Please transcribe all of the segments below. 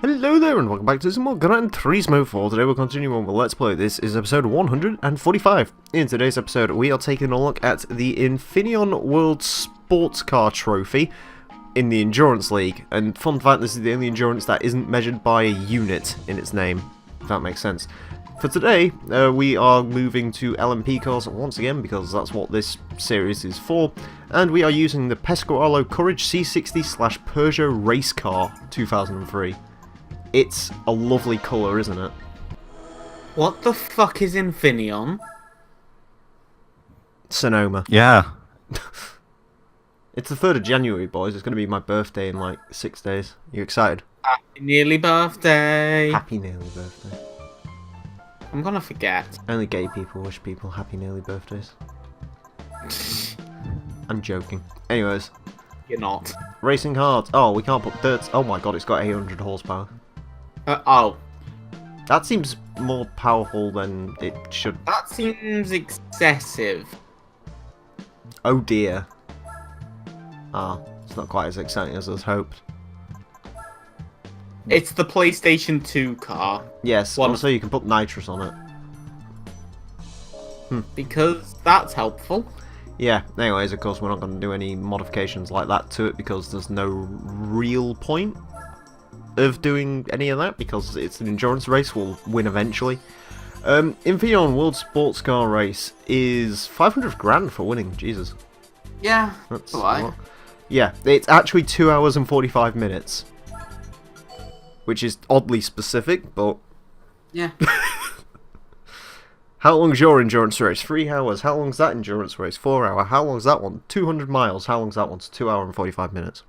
Hello there and welcome back to some more Gran Turismo 4. Today we're continuing on with Let's Play. This is episode 145. In today's episode we are taking a look at the Infineon World Sports Car Trophy in the Endurance League. And fun fact, this is the only endurance that isn't measured by a unit in its name, if that makes sense. For today, we are moving to LMP cars once again because that's what this series is for. And we are using the Pescarolo Courage C60/Peugeot Race Car 2003. It's a lovely colour, isn't it? What the fuck is Infineon? Sonoma. Yeah. It's the 3rd of January, boys. It's going to be my birthday in like 6 days. You excited? Happy nearly birthday. Happy nearly birthday. I'm gonna forget. Only gay people wish people happy nearly birthdays. I'm joking. Anyways. You're not. Racing hard. Oh, we can't put dirt. Oh my god, it's got 800 horsepower. Oh. That seems more powerful than it should. That seems excessive. Oh dear. Ah, it's not quite as exciting as I was hoped. It's the PlayStation 2 car. Yes, also you can put nitrous on it. Because that's helpful. Yeah, anyways, of course we're not going to do any modifications like that to it because there's no real point of doing any of that because it's an endurance race, we'll win eventually. Infineon World Sports Car Race is 500 grand for winning, Jesus. Yeah, That's why? Yeah, it's actually 2 hours and 45 minutes. Which is oddly specific, but... Yeah. How long's your endurance race? 3 hours. How long's that endurance race? 4 hours. How long's that one? 200 miles. How long's that one? It's 2 hours and 45 minutes.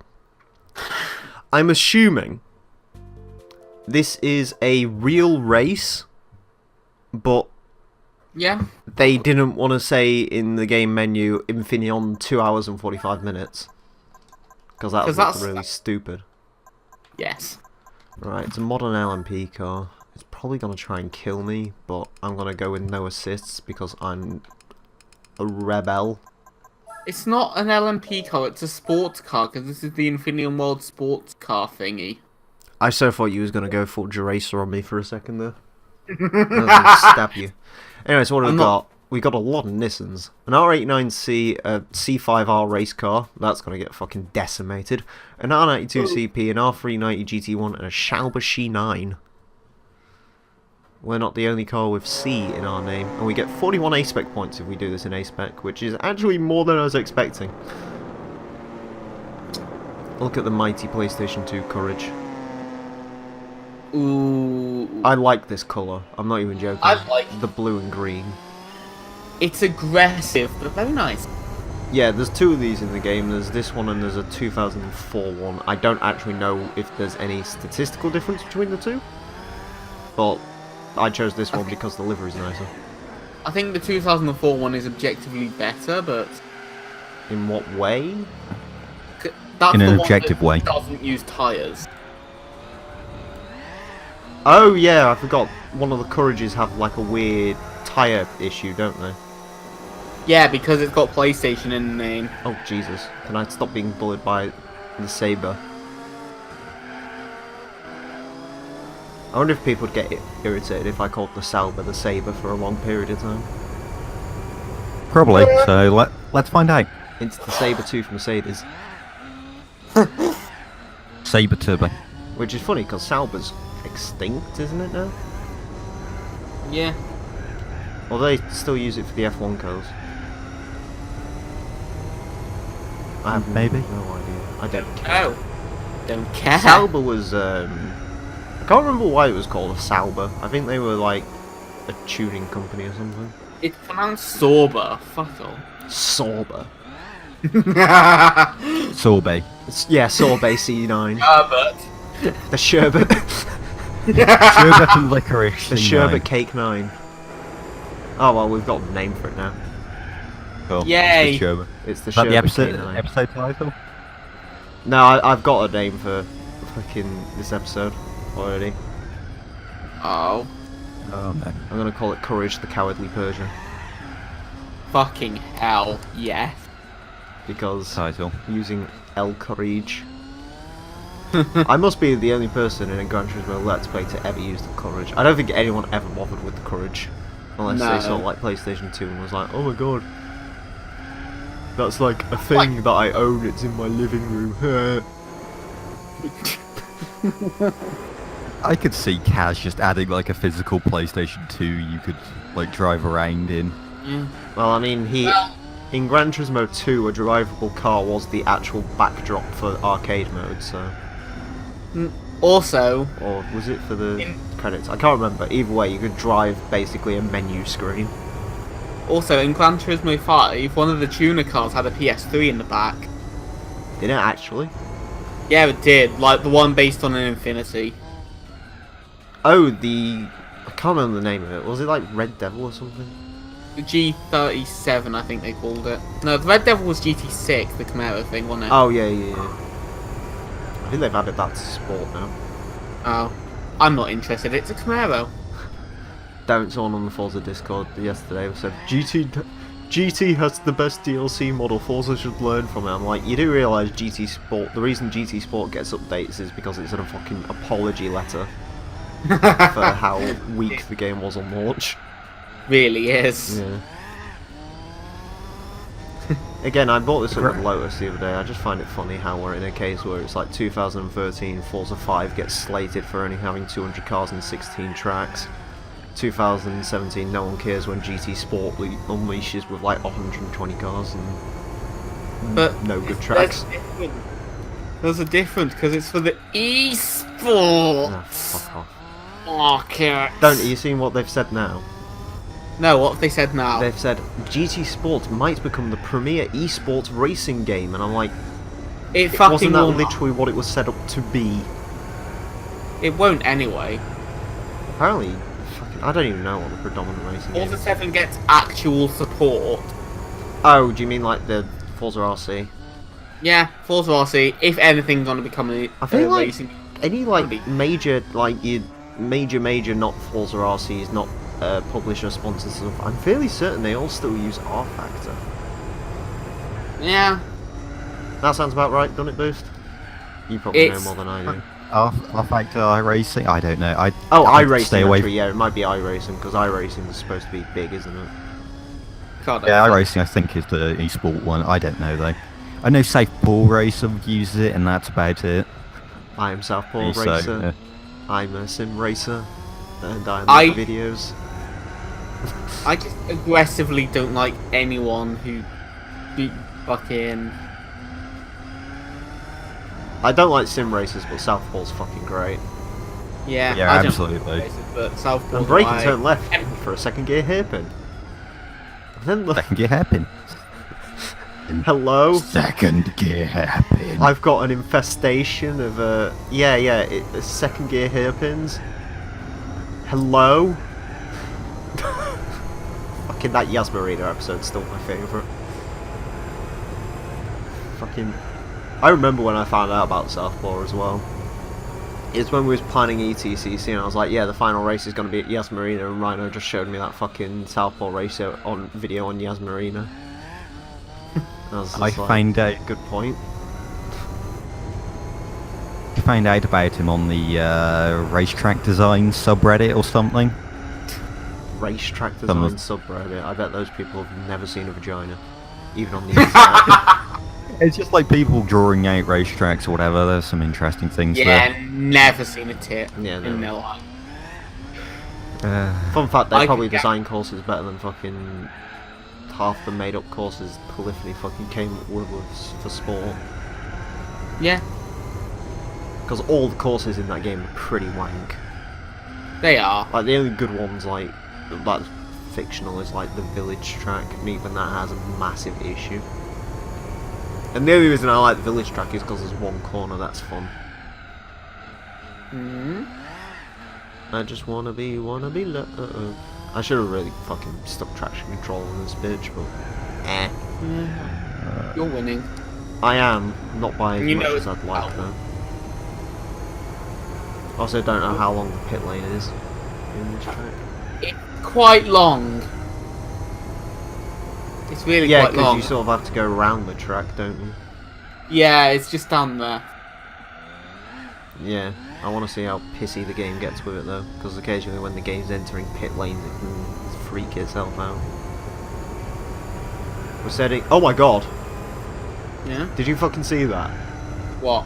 I'm assuming this is a real race, but Yeah. they didn't want to say in the game menu Infineon 2 hours and 45 minutes. Because that would look really stupid. Yes. Right, it's a modern LMP car. It's probably going to try and kill me, but I'm going to go with no assists because I'm a rebel. It's not an LMP car, it's a sports car, because this is the Infineon World Sports Car thingy. I so thought you was going to go full Duracer on me for a second there. I was going to stab you. Anyways, what have we got? We got a lot of Nissans. An R89C, a C5R race car. That's going to get fucking decimated. An R92CP, an R390 GT1, and a Sauber C9. We're not the only car with C in our name. And we get 41 A-Spec points if we do this in A-Spec, which is actually more than I was expecting. Look at the mighty PlayStation 2 Courage. Ooh. I like this colour. I'm not even joking. I like the blue and green. It's aggressive, but very nice. Yeah, there's two of these in the game. There's this one and there's a 2004 one. I don't actually know if there's any statistical difference between the two. But I chose this one because the livery's nicer. I think the 2004 one is objectively better, but... In what way? That's in the an one objective that way. Doesn't use tyres. Oh yeah, I forgot. One of the Courages have like a weird tyre issue, don't they? Yeah, because it's got PlayStation in the name. Oh Jesus, can I stop being bullied by the Sabre? I wonder if people would get irritated if I called the Sauber the Sabre for a long period of time. Probably. So let's find out. It's the Saber-tooth Mercedes. Saber Turbo. Which is funny because Sauber's extinct, isn't it now? Yeah. Or they still use it for the F1 cars? I have Maybe. no idea. I don't care. Oh. Don't care. Sauber was, I can't remember why it was called a Sauber. I think they were like a tuning company or something. It's pronounced Sorba. Fuck off. Sauber. Sorbet. Yeah, Sorbet C9. But The Sherbet. Sherbet and licorice. The Sherbet Cake 9. Oh well, we've got a name for it now. Cool. Yay. It's the Sherbet. It's the Is that the Sherbet Cake 9. episode title? No, I've got a name for fucking this episode already. oh, Oh no. I'm gonna call it Courage the Cowardly Persian. fucking hell, yes. Because Title. using El Courage I must be the only person in a Gran Turismo Let's Play to ever use the courage. I don't think anyone ever bothered with the courage. Unless they saw like PlayStation 2 and was like, oh my god. That's like a thing that I own, it's in my living room. I could see Kaz just adding like a physical PlayStation 2 you could like drive around in. Yeah. Well, I mean, in Gran Turismo 2, a drivable car was the actual backdrop for arcade mode, so... Also... Or was it for the credits? I can't remember. Either way, you could drive basically a menu screen. Also, in Gran Turismo 5, one of the tuner cars had a PS3 in the back. Did it actually? Yeah, it did. Like, the one based on an Infinity. Oh, I can't remember the name of it. Was it like Red Devil or something? The G37, I think they called it. No, the Red Devil was GT6, the Camaro thing, wasn't it? Oh, yeah. I think they've added that to sport now. Oh. I'm not interested. It's a Camaro. Someone on the Forza Discord yesterday said, GT has the best DLC model, Forza should learn from it. I'm like, you do realise GT Sport, the reason GT Sport gets updates is because it's in a fucking apology letter for how weak the game was on launch. Really is. Yeah. Again, I bought this at Lotus the other day. I just find it funny how we're in a case where it's like 2013, Forza 5 gets slated for only having 200 cars and 16 tracks. 2017, no one cares when GT Sport unleashes with like 120 cars and no good tracks. There's a difference because it's for the eSports. Oh, fuck off. Market. You seen what they've said now? No, what have they said now? They've said GT Sport might become the premier esports racing game, and I'm like, it fucking wasn't that won't. literally what it was set up to be? It won't anyway. Apparently, I don't even know what the predominant racing game Forza is. 7 gets actual support. Oh, do you mean like the Forza RC? Yeah, Forza RC, if anything's going to become a I think like racing... any like major major not Forza RCs, not publisher sponsors stuff, I'm fairly certain they all still use R Factor. Yeah. That sounds about right, doesn't it, Boost? You probably know more than I do. R-Factor, iRacing? I don't know. iRacing, stay away. actually, yeah, it might be iRacing, because iRacing is supposed to be big, isn't it? Yeah, iRacing I think is the esport one. I don't know though. I know Southpaw Racer uses it, and that's about it. I am Southpaw Racer. Yeah. I'm a sim racer, and I make videos. I just aggressively don't like anyone who fucking... I don't like sim racers, but Southpaw's fucking great. Yeah, Yeah, I don't absolutely. like races, but Southpaw... And brake and turn left for a second gear hairpin. And then look. Second gear hairpin. Hello? Second gear hairpin. I've got an infestation of second gear hairpins. Hello? Fucking that Yasmarina episode's still my favourite. Fucking... I remember when I found out about Southpaw as well. It's when we was planning ETCC and I was like, yeah, the final race is going to be at Yasmarina, and Rhino just showed me that fucking Southpaw race on video on Yasmarina. I found out. Good point. I found out about him on the racetrack design subreddit or something. Racetrack design subreddit. I bet those people have never seen a vagina, even on the internet. It's just like people drawing out racetracks or whatever. There's some interesting things there. Yeah, never seen a tit Yeah, in their life. Fun fact, they I probably could design courses better than fucking half the made-up courses Polyphony fucking came up with for sport. Yeah, Because all the courses in that game are pretty wank. they are. Like, the only good ones, like, that's fictional, is like the village track, and even that has a massive issue. And the only reason I like the village track is because there's one corner that's fun. I just wanna be I should have really fucking stuck traction control on this bitch, but You're winning. I am, not by as You much know as I'd like though. Also don't know how long the pit lane is in this track. It's quite long. It's really Yeah, quite long. because you sort of have to go around the track, don't you? Yeah, it's just down there. Yeah, I want to see how pissy the game gets with it though, because occasionally when the game's entering pit lanes, it can freak itself out. We're setting. Oh my god! Yeah. Did you fucking see that? What?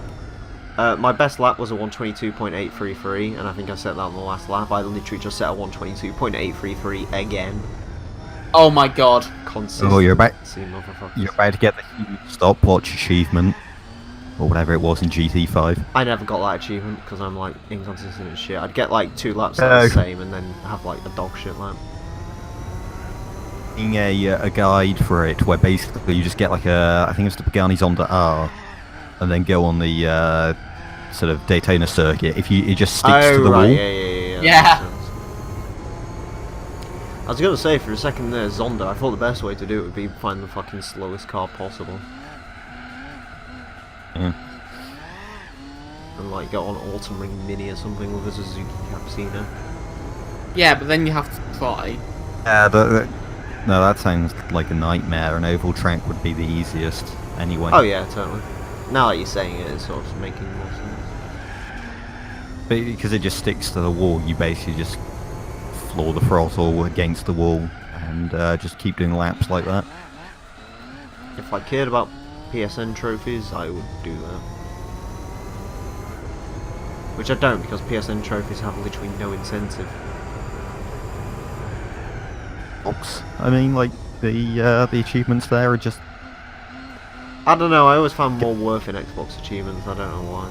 My best lap was a 122.833, and I think I set that on the last lap. I literally just set a 122.833 again. Oh my god. Consistent. Oh, you're about to get the huge stopwatch achievement, or whatever it was in GT5. I never got that achievement because I'm like inconsistent as shit. I'd get like 2 laps that are the same and then have like a dog shit lap. A guide for it where basically you just get like I think it's the Pagani Zonda R, and then go on the sort of Daytona circuit. If it just sticks to the wall. Yeah. I was gonna say for a second there, Zonda. I thought the best way to do it would be find the fucking slowest car possible. Yeah. And like go on Autumn Ring Mini or something with a Suzuki Capsina. Yeah, but then you have to try. No, that sounds like a nightmare. An oval track would be the easiest anyway. Oh yeah, totally. Now that you're saying it, it's sort of making more sense. But because it just sticks to the wall, you basically just floor the throttle against the wall and just keep doing laps like that. If I cared about PSN trophies, I would do that. Which I don't, because PSN trophies have literally no incentive. Oops. I mean, like, the achievements there are just... I don't know, I always found more worth in Xbox achievements, I don't know why.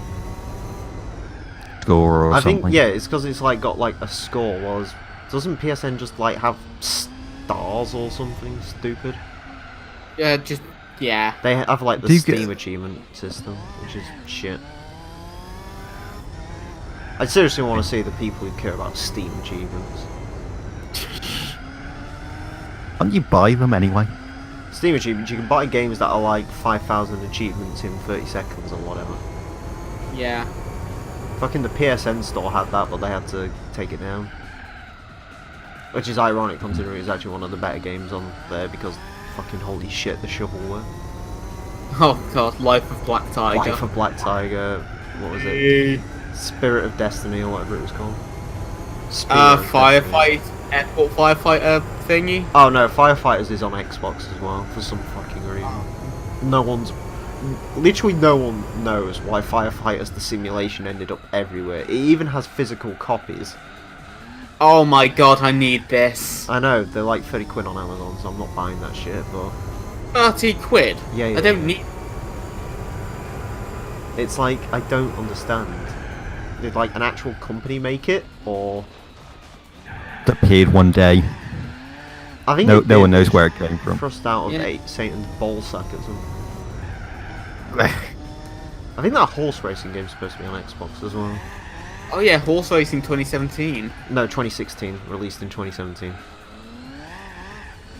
Score or I something. think, yeah, it's because it's like got like a score, whereas doesn't PSN just like have stars or something stupid? Yeah, yeah. They have like the Steam achievement system, which is shit. I seriously want to see the people who care about Steam achievements. Can't you buy them anyway? Steam achievements, you can buy games that are like 5,000 achievements in 30 seconds or whatever. Yeah. Fucking the PSN store had that, but they had to take it down. Which is ironic considering it's actually one of the better games on there because fucking holy shit, the shovelware. Oh god, Life of Black Tiger. Life of Black Tiger, what was it? Spirit of Destiny or whatever it was called. Firefight, airport firefighter thingy. Oh no, Firefighters is on Xbox as well for some fucking reason. Literally no one knows why Firefighters the simulation ended up everywhere. It even has physical copies. Oh my god, I need this. I know, they're like 30 quid on Amazon, so I'm not buying that shit, but... 30 quid? Yeah, I don't need... It's like, I don't understand. Did like an actual company make it, or... It appeared one day. I think no one knows where it came from. Thrust out of Satan's ballsack or something. I think that horse racing game's supposed to be on Xbox as well. Oh yeah, Horse Racing 2017. No, 2016. Released in 2017.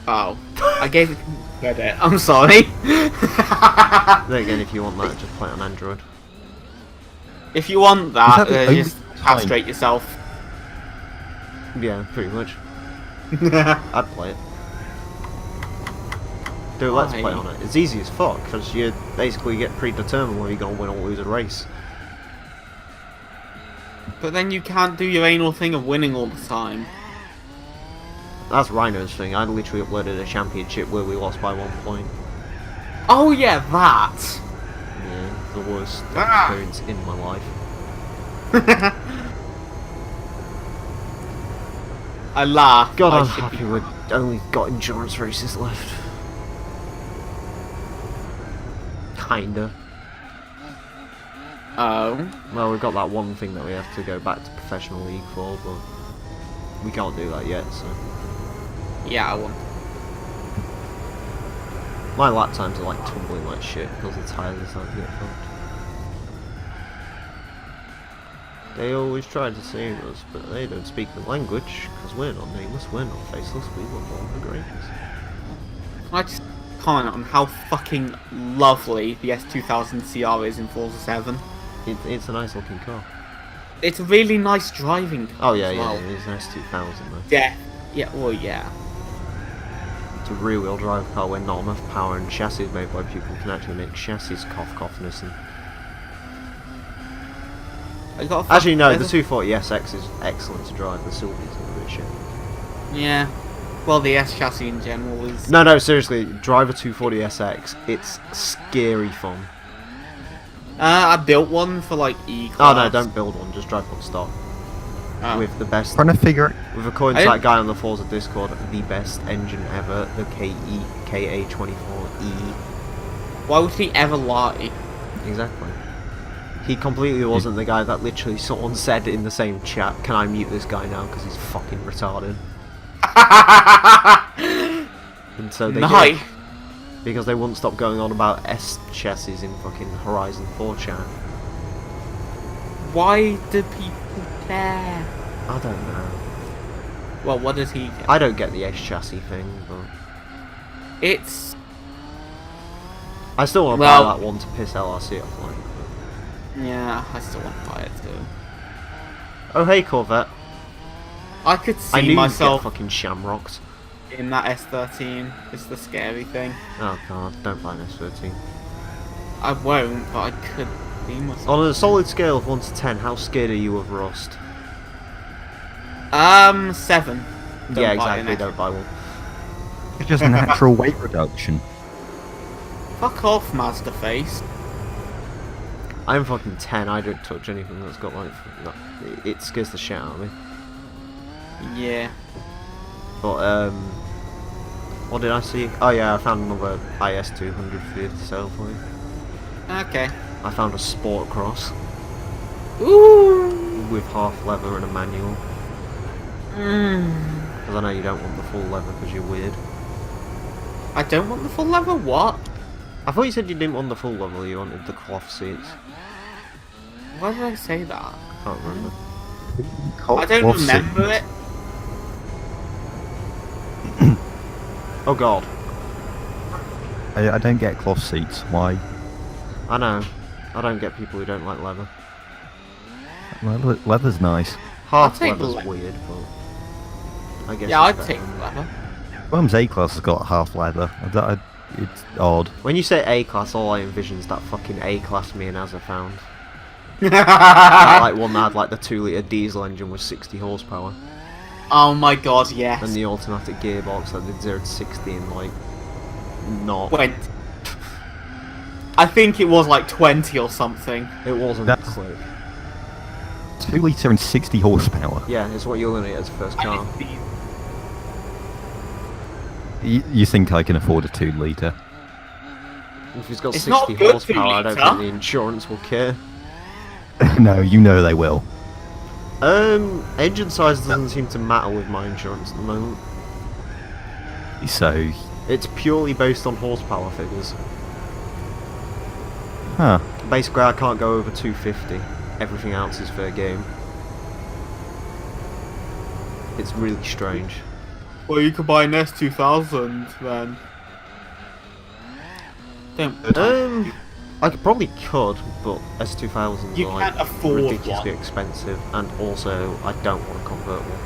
Oh. I gave it credit. I'm sorry. Then again, if you want that, just play it on Android. If you want that, that just castrate yourself. Yeah, pretty much. I'd play it. Do a let's play on it. It's easy as fuck, because you basically get predetermined whether you're going to win or lose a race. But then you can't do your anal thing of winning all the time. That's Rhino's thing. I literally uploaded a championship where we lost by 1 point. Oh yeah, that! Yeah, the worst experience in my life. I laugh. God, I'm happy we've only got endurance races left. Kinda. Oh. Well, we've got that one thing that we have to go back to professional league for, but we can't do that yet, so... Yeah, I want. My lap times are like tumbling like shit because the tyres are starting to get fucked. They always try to save us, but they don't speak the language, because we're not nameless, we're not faceless, we were born the greatest. Can I just comment on how fucking lovely the S2000 CR is in Forza 7? It's a nice looking car. It's a really nice driving car. Oh yeah, as well. yeah, it's an S2000 though. Yeah, well yeah. It's a rear wheel drive car where not enough power and chassis made by people can actually make chassis coughness and... I got. Actually, no, the 240 SX is excellent to drive. The Sylvia's a bit shit. Yeah. Well, the S chassis in general is. No, seriously, drive a 240 SX. It's scary fun. I built one for like E Oh class. no, don't build one. Just drive one stock. Oh. With the best. Trying to figure it. With according to that guy on the Forza Discord, the best engine ever, the KA24E. Why would he ever lie? Exactly. He completely wasn't the guy that literally someone said in the same chat, "Can I mute this guy now because he's fucking retarded?" And so they did, because they wouldn't stop going on about S chassis in fucking Horizon 4 chat. Why do people care? I don't know. Well, what does he care? I don't get the S chassis thing, but It's. I still want to Well- buy that one to piss LRC off. Like, Yeah, I still want to buy it too. oh hey Corvette, I could I knew see myself you'd get fucking shamrocked. in that S13. It's the scary thing. Oh god, don't buy an S13. I won't, but I could see myself. On a solid scale of 1 to 10, how scared are you of rust? 7. Don't Yeah, buy exactly, an don't buy one. It's just natural weight reduction. Fuck off, Mazda face. I'm fucking 10, I don't touch anything that's got like... It scares the shit out of me. Yeah. But, what did I see? Oh yeah, I found another IS200 for you to sell for you. Okay. I found a Sport Cross Ooh. with half leather and a manual. Because I know you don't want the full leather because you're weird. I don't want the full leather. What? I thought you said you didn't want the full leather, you wanted the cloth seats. Why did I say that? Can't remember. I don't remember it. Oh god. I don't get cloth seats. Why? I know. I don't get people who don't like leather. Leather's nice. Half take the leather's leather. weird, but I guess Yeah, it's I'd better. take the leather. Bum's A-Class has got half leather. It's odd. When you say A-Class, all I envision is that fucking A-Class me and Azza found. That, like one that had like the 2-litre diesel engine with 60 horsepower. Oh my god, yes. And the automatic gearbox that did 0 to 60 in like... not... Went. I think it was like 20 or something. It wasn't That's- quick. 2 litre and 60 horsepower. Yeah, it's what you're gonna get as a first car. You think I can afford a 2 litre? If it's got It's not 60 good horsepower, I don't 2 think litre. the insurance will care. No, you know they will. Engine size doesn't seem to matter with my insurance at the moment. So, It's purely based on horsepower figures. huh. Basically, I can't go over 250. Everything else is fair game. It's really strange. Well, you could buy an S2000 then. Don't. I could, but S2000s You are like can't afford ridiculously one. expensive, and also I don't want a convertible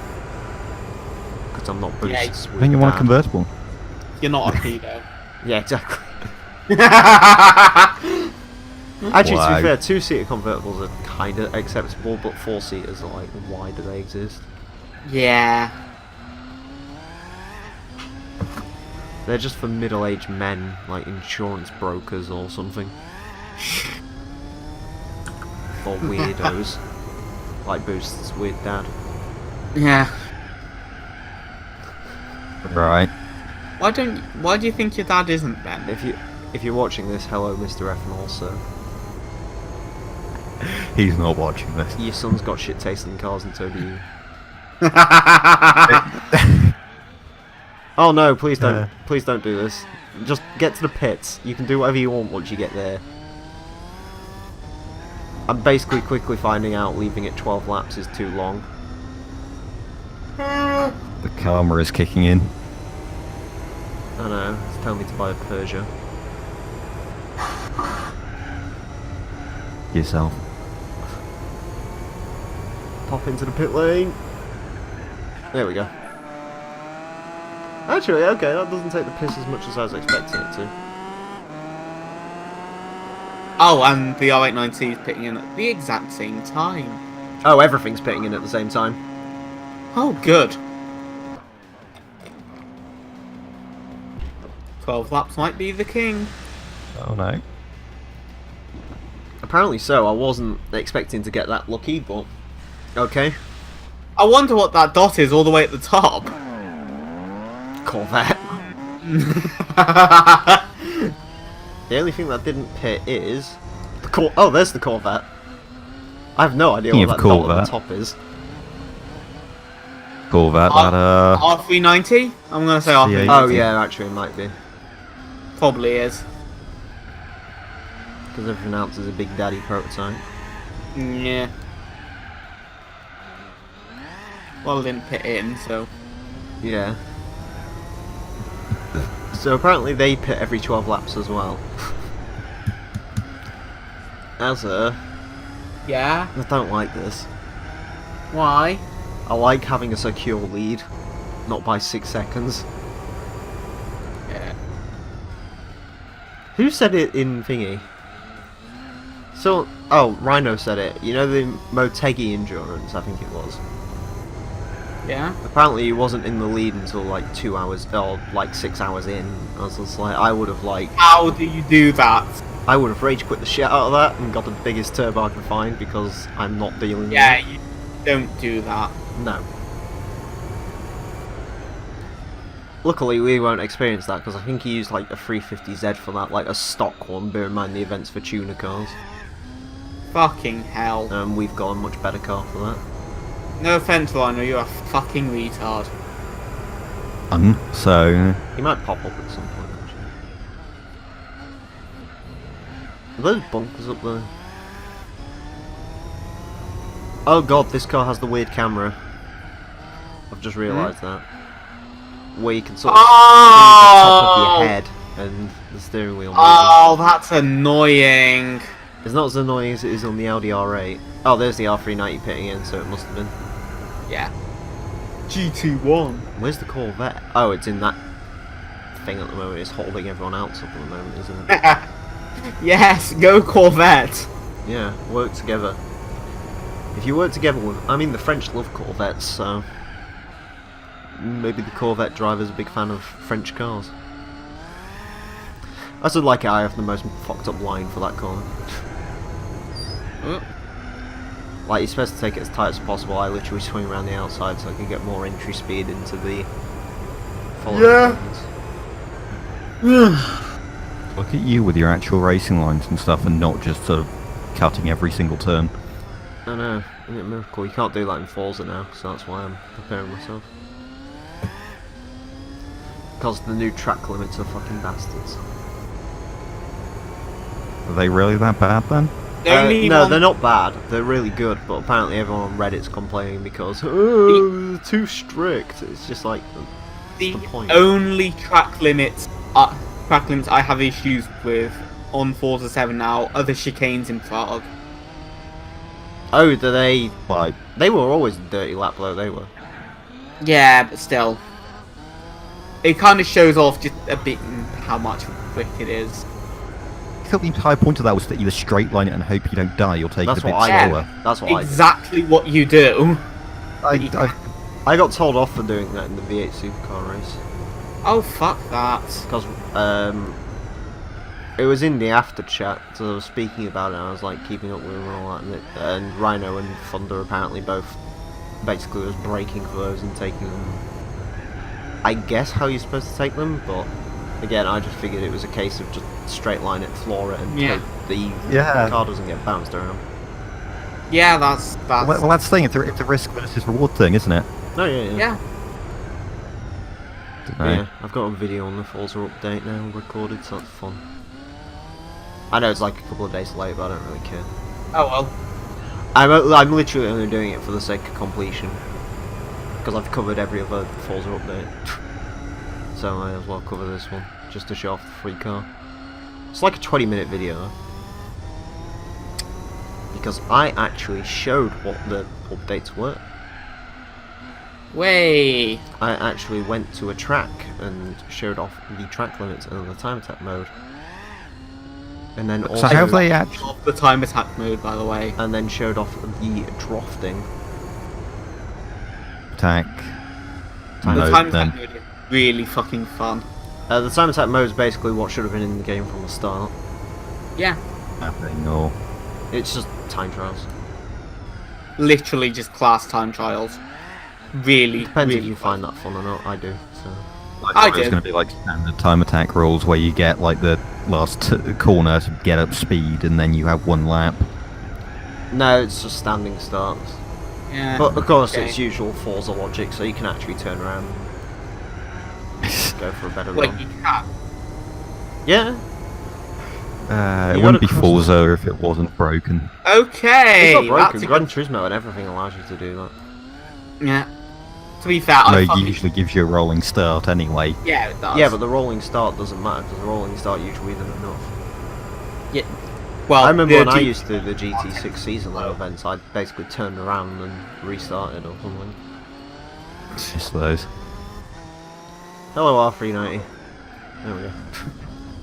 because I'm not Yeah, boosted. I think you want a convertible. You're not a pedo. Yeah, exactly. Actually, to Wow. be fair, 2-seater convertibles are kind of acceptable, but 4-seaters are like, why do they exist? Yeah. They're just for middle-aged men, like insurance brokers or something. Or weirdos. Like Boost's weird dad. Yeah. Right. Why do you think your dad isn't then? If you're watching this, hello Mr. F and also. He's not watching this. Your son's got shit taste in cars and so do you. Oh no, please don't do this. Just get to the pits. You can do whatever you want once you get there. I'm basically quickly finding out leaving it 12 laps is too long. The karma is kicking in. I know, it's telling me to buy a Peugeot. Yourself. Pop into the pit lane. There we go. Actually, okay, that doesn't take the piss as much as I was expecting it to. Oh, and the R890 is pitting in at the exact same time. Oh, everything's pitting in at the same time. Oh, good. 12 laps might be the king. Oh no. Apparently so. I wasn't expecting to get that lucky, but okay. I wonder what that dot is all the way at the top. Corvette. The only thing that didn't pit is the oh, there's the Corvette. I have no idea what that dot at the top is. Corvette, that R390? I'm gonna say R390. Oh yeah, actually it might be. Probably is. Because everything else is a Big Daddy prototype. Yeah. Well, I didn't pit in, so. Yeah. So apparently they pit every 12 laps as well. Yeah? I don't like this. Why? I like having a secure lead, not by 6 seconds. Yeah. Who said it in thingy? So, oh, Rhino said it. You know the Motegi endurance, I think it was. Yeah? Apparently he wasn't in the lead until like 2 hours, or like 6 hours in. I was just like, I would have like... How do you do that? I would have rage quit the shit out of that and got the biggest turbo I could find because I'm not dealing Yeah, with it. you don't do that. No. Luckily we won't experience that because I think he used like a 350Z for that, like a stock one, bear in mind the event's for tuner cars. Fucking hell. We've got a much better car for that. No offense, Lionel, you're a fucking retard. So He might pop up at some point actually. Are those bunkers up there? Oh god, this car has the weird camera. I've just realised that. Where you can sort of see the top of your head and the steering wheel moving. Oh, that's annoying. It's not as annoying as it is on the Audi R8. Oh, there's the R390 pitting in, so it must have been. Yeah. GT1. Where's the Corvette? Oh, it's in that thing at the moment. It's holding everyone else up at the moment, isn't it? Yes, go Corvette. Yeah, work together. If you work together with... I mean, the French love Corvettes, so... Maybe the Corvette driver's a big fan of French cars. I still like it, I have the most fucked up line for that car. Like, you're supposed to take it as tight as possible. I literally swing around the outside so I can get more entry speed into the following lanes. look at you with your actual racing lines and stuff, and not just sort of cutting every single turn. I know, isn't it a miracle? You can't do that in Forza now, so that's why I'm preparing myself. Because the new track limits are fucking bastards. Are they really that bad then? No, they're not bad. They're really good, but apparently everyone on Reddit's complaining because they're too strict. It's just like the point? only track limits I have issues with on Forza 7 now are the chicanes in Prague. Oh, do they? Like, They were always a dirty lap though. They were. Yeah, but still, it kind of shows off just a bit how much quick it is. I thought the entire point of that was that you straight line it and hope you don't die. You'll take it a bit slower. That's what exactly what you do. I got told off for doing that in the V8 supercar race. Oh fuck that! Because it was in the after chat, so I was speaking about it. And I was like keeping up with them and all that, and Rhino and Thunder apparently both basically was breaking for those and taking them. I guess how you're supposed to take them, but again, I just figured it was a case of just straight line it, floor it, and hope the car doesn't get bounced around. Yeah, that's. Well, that's the thing. It's a risk versus reward thing, isn't it? Oh yeah. Yeah. Yeah, I've got a video on the Forza update now recorded, so that's fun. I know it's like a couple of days late, but I don't really care. Oh well. I'm literally only doing it for the sake of completion, because I've covered every other Forza update. So I might as well cover this one, just to show off the free car. It's like a 20-minute video, because I actually showed what the updates were. Way. I actually went to a track and showed off the track limits and the time attack mode. And then So how have they actually... Off the time attack mode, by the way. And then showed off the drafting. Attack. The No, time then. attack mode is really fucking fun. The time attack mode is basically what should have been in the game from the start. Yeah. Nothing, or... It's just time trials. Literally just class time trials. Really, Depends really if you fun. find that fun or not. I do. So. I It's do. going to be like standard time attack rules where you get like the last corner to get up speed and then you have one lap. No, it's just standing starts. Yeah. But of course, okay. it's usual Forza logic, so you can actually turn around and go for a better Wait, run. you can. Yeah, It You wouldn't be gotta cross- Forza if it wasn't broken. Okay. it's not broken. That's a Gran good... Turismo and everything allows you to do that. Yeah. To be fair, No, I it fucking... usually gives you a rolling start anyway. Yeah, it does. Yeah, but the rolling start doesn't matter because the rolling start usually isn't enough. Yeah. Well, I remember when I G- used to do the GT6 season low events, I basically turned around and restarted or something. Just those. Hello R390. There we go.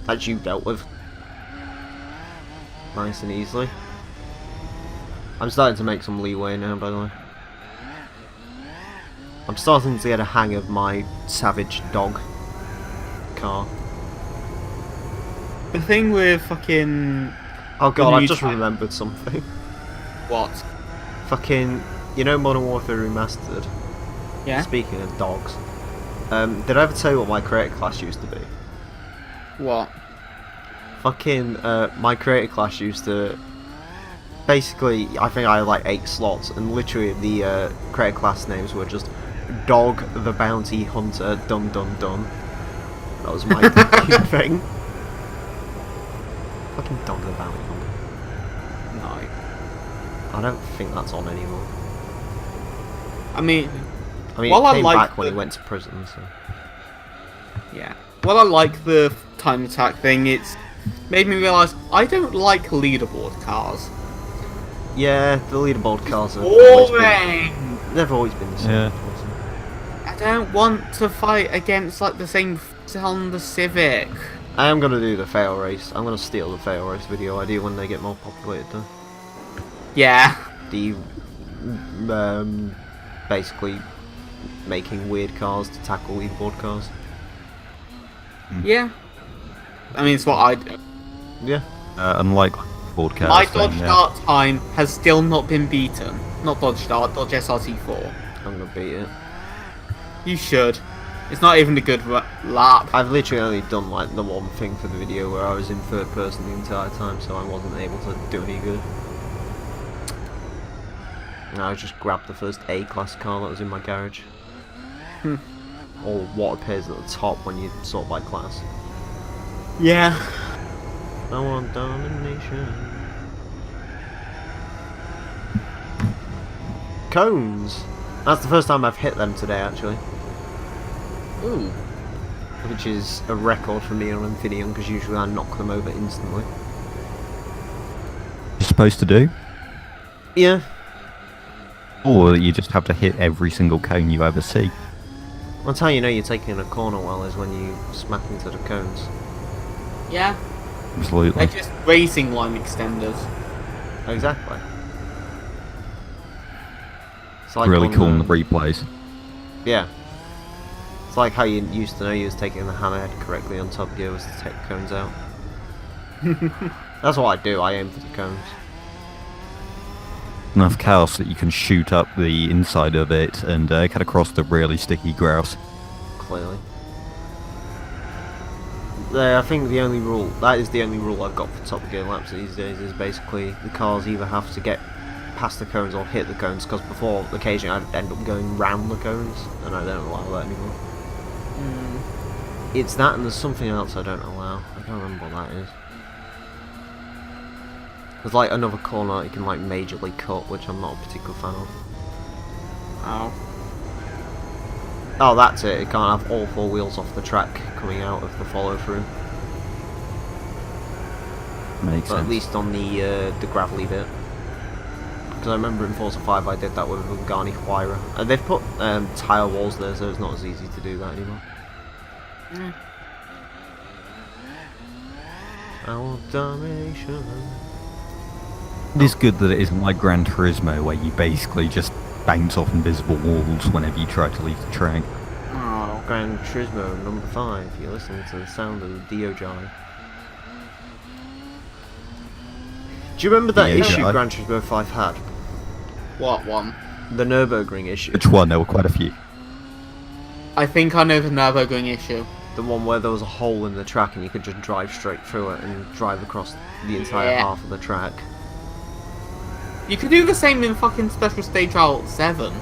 That you dealt with. Nice and easily. I'm starting to make some leeway now, by the way. I'm starting to get a hang of my Savage Dog car. The thing with fucking... Oh god, The I've new just type. remembered something. What? Fucking, you know Modern Warfare Remastered? Yeah? Speaking of dogs, did I ever tell you what my creator class used to be? What? Fucking, my creator class used to... Basically, I think I had like 8 slots, and literally the creator class names were just Dog the Bounty Hunter Dun Dun Dun. That was my fucking thing. Fucking Dog the Bounty Hunter. No. I don't think that's on anymore. I mean, It I came like back when the- he went to prison, so... yeah. Well, I like the time attack thing. It's made me realise I don't like leaderboard cars. Yeah, the leaderboard cars have always been, Boring! they've always been the same. Yeah. unfortunately. I don't want to fight against like the same on the Civic. I am going to do the fail race. I'm going to steal the fail race video idea when they get more populated though. Yeah. The basically making weird cars to tackle leaderboard cars. Yeah. I mean, it's what I do. Yeah. Unlike broadcast. My dodge start time has still not been beaten. Not dodge start, dodge SRT4. I'm going to beat it. You should. It's not even a good lap. I've literally only done like the one thing for the video where I was in third person the entire time, so I wasn't able to do any good. And I just grabbed the first A-class car that was in my garage. Or what appears at the top when you sort by class. Yeah. I want domination. Cones! That's the first time I've hit them today, actually. Ooh. Which is a record for me on Infineon, because usually I knock them over instantly. You're supposed to do? Yeah. Or you just have to hit every single cone you ever see. That's how you know you're taking a corner well, is when you smack into the cones. Yeah. Absolutely. They're just racing line extenders. Exactly. It's like Really on, cool in the replays. Yeah. It's like how you used to know you was taking the hammerhead correctly on Top Gear was to take the cones out. That's what I do, I aim for the cones. Enough chaos that you can shoot up the inside of it and cut across the really sticky grass. Clearly. I think the only rule, that is the only rule I've got for Top Gear laps these days, is basically the cars either have to get past the cones or hit the cones, because before, occasionally I'd end up going round the cones, and I don't allow that anymore. It's that and there's something else I don't allow. I can't remember what that is. There's like another corner you can like majorly cut, which I'm not a particular fan of. Oh. Oh, that's it. It can't have all 4 wheels off the track coming out of the follow-through. Makes But sense. at least on the gravelly bit. Because I remember in Forza 5 I did that with a Garni Huayra. And they've put tyre walls there, so it's not as easy to do that anymore. I want domination. It is good that it isn't like Gran Turismo, where you basically just bounce off invisible walls whenever you try to leave the track. Oh. Gran Turismo number 5. You're listening to the sound of the DOJ. Do you remember that DOJ? issue Gran Turismo 5 had? What one? The Nürburgring issue. Which one? There were quite a few. I think I know the Nürburgring issue. The one where there was a hole in the track and you could just drive straight through it and drive across the entire half of the track. You could do the same in fucking Special Stage Route 7.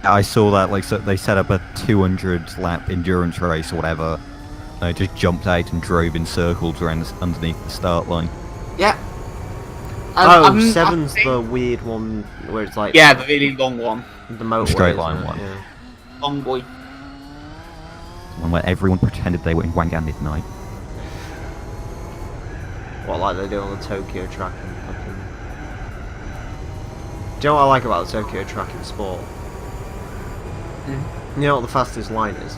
I saw that, like, so they set up a 200 lap endurance race or whatever. And I just jumped out and drove in circles around underneath the start line. Yeah. Oh, 7's the weird one where it's like... Yeah, the really long one. The motorway, straight line one. Yeah. Long boy. One where everyone pretended they were in Wangan midnight. What, like they do on the Tokyo track and fucking... Do you know what I like about the Tokyo track in sport? Mm. You know what the fastest line is?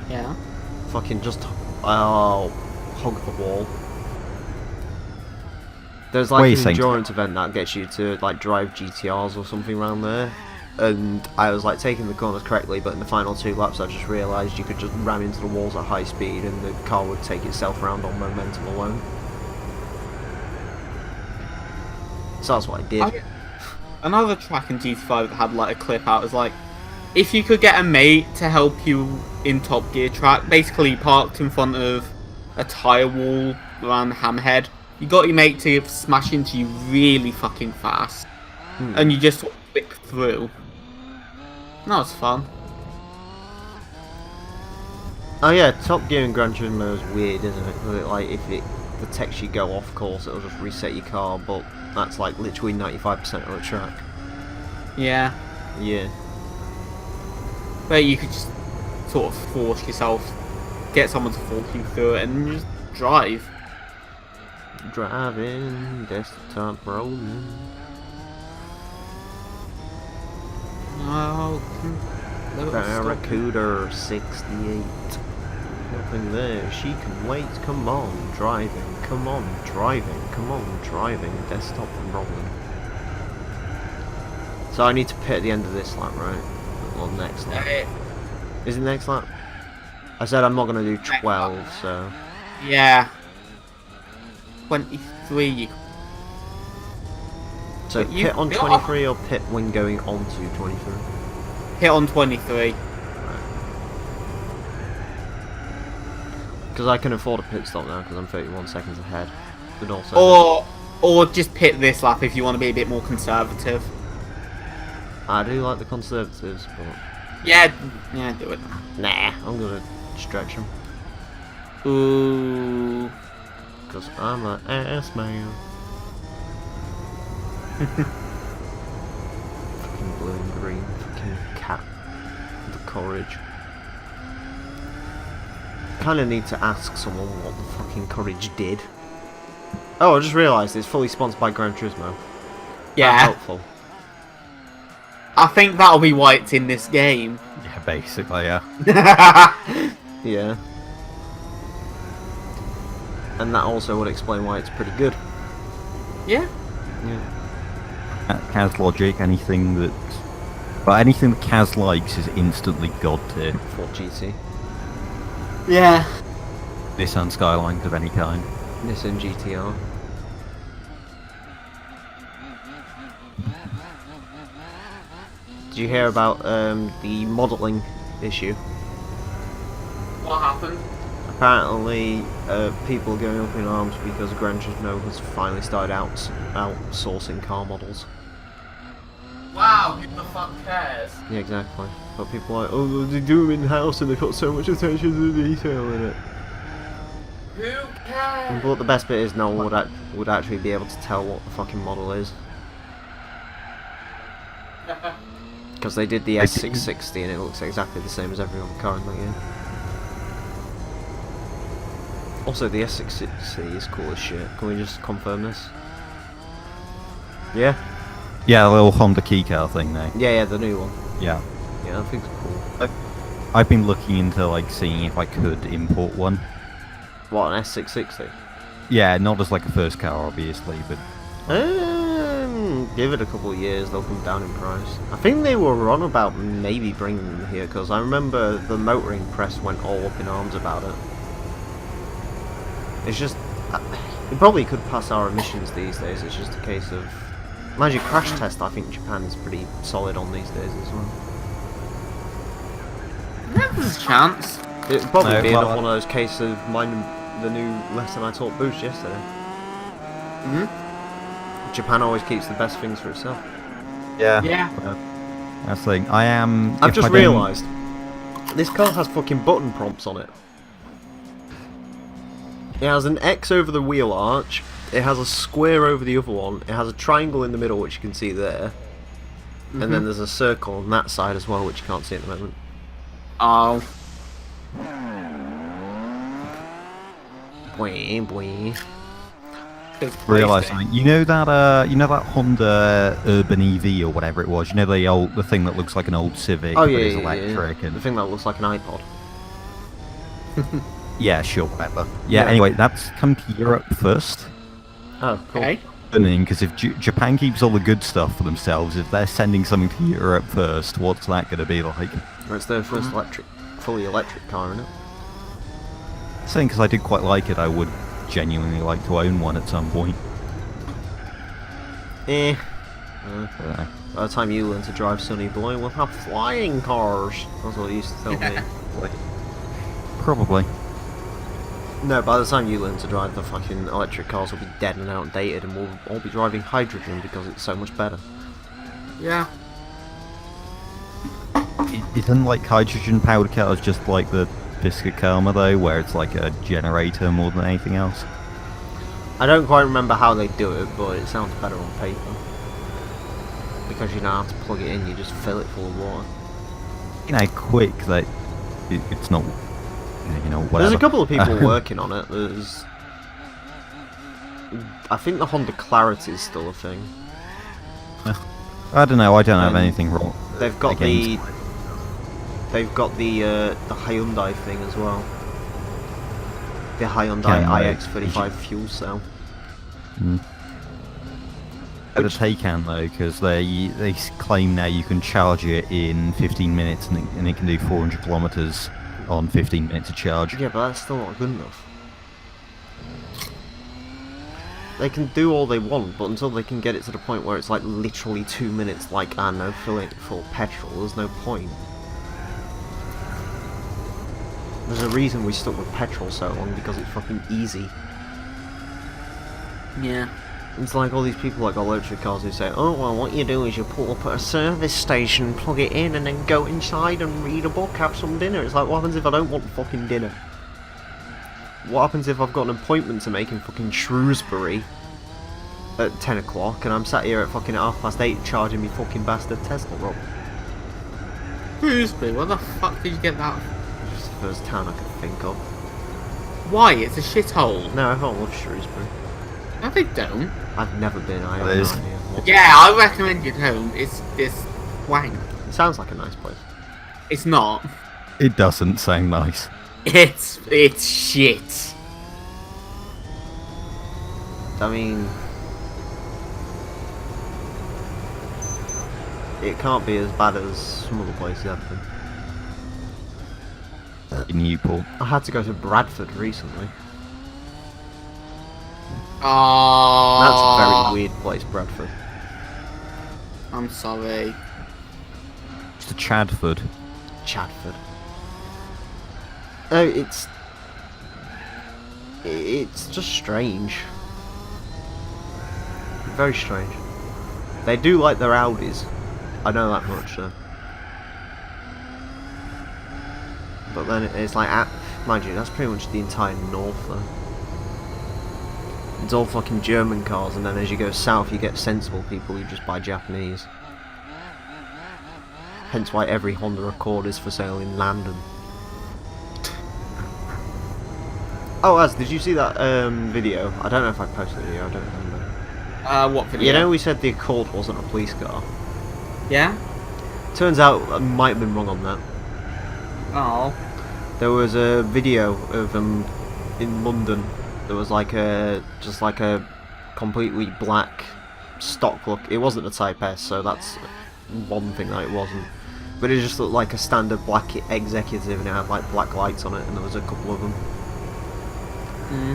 Yeah. Fucking just... hug the wall. There's like an endurance event that gets you to like drive GTRs or something around there. And I was like taking the corners correctly, but in the final 2 laps I just realised you could just ram into the walls at high speed and the car would take itself around on momentum alone. So that's what I did. Another track in GT5 that had like a clip out was like, if you could get a mate to help you in Top Gear track, basically parked in front of a tyre wall around the hammerhead, you got your mate to smash into you really fucking fast, and you just whip through. That was fun. Oh yeah, Top Gear and Gran Turismo is weird, isn't it? Like if it detects you go off course, it'll just reset your car, but that's like literally 95% of the track. Yeah. Yeah. But you could just sort of force yourself, get someone to force you through it, and just drive. Driving, desktop rolling. Oh, Barracuda 68. Nothing there. She can wait. Come on, driving. Come on, driving. Come on, driving. Desktop rolling. So I need to pit at the end of this lap, right? Or next lap. Is it next lap? I said I'm not going to do 12, so... Yeah. 23 you... So pit on 23 or pit when going on to 23? Hit on 23. Because I can afford a pit stop now because I'm 31 seconds ahead. But also... Or just pit this lap if you want to be a bit more conservative. I do like the conservatives, but... Yeah, do it. Nah, I'm going to stretch them. Ooh. Because I'm an ass man. Fucking blue and green, fucking cat. The courage. Kinda need to ask someone what the fucking courage did. Oh, I just realised it's fully sponsored by Gran Turismo. Yeah. That's helpful. I think that'll be why it's in this game. Yeah, basically, yeah. Yeah. And that also would explain why it's pretty good. Yeah. Yeah. Kaz logic, anything that... Well, anything that Kaz likes is instantly god tier. Ford GT. Yeah. Nissan Skylines of any kind. Nissan GTR. Did you hear about the modelling issue? What happened? Apparently, people are going up in arms because Gran Turismo has finally started outsourcing car models. Wow, who the fuck cares? Yeah, exactly. But people are like, oh, they do them in-house and they put so much attention to the detail in it. Who cares? But the best bit is no one would actually be able to tell what the fucking model is. Because they did the S660 and it looks exactly the same as every other car in the game. Also, the S660 is cool as shit. Can we just confirm this? Yeah? Yeah, the little Honda key car thing now. Yeah, the new one. Yeah. Yeah, I think it's cool. I've been looking into like seeing if I could import one. What, an S660? Yeah, not as like a first car, obviously, but Give it a couple of years, they'll come down in price. I think they were on about maybe bringing them here, because I remember the motoring press went all up in arms about it. It's just... it probably could pass our emissions these days, it's just a case of... Mind you, crash test, I think Japan's pretty solid on these days as well. Yeah, there's a chance. It'd probably No, be well, another one of those cases of minding the new lesson I taught Boost yesterday. Japan always keeps the best things for itself. yeah. Yeah. That's the thing. I've just realised, this car has fucking button prompts on it. It has an X over the wheel arch, it has a square over the other one, it has a triangle in the middle which you can see there, and then there's a circle on that side as well which you can't see at the moment. Oh. Boing, boing. Realise something. You know that Honda Urban EV or whatever it was. You know the thing that looks like an old Civic, Oh but yeah, is yeah, electric yeah. and The thing that looks like an iPod. yeah, sure, whatever. Yeah. Yeah. Anyway, that's come to Europe first. Oh, cool. Okay. Because if Japan keeps all the good stuff for themselves, if they're sending something to Europe first, what's that going to be like? Well, it's their first fully electric car, isn't it? Saying because I did quite like it, I would genuinely like to own one at some point. Eh. Uh, By the time you learn to drive, Sonny Boy, we'll have flying cars. That's what he used to tell me. Probably. No, by the time you learn to drive, the fucking electric cars will be dead and outdated, and we'll all be driving hydrogen because it's so much better. Yeah. Isn't like hydrogen powered cars just like the Biscuit Karma though, where it's like a generator more than anything else? I don't quite remember how they do it, but it sounds better on paper. Because you don't have to plug it in, you just fill it full of water. You know, quick that it's not. You know, whatever. There's a couple of people working on it. There's... I think the Honda Clarity is still a thing. I don't know. I don't have And anything wrong. They've got against- the Hyundai thing as well. The Hyundai Can iX35 fuel cell. But a Taycan though, because they claim now you can charge it in 15 minutes and it can do 400 kilometers on 15 minutes of charge. Yeah, but that's still not good enough. They can do all they want, but until they can get it to the point where it's like literally 2 minutes, like, I don't know, fill it full of petrol, there's no point. There's a reason we stuck with petrol so long, because it's fucking easy. Yeah. It's like all these people that got electric cars who say, oh well, what you do is you pull up at a service station, plug it in, and then go inside and read a book, have some dinner. It's like, what happens if I don't want fucking dinner? What happens if I've got an appointment to make in fucking Shrewsbury at 10 o'clock and I'm sat here at fucking 8:30 charging me fucking bastard Tesla rob? Shrewsbury, where the fuck did you get that? It's just the first town I could think of. Why? It's a shithole. No, everyone loves Shrewsbury. No, they don't. I've never been, I have It no is. idea. Yeah, I recommend you home. It's wank. It sounds like a nice place. It's not. It doesn't sound nice. It's shit. I mean, it can't be as bad as some other places have been. In Newport. I had to go to Bradford recently. Oh. That's a very weird place, Bradford. I'm sorry. It's to Chadford. Chadford. Oh, it's just strange. Very strange. They do like their Audis. I know that much, so. But then it's like, mind you, that's pretty much the entire north, though. It's all fucking German cars, and then as you go south, you get sensible people who just buy Japanese. Hence why every Honda Accord is for sale in London. Oh, Az, did you see that video? I don't know if I posted the video, I don't remember. What video? You know, we said the Accord wasn't a police car. Yeah? Turns out I might have been wrong on that. Oh. There was a video of in London. There was like just like a completely black stock look. It wasn't a Type S, so that's one thing that it wasn't. But it just looked like a standard black executive, and it had like black lights on it, and there was a couple of them.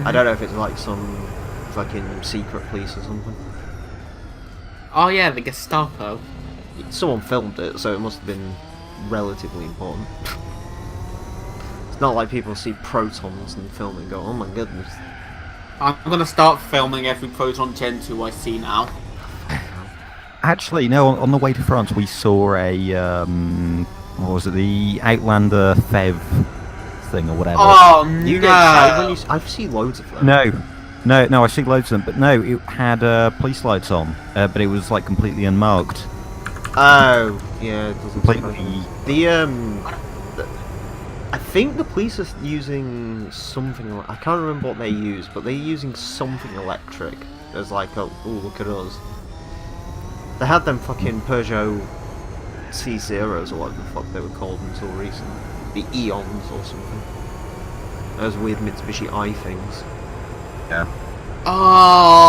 I don't know if it's like some fucking secret police or something. Oh yeah, the Gestapo. Someone filmed it, so it must have been relatively important. It's not like people see protons and film it and go, oh my goodness. I'm gonna start filming every Proton Gen 2 I see now. Actually, no. On the way to France, we saw a what was it? The Outlander Fev thing or whatever. Oh You no! get excited when I've seen loads of them. No. I see loads of them, but no, it had police lights on, but it was like completely unmarked. Oh, yeah, it doesn't Completely. surprise me. I think the police are using something. I can't remember what they use, but they're using something electric as like, oh, look at us. They had them fucking Peugeot C0s or whatever the fuck they were called until recently. The Eons or something. Those weird Mitsubishi I things. Yeah.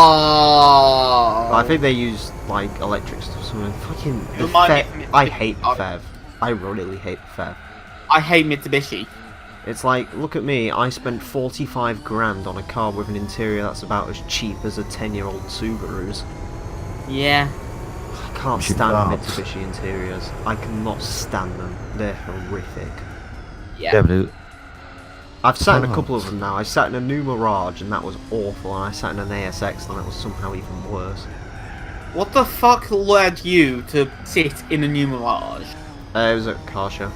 Oh! But I think they use like electric stuff. Something fucking. You remind me of I Mitsubishi. hate the Fev. I really hate the Fev. I hate Mitsubishi. It's like, look at me, I spent 45 grand on a car with an interior that's about as cheap as a 10-year-old Subaru's. Yeah. I can't Should stand laugh. Mitsubishi interiors. I cannot stand them. They're horrific. Yeah. but I've sat in a Oh. couple of them now. I sat in a new Mirage and that was awful, and I sat in an ASX and that was somehow even worse. What the fuck led you to sit in a new Mirage? It was at a car show.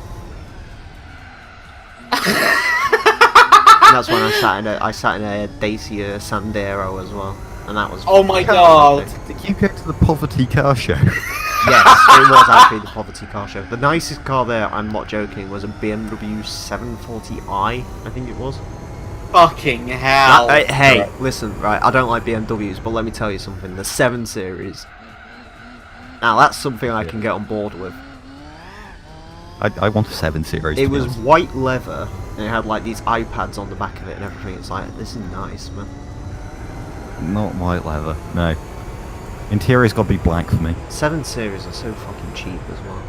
And that's when I sat in a Dacia Sandero as well, and that was. Oh my fucking god! horrific. did you go to the poverty car show? Yes, it was actually the poverty car show. The nicest car there, I'm not joking, was a BMW 740i, I think it was. Fucking hell! Hey, listen, right, I don't like BMWs, but let me tell you something, the 7 Series, now that's something I can get on board with. I want a 7 Series. It to be was honest. white leather, and it had like these iPads on the back of it and everything. It's like, this is nice, man. Not white leather. No. Interior's got to be black for me. 7 Series are so fucking cheap as well.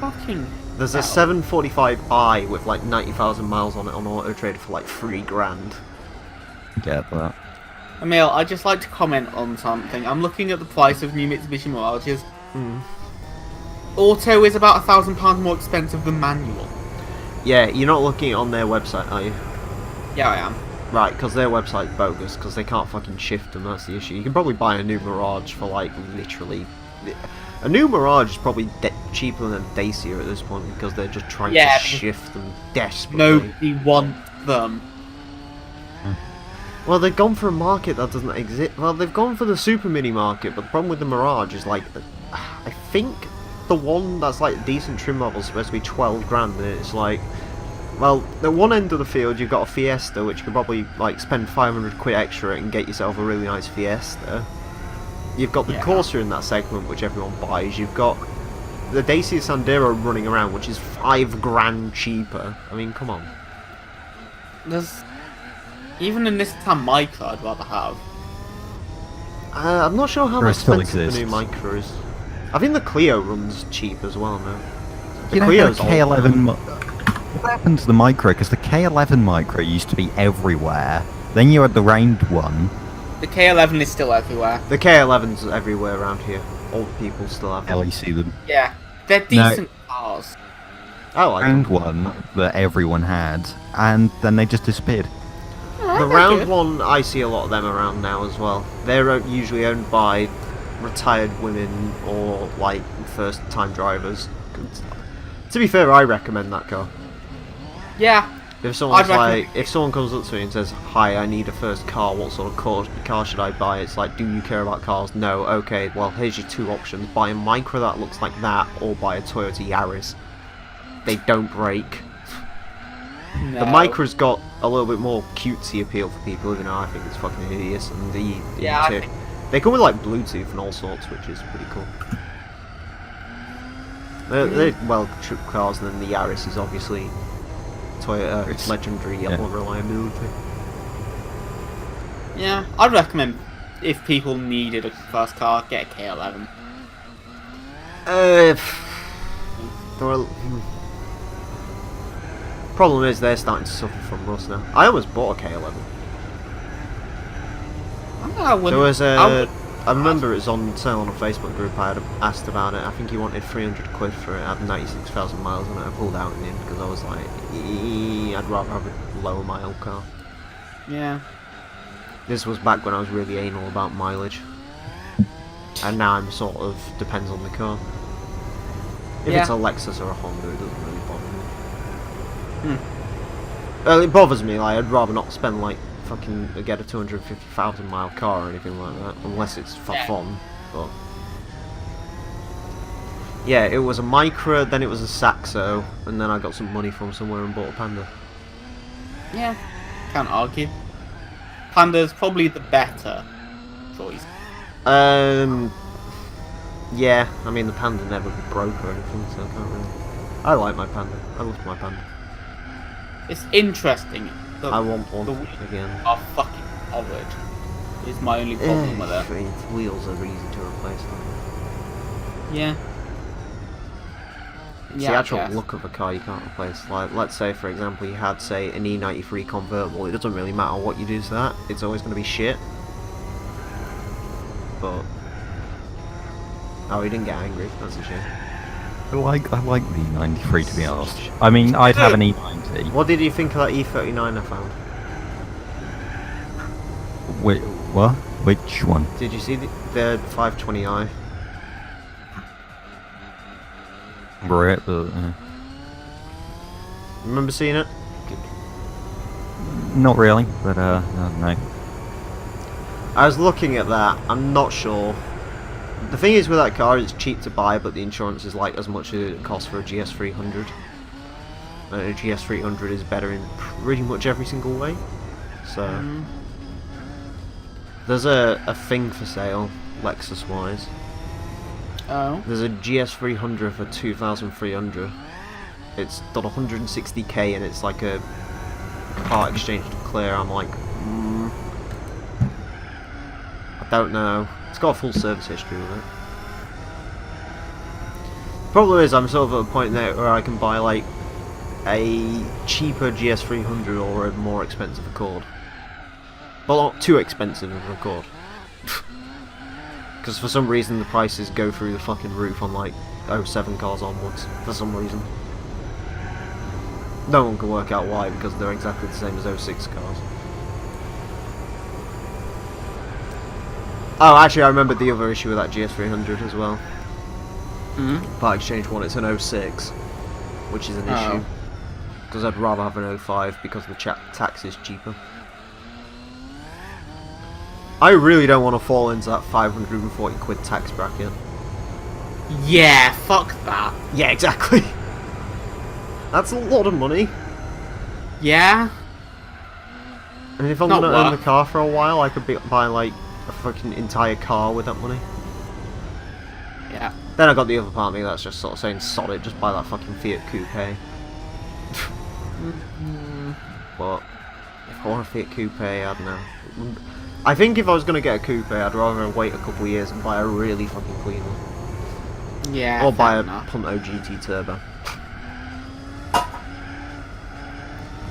Fucking There's a hell. 745i with like 90,000 miles on it on Auto Trader for like 3 grand. Get that. Emile, I'd just like to comment on something. I'm looking at the price of new Mitsubishi Mirages. Auto is about £1,000 more expensive than manual. Yeah, you're not looking on their website, are you? Yeah, I am. Right, because their website's bogus, because they can't fucking shift them, that's the issue. You can probably buy a new Mirage for like, literally... A new Mirage is probably cheaper than a Dacia at this point, because they're just trying Yeah, to shift them desperately. Nobody wants them. Well, they've gone for a market that doesn't exist. Well, they've gone for the super mini market, but the problem with the Mirage is like, I think the one that's like decent trim level is supposed to be 12 grand, and it's like, well, at one end of the field you've got a Fiesta, which you could probably like spend 500 quid extra and get yourself a really nice Fiesta. You've got the Yeah. Corsa in that segment, which everyone buys. You've got the Dacia Sandero running around, which is 5 grand cheaper. I mean, come on. There's... Even a Nissan Micra I'd rather have. I'm not sure how Or it still expensive the new exists. Micra is. I think the Clio runs cheap as well now. The You know, Clio's the old. K11. What happened to the Micra? Because the K11 Micra used to be everywhere. Then you had the round one. The K11 is still everywhere. The K11's everywhere around here. Old people still have Hell, them. you see them. Yeah, they're decent cars. I like them. Round one that everyone had, and then they just disappeared. The round one, I see a lot of them around now as well. They're usually owned by retired women or like first-time drivers. To be fair, I recommend that car. Yeah. If someone's I'd like, recommend- if someone comes up to me and says, "Hi, I need a first car. What sort of car should I buy?" It's like, "Do you care about cars?" No. Okay. Well, here's your 2 options: buy a Micra that looks like that, or buy a Toyota Yaris. They don't break. No. The Micra's got a little bit more cutesy appeal for people, even though I think it's fucking hideous. And the Yeah, I interior- think- they come with like Bluetooth and all sorts, which is pretty cool. They're well tripped cars, and then the Yaris is obviously Toyota It's- legendary yeah. yellow reliability. Yeah, I'd recommend if people needed a fast car, get a K11. Well, problem is they're starting to suffer from rust now. I almost bought a K11. I wouldn't. There was I a. would- I remember it was on sale on a Facebook group. I had asked about it. I think he wanted 300 quid for it. It had 96,000 miles on it. I pulled out in the end because I was like, I'd rather have a lower mile car. Yeah. This was back when I was really anal about mileage, and now I'm sort of depends on the car. If Yeah. it's a Lexus or a Honda, it doesn't really bother me. Hmm. Well, it bothers me. Like, I'd rather not spend like fucking get a 250,000 mile car or anything like that, unless it's for Yeah. fun. But yeah, it was a Micra, then it was a Saxo, and then I got some money from somewhere and bought a Panda. Yeah. Can't argue. Panda's probably the better choice. Yeah, I mean the Panda never broke or anything, so I can't really. I like my Panda. I love my Panda. It's interesting. I want one the wheels again. are fucking covered. Is my only problem with it. Wheels are easy to replace. Aren't Yeah. they? It's Yeah, the I actual guess. look of a car you can't replace. Like, let's say for example you had, say, an E93 convertible. It doesn't really matter what you do to that. It's always going to be shit. But oh, he didn't get angry. That's a shame. I like the E93 to be honest. I mean, I'd have an E90. What did you think of that E39 I found? Wait, what? Which one? Did you see the 520i? Right, but Remember seeing it? not really. But I don't know. I was looking at that. I'm not sure. The thing is with that car, it's cheap to buy, but the insurance is like as much as it costs for a GS300. And a GS300 is better in pretty much every single way. So there's a thing for sale, Lexus wise. Oh. There's a GS300 for 2,300. It's done 160k and it's like a part exchange to clear. I'm like, I don't know. It's got a full service history with it. Problem is, I'm sort of at a point now where I can buy like a cheaper GS300 or a more expensive Accord. Well, not too expensive of an Accord. Because for some reason the prices go through the fucking roof on like 07 cars onwards. For some reason. No one can work out why, because they're exactly the same as 06 cars. Oh, actually I remembered the other issue with that GS300 as well. Part exchange one, it's an 06, which is an issue. Because I'd rather have an 05 because the tax is cheaper. I really don't want to fall into that 540 quid tax bracket. Yeah, fuck that. Yeah, exactly. That's a lot of money. Yeah. And if I'm Not going to own the worth. car for a while, I could buy like a fucking entire car with that money. Yeah. Then I got the other part of me that's just sort of saying, sod it, just buy that fucking Fiat Coupe. But if I want a Fiat Coupe, I don't know. I think if I was going to get a coupe, I'd rather wait a couple of years and buy a really fucking clean one. Yeah. Or buy fair a enough. Punto GT Turbo.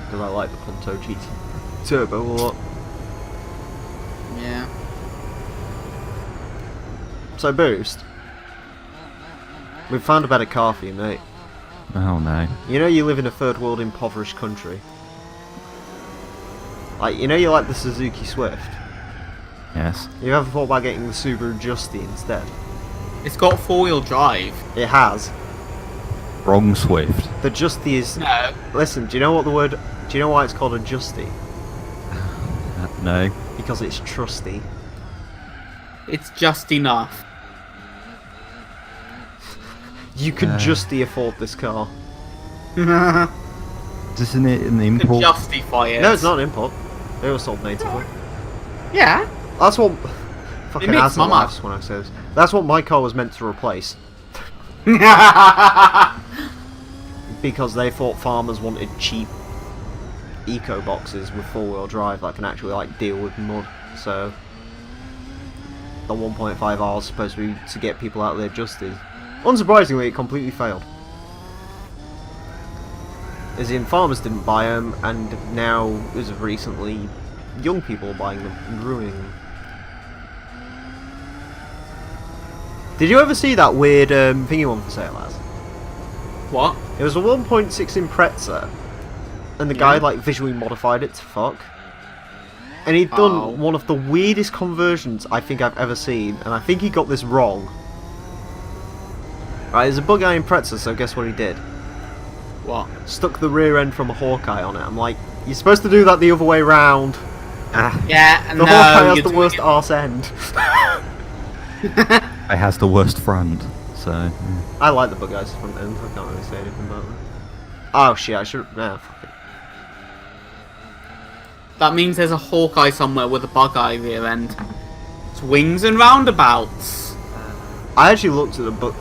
Because I like the Punto GT Turbo a lot. Yeah. So Boost, we've found a better car for you, mate. Oh no. You know you live in a third world impoverished country. Like, you know you like the Suzuki Swift? Yes. You ever thought about getting the Subaru Justy instead? It's got four-wheel drive. It has. Wrong Swift. The Justy is... No. Listen, do you know what the word... Do you know why it's called a Justy? No. Because it's trusty. It's just enough. You can Justy afford this car. Isn't it an To import? justify it. No, it's not an import. They were sold natively. Yeah. That's what... Fucking makes ass my laughs when I say this. That's what my car was meant to replace. Because they thought farmers wanted cheap eco boxes with 4-wheel drive that can actually like deal with mud. So the 1.5R is supposed to be to get people out there adjusted. Unsurprisingly, it completely failed. As in, farmers didn't buy them, and now, as of recently, young people are buying them and ruining them. Did you ever see that weird thingy one for sale, lads? What? It was a 1.6 Impreza, and the guy like visually modified it to fuck. And he'd done one of the weirdest conversions I think I've ever seen, and I think he got this wrong. Right, there's a bug-eye Impreza, so guess what he did? What? Stuck the rear end from a Hawkeye on it. I'm like, you're supposed to do that the other way round. Yeah, The Hawkeye has the worst arse end. It has the worst front, so... yeah. I like the bug-eyes front end, I can't really say anything about that. Oh shit, I should... Nah, fuck it. That means there's a Hawkeye somewhere with a bug-eye rear end. It's wings and roundabouts. I actually looked at the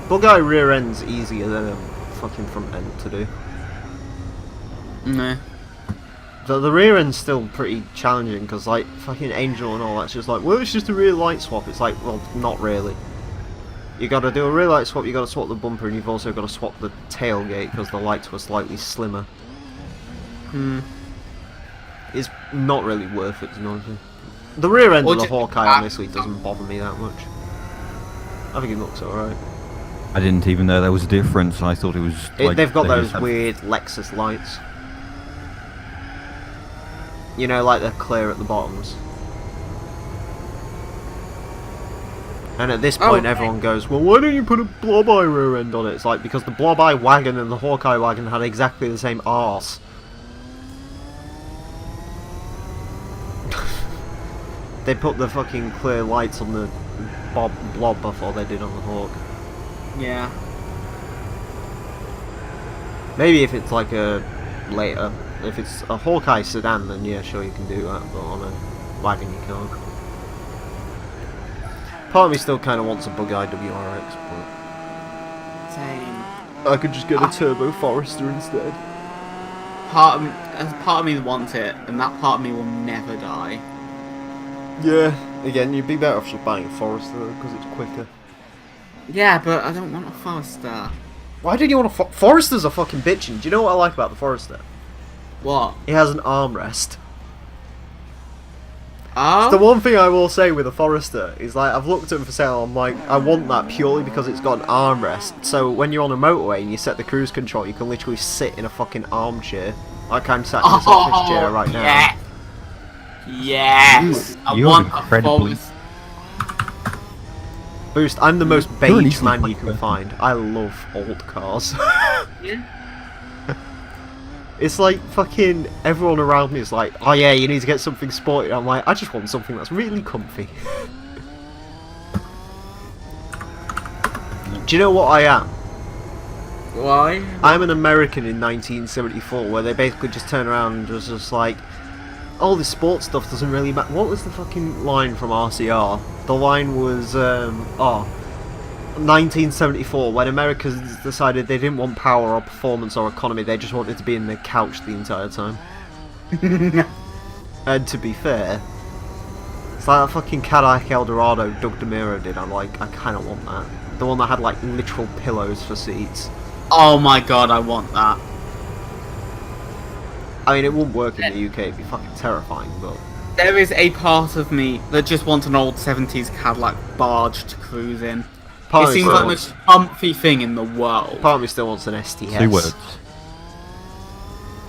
bug-eye rear end's easier than a fucking front end to do. No. The rear end's still pretty challenging because like fucking Angel and all that's just like, well, it's just a rear light swap. It's like, well, not really. You got to do a rear light swap. You got to swap the bumper, and you've also got to swap the tailgate because the lights were slightly slimmer. It's not really worth it, to be honest with you. The rear end of the Hawkeye honestly doesn't bother me that much. I think it looks alright. I didn't even know there was a difference. I thought it was like... They've got they those just had- weird Lexus lights. You know, like they're clear at the bottoms. And at this point everyone goes, well, why don't you put a blob-eye rear end on it? It's like, because the blob-eye wagon and the Hawkeye wagon had exactly the same arse. They put the fucking clear lights on the blob before they did on the Hawk. Yeah. Maybe if it's like a later, if it's a Hawkeye sedan, then yeah, sure you can do that, but on a wagon you can't. Part of me still kind of wants a bug-eye WRX, but Same. I could just get a Turbo Forester instead. Part of me wants it, and that part of me will never die. Yeah, again, you'd be better off just buying a Forester because it's quicker. Yeah, but I don't want a Forester. Why did you want a Foresters are fucking bitching. Do you know what I like about the Forester? What? It has an armrest. Oh? The one thing I will say with a Forester is, like, I've looked at them for sale, I'm like, I want that purely because it's got an armrest. So when you're on a motorway and you set the cruise control, you can literally sit in a fucking armchair. Like I'm sat in this office chair right now. Yeah. Yes! I You're want a incredibly- Forester. Boost, I'm the most You're an beige easy man you quick can person. find. I love old cars. Yeah. It's like fucking everyone around me is like, oh yeah, you need to get something sporty. I'm like, I just want something that's really comfy. Do you know what I am? Why? I'm an American in 1974, where they basically just turn around and just like, oh, this sports stuff doesn't really matter. What was the fucking line from RCR? The line was, 1974, when Americans decided they didn't want power or performance or economy, they just wanted to be in their couch the entire time. And to be fair, it's like that fucking Cadillac Eldorado Doug DeMuro did. I'm like, I kind of want that. The one that had like literal pillows for seats. Oh my god, I want that. I mean, it wouldn't work in the UK, it'd be fucking terrifying, but... There is a part of me that just wants an old 70s Cadillac barge to cruise in. Part It of me seems still like the wants- most comfy thing in the world. Part of me still wants an STS. 2 words.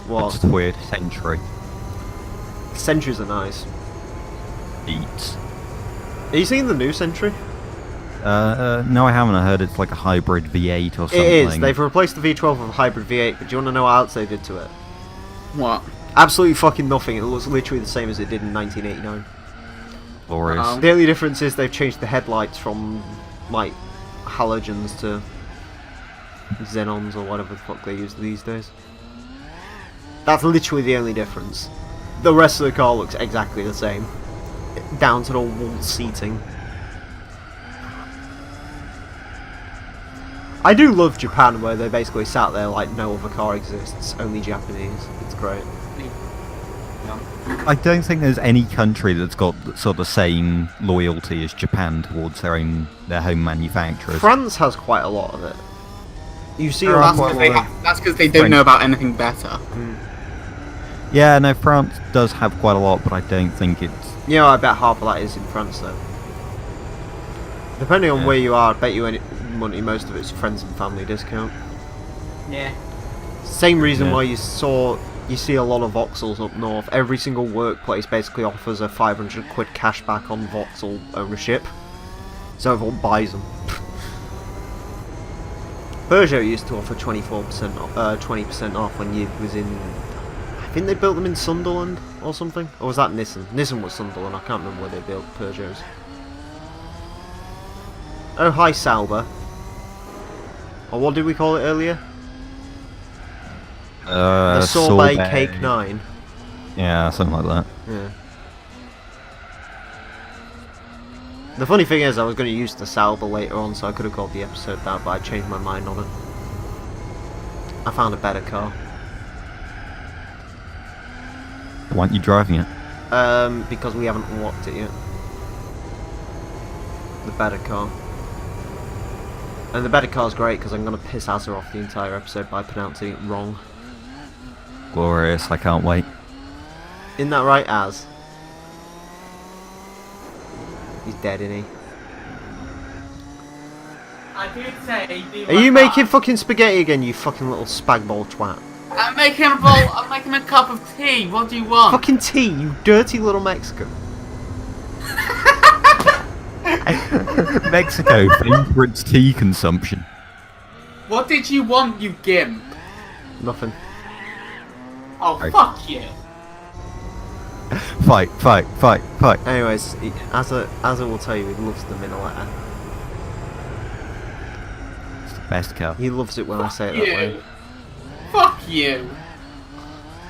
What? It's weird. Century. Sentries are nice. Beats. Are you seeing the new Sentry? No, I haven't. I heard it's like a hybrid V8 or something. It is. They've replaced the V12 with a hybrid V8, but do you want to know what else they did to it? What? Absolutely fucking nothing. It looks literally the same as it did in 1989. Glorious. Um, The only difference is they've changed the headlights from, like, halogens to xenons or whatever the fuck they use these days. That's literally the only difference. The rest of the car looks exactly the same. Down to the wall seating. I do love Japan, where they basically sat there like no other car exists, only Japanese. It's great. I don't think there's any country that's got sort of the same loyalty as Japan towards their home manufacturers. France has quite a lot of it. You see, There are That's quite because a lot of that's 'cause they don't know about anything better. Yeah, no, France does have quite a lot, but I don't think it's... you know, I bet half of that is in France though. Depending on Yeah. where you are, I bet you any money, most of it's friends and family discount. Yeah. Same reason Yeah. why you see a lot of Vauxhalls up north. Every single workplace basically offers a 500 quid cashback on Vauxhall ownership, so everyone buys them. Peugeot used to offer 24% off, 20% off when you was in. I think they built them in Sunderland or something, or was that Nissan? Nissan was Sunderland. I can't remember where they built Peugeots. Oh, hi Sauber. Or what did we call it earlier? The sorbet cake 9. Yeah, something like that. Yeah. The funny thing is, I was going to use the Sauber later on, so I could have called the episode that, but I changed my mind on it. I found a better car. Why aren't you driving it? Because we haven't unlocked it yet. The better car. And the better car's great because I'm going to piss Azza off the entire episode by pronouncing it wrong. Glorious, I can't wait. Isn't that right, Az? He's dead, isn't he? I did say. Are you making fucking spaghetti again, you fucking little spagball twat? I'm making a bowl. I'm making a cup of tea. What do you want? Fucking tea, you dirty little Mexican. Mexico, famed for its tea consumption. What did you want, you gimp? Nothing. Oh, Right. fuck you. Fight, fight, fight, fight. Anyways, Azza will tell you he loves them in a letter. It's the best car. He loves it when I say it Fuck that way. you. Fuck you.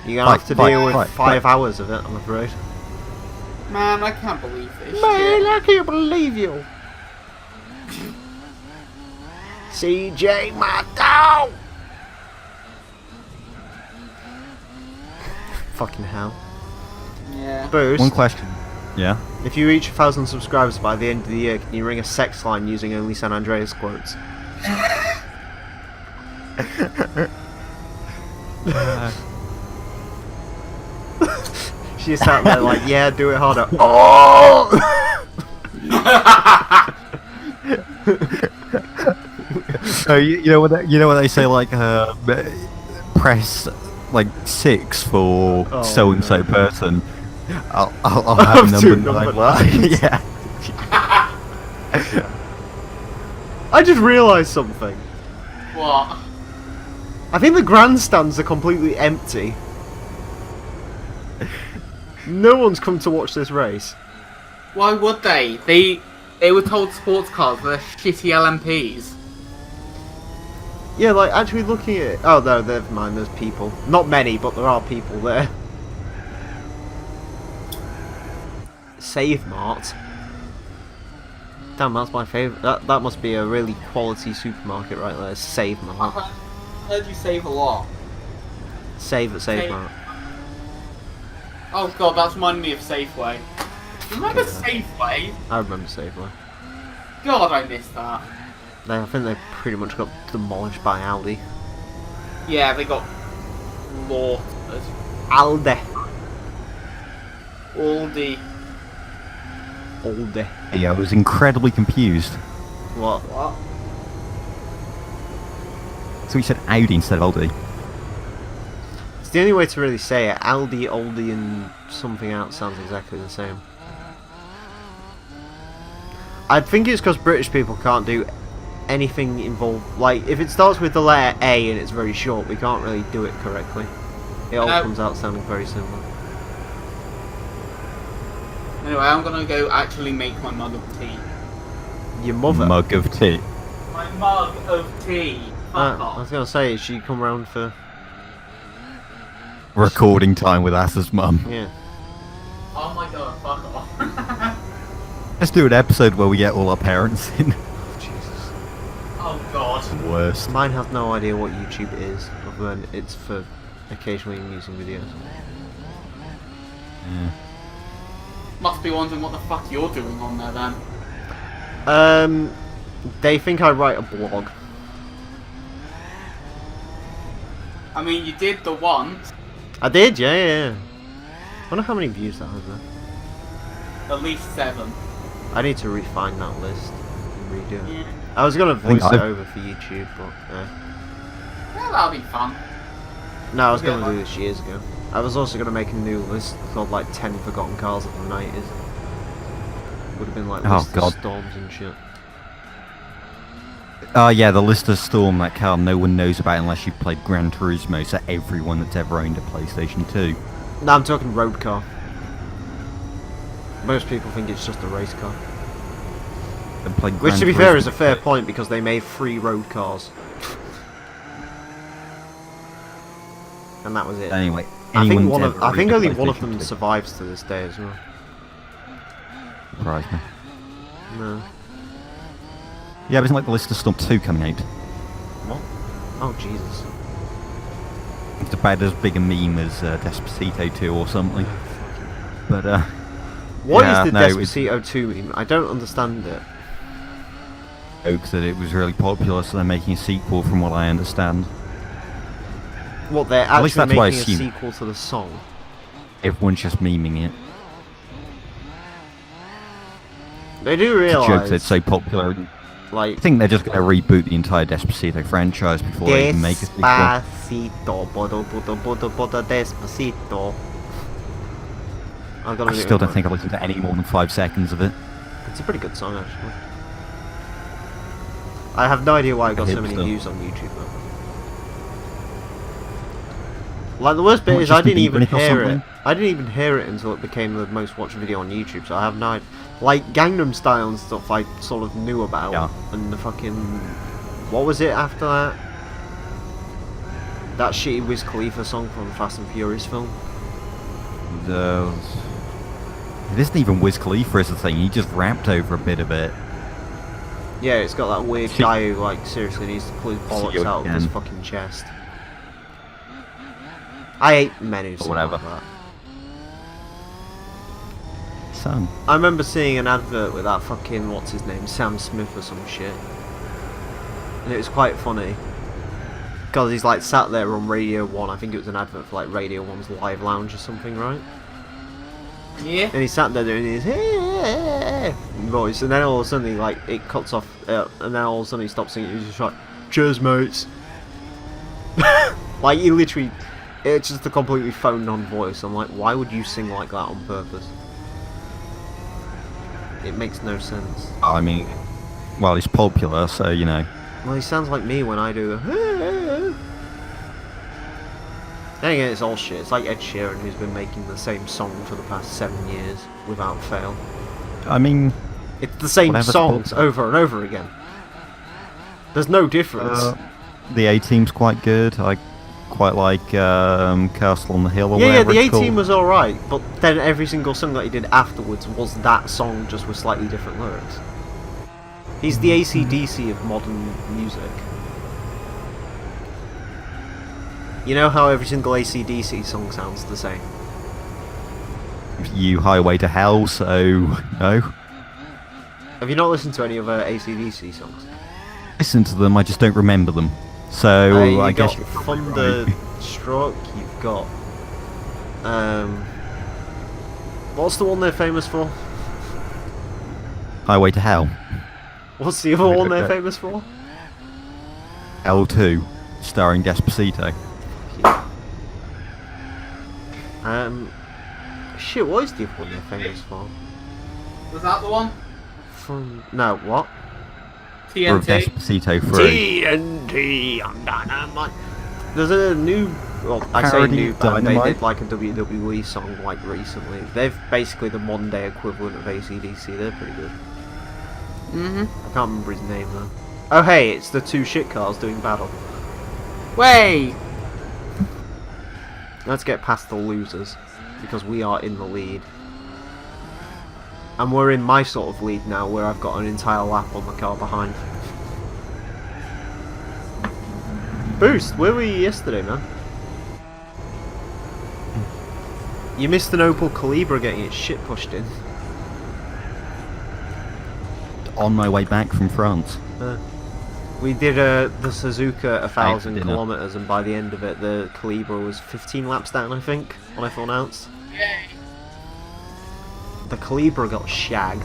You're gonna have to deal with fight, 5 hours of it, I'm afraid. Man, I can't believe this shit. I can't believe you. CJ, my dog. Fucking hell. Yeah. Boost. One question. Yeah? If you reach 1,000 subscribers by the end of the year, can you ring a sex line using only San Andreas quotes? She sat there like, yeah, do it harder. Oh! You know what they say, like press like 6 for Oh, so and so no. person. I'll have Have two number number 9. Yeah. I just realised something. What? I think the grandstands are completely empty. No one's come to watch this race. Why would they? They were told sports cars were shitty LMPs. Yeah, like, actually looking at it... Oh, no, never mind, there's people. Not many, but there are people there. Save Mart. Damn, that's my favourite. That must be a really quality supermarket right there. Save Mart. I heard you save a lot. Save at Save Save. Mart. Oh god, that's reminding me of Safeway. Remember Safeway? I remember Safeway. God, I missed that. I think they pretty much got demolished by Aldi. Yeah, they got slaughtered. Aldi. Aldi. Aldi. Yeah, I was incredibly confused. What? What? So he said Audi instead of Aldi. It's the only way to really say it. Aldi, Aldi, and something else sounds exactly the same. I think it's because British people can't do anything involved. Like, if it starts with the letter A and it's very short, we can't really do it correctly. It all No. comes out sounding very similar. Anyway, I'm gonna go actually make my mug of tea. Your mother? Mug of tea. My mug of tea. Fuck I off. was going to say, she come round for... Recording time with As's mum. Yeah. Oh my god, fuck off. Let's do an episode where we get all our parents in. Jesus. Oh god. Worst. Mine has no idea what YouTube is, other than it's for occasionally amusing videos. Yeah. Must be wondering what the fuck you're doing on there then. They think I write a blog. I mean, you did the once. I did, yeah. I wonder how many views that has there. At least 7. I need to refine that list and redo it. Yeah. I was gonna think voice it I've- over for YouTube, but Well, that'll be fun. no, I was Yeah, gonna do like- this years ago. I was also gonna make a new list called like 10 forgotten cars of the 90s. Would have been like Oh, list of God. storms and shit. Yeah, the Lister Storm, that car no one knows about unless you've played Gran Turismo, so everyone that's ever owned a PlayStation 2. No, I'm talking road car. Most people think it's just a race car. And played Which, Gran to be fair, is Turismo. a fair point because they made 3 road cars. And that was it. Anyway, I think anyone that's ever I think owned a only one of PlayStation them 2. survives to this day as well. Surprised me. No. Yeah, but isn't like the Lister Storm 2 coming out? What? Oh Jesus. It's about as big a meme as Despacito 2 or something. But, What is yeah, the no, it's- Despacito 2 meme? I don't understand it. jokes that it was really popular, so they're making a sequel from what I understand. What, they're At least actually that's what I making a assume. sequel to the song? Everyone's just memeing it. They do It's a joke that realise, it's so popular. like, I think they're just going to reboot the entire Despacito franchise before they even make a sequel. Despacito, bodo, Despacito. I've got I still don't think I've listened to any more than 5 seconds of it. It's a pretty good song, actually. I have no idea why it got so many Hipster. views on YouTube, though. Like, the worst bit What, is I Justin didn't even Bieber or hear it. something? I didn't even hear it until it became the most watched video on YouTube, so I have no idea. Like, Gangnam Style and stuff I sort of knew about. Yeah. And the fucking... What was it after that? That shitty Wiz Khalifa song from the Fast and Furious film? It isn't even Wiz Khalifa is the thing, he just rapped over a bit of it. Yeah, it's got that weird See- guy who, like, seriously needs to pull his See bollocks you out of his again. fucking chest. I hate men who sing whatever. like that. Son. I remember seeing an advert with that fucking, what's his name, Sam Smith or some shit. And it was quite funny. Because he's like sat there on Radio 1, I think it was an advert for like Radio 1's Live Lounge or something, right? Yeah. And he sat there doing his voice, and then all of a sudden he, like, it cuts off, and then all of a sudden he stops singing, he's just like, cheers mates. Like, he literally, it's just a completely phoned on voice. I'm like, why would you sing like that on purpose? It makes no sense. I mean, well, he's popular, so, you know. Well, he sounds like me when I do the... Then again, it's all shit. It's like Ed Sheeran, who's been making the same song for the past 7 years, without fail. I mean, It's the same Whatever's songs popular. over and over again. There's no difference. the A-Team's quite good. I quite like Castle on the Hill or Yeah, whatever the it's called. A-Team was alright, but then every single song that he did afterwards was that song, just with slightly different lyrics. He's the AC/DC of modern music. You know how every single AC/DC song sounds the same? You Highway to Hell, so no. Have you not listened to any other AC/DC songs? Listen to them, I just don't remember them. So You I got guess you're Thunderstruck, you've got... what's the one they're famous for? Highway to Hell. What's the other one they're famous for? L2, starring Despacito. Shit, what is the other one they're famous for? Was that the one? No, what? Or TNT? Despacito 3. TNT, I'm dynamite. There's a new, well, I say Parody new of band, they Dynamite? did like a WWE song like recently. They've basically the modern day equivalent of AC/DC, they're pretty good. Mm-hmm. I can't remember his name though. Oh hey, it's the two shit cars doing battle. Way! Let's get past the losers, because we are in the lead. And we're in my sort of lead now, where I've got an entire lap on the car behind. Boost, where were you yesterday, man? You missed an Opel Calibra getting its shit pushed in. On my way back from France. We did the Suzuka 1,000 dinner. kilometers, and by the end of it, the Calibra was 15 laps down, I think, on F1 ounce. Yay. The Calibra got shagged.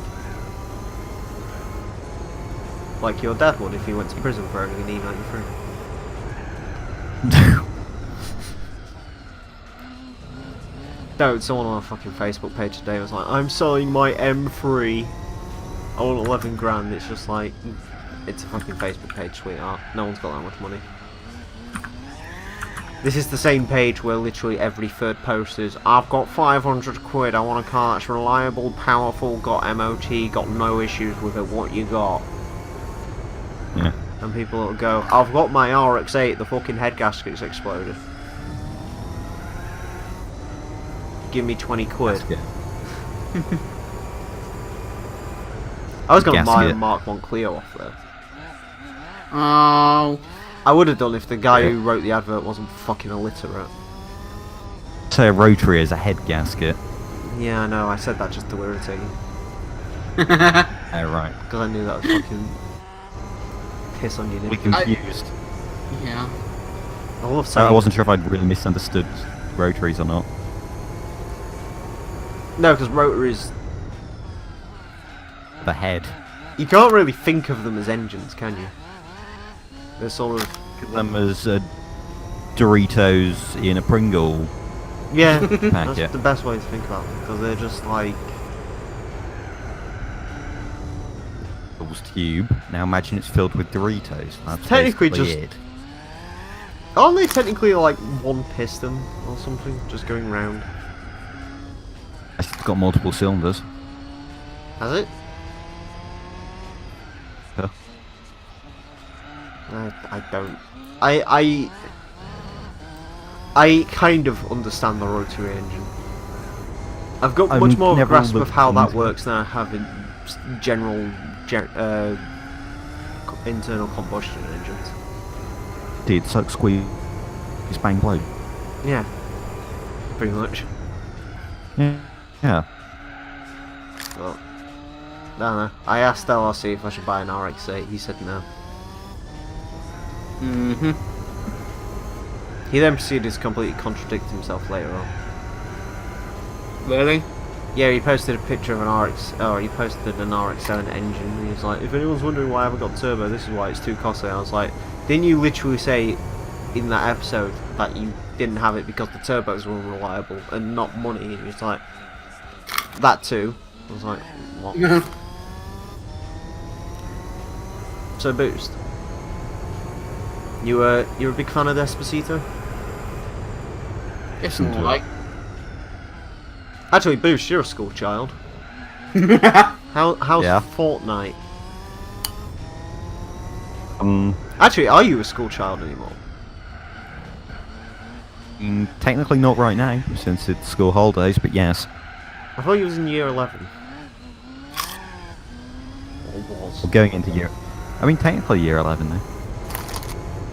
Like your dad would if he went to prison for owning an E93. No, someone on our fucking Facebook page today was like, I'm selling my M3. I want 11 grand. It's just like, it's a fucking Facebook page, sweetheart. No one's got that much money. This is the same page where literally every third post is, I've got 500 quid, I want a car that's reliable, powerful, got MOT, got no issues with it, what you got? Yeah. And people will go, I've got my RX-8, the fucking head gasket's exploded. Give me 20 quid. Gasket. I was going to buy a Gasket. Mark 1 Clio off there. Oh. I would have done if the guy who wrote the advert wasn't fucking illiterate. Say a rotary as a head gasket. Yeah, I know, I said that just to irritate you. Oh, right. Because I knew that was fucking piss on you, We didn't you? confused. Yeah. I love I saying... wasn't sure if I'd really misunderstood rotaries or not. No, because rotaries... The head. You can't really think of them as engines, can you? They're sort of... Them as Doritos in a Pringle Yeah, packet. that's the best way to think about them, because they're just like... Tube. Now imagine it's filled with Doritos. That's Technically basically just- it. Aren't they technically like one piston or something, just going round? It's got multiple cylinders. Has it? Huh. I don't. I kind of understand the rotary engine. I've got I've much more of a never grasp of looked how that into works than I have in general internal combustion engines. Dude, suck, squeeze, bang, blow. Yeah, pretty much. Yeah. Yeah. But, I don't know. I asked LRC if I should buy an RX-8. He said no. Mm-hmm. He then proceeded to completely contradict himself later on. Really? Yeah, he posted a picture of an RX. Oh, he posted an RX-7 engine. And he was like, "If anyone's wondering why I haven't got turbo, this is why it's too costly." I was like, "Didn't you literally say in that episode that you didn't have it because the turbos were unreliable and not money?" And he was like, "That too." I was like, "What?" So Boost, you're a big fan of Despacito? It's more like. Actually, Boost, you're a school child. How's Yeah. Fortnite? Actually, Actually, are you a school child anymore? technically not right now, since it's school holidays, but yes. I thought you was in year 11. Or was. We're going into year... I mean, technically year 11 now.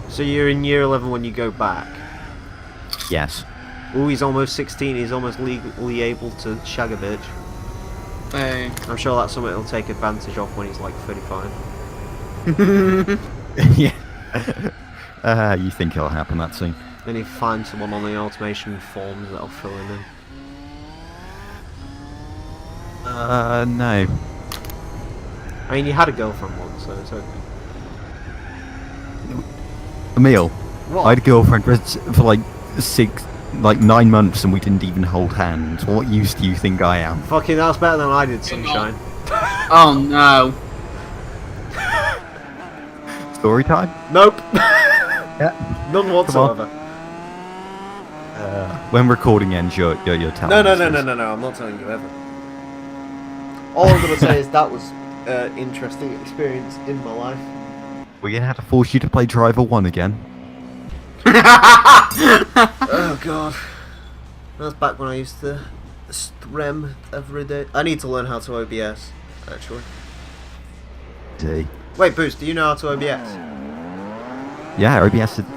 So you're in year 11 when you go back. Yes. Oh, he's almost 16. He's almost legally able to shag a bitch. Hey. I'm sure that's something he'll take advantage of when he's like 35. Yeah. You think it'll happen that soon? Then he finds someone on the automation forms that'll fill him in. No. I mean, you had a girlfriend once, so it's okay. Emile, What? I had a girlfriend for like 9 months and we didn't even hold hands. What use do you think I am? Fucking, that's better than I did, Sunshine. Oh no. Story time? Nope. Yeah. None whatsoever. When recording ends, you're telling No, us no, no, this. no, no, no, I'm not telling you ever. All I'm going to say is that was an interesting experience in my life. We're gonna have to force you to play Driver 1 again. Oh god. That's back when I used to strem every day. I need to learn how to OBS, actually. See. Wait, Boost, do you know how to OBS? Yeah, OBS is... Do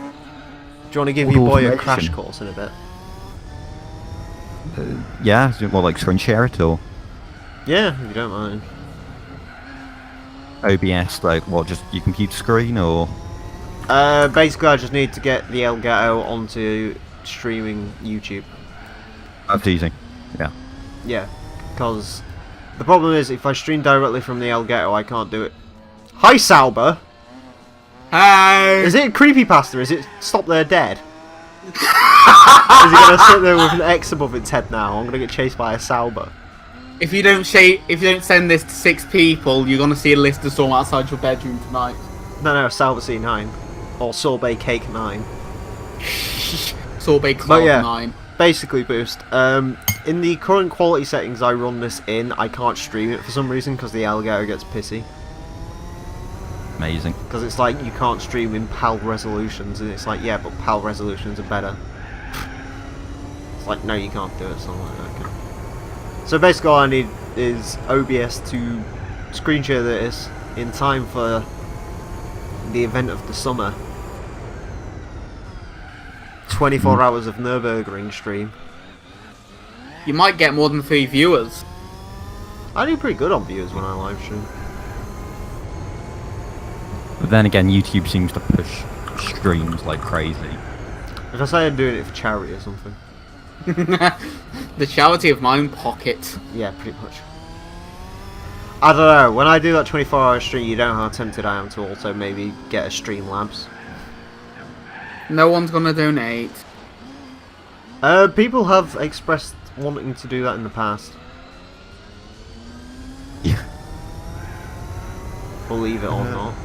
you want to give All your boy a crash automation. course in a bit? Yeah, well, like screen share it or Yeah, if you don't mind. OBS, like what, just your computer screen or? Basically, I just need to get the Elgato onto streaming YouTube. That's easy. Yeah. Yeah, because the problem is if I stream directly from the Elgato, I can't do it. Hi, Sauber. Hey! Is it creepypasta? Is it stop there dead? Is he gonna sit there with an X above its head now? I'm gonna get chased by a Sauber. If you don't send this to 6 people, you're gonna see a list of storm outside your bedroom tonight. No, Sauber C9 or Sorbet Cake 9. Sorbet Cloud 9. Basically, Boost. In the current quality settings I run this in, I can't stream it for some reason because the Elgato gets pissy. Amazing. Because it's like you can't stream in PAL resolutions, and it's like, yeah, but PAL resolutions are better. It's like, no, you can't do it, so I'm like, okay. So basically all I need is OBS to screen share this in time for the event of the summer. 24 hours of Nürburgring stream. You might get more than 3 viewers. I do pretty good on viewers when I live stream. But then again, YouTube seems to push streams like crazy. If I say I'm doing it for charity or something. The charity of my own pocket. Yeah, pretty much. I don't know, when I do that 24-hour stream, you know how tempted I am to also maybe get a Streamlabs. No one's gonna donate. People have expressed wanting to do that in the past. Yeah. Believe it or not.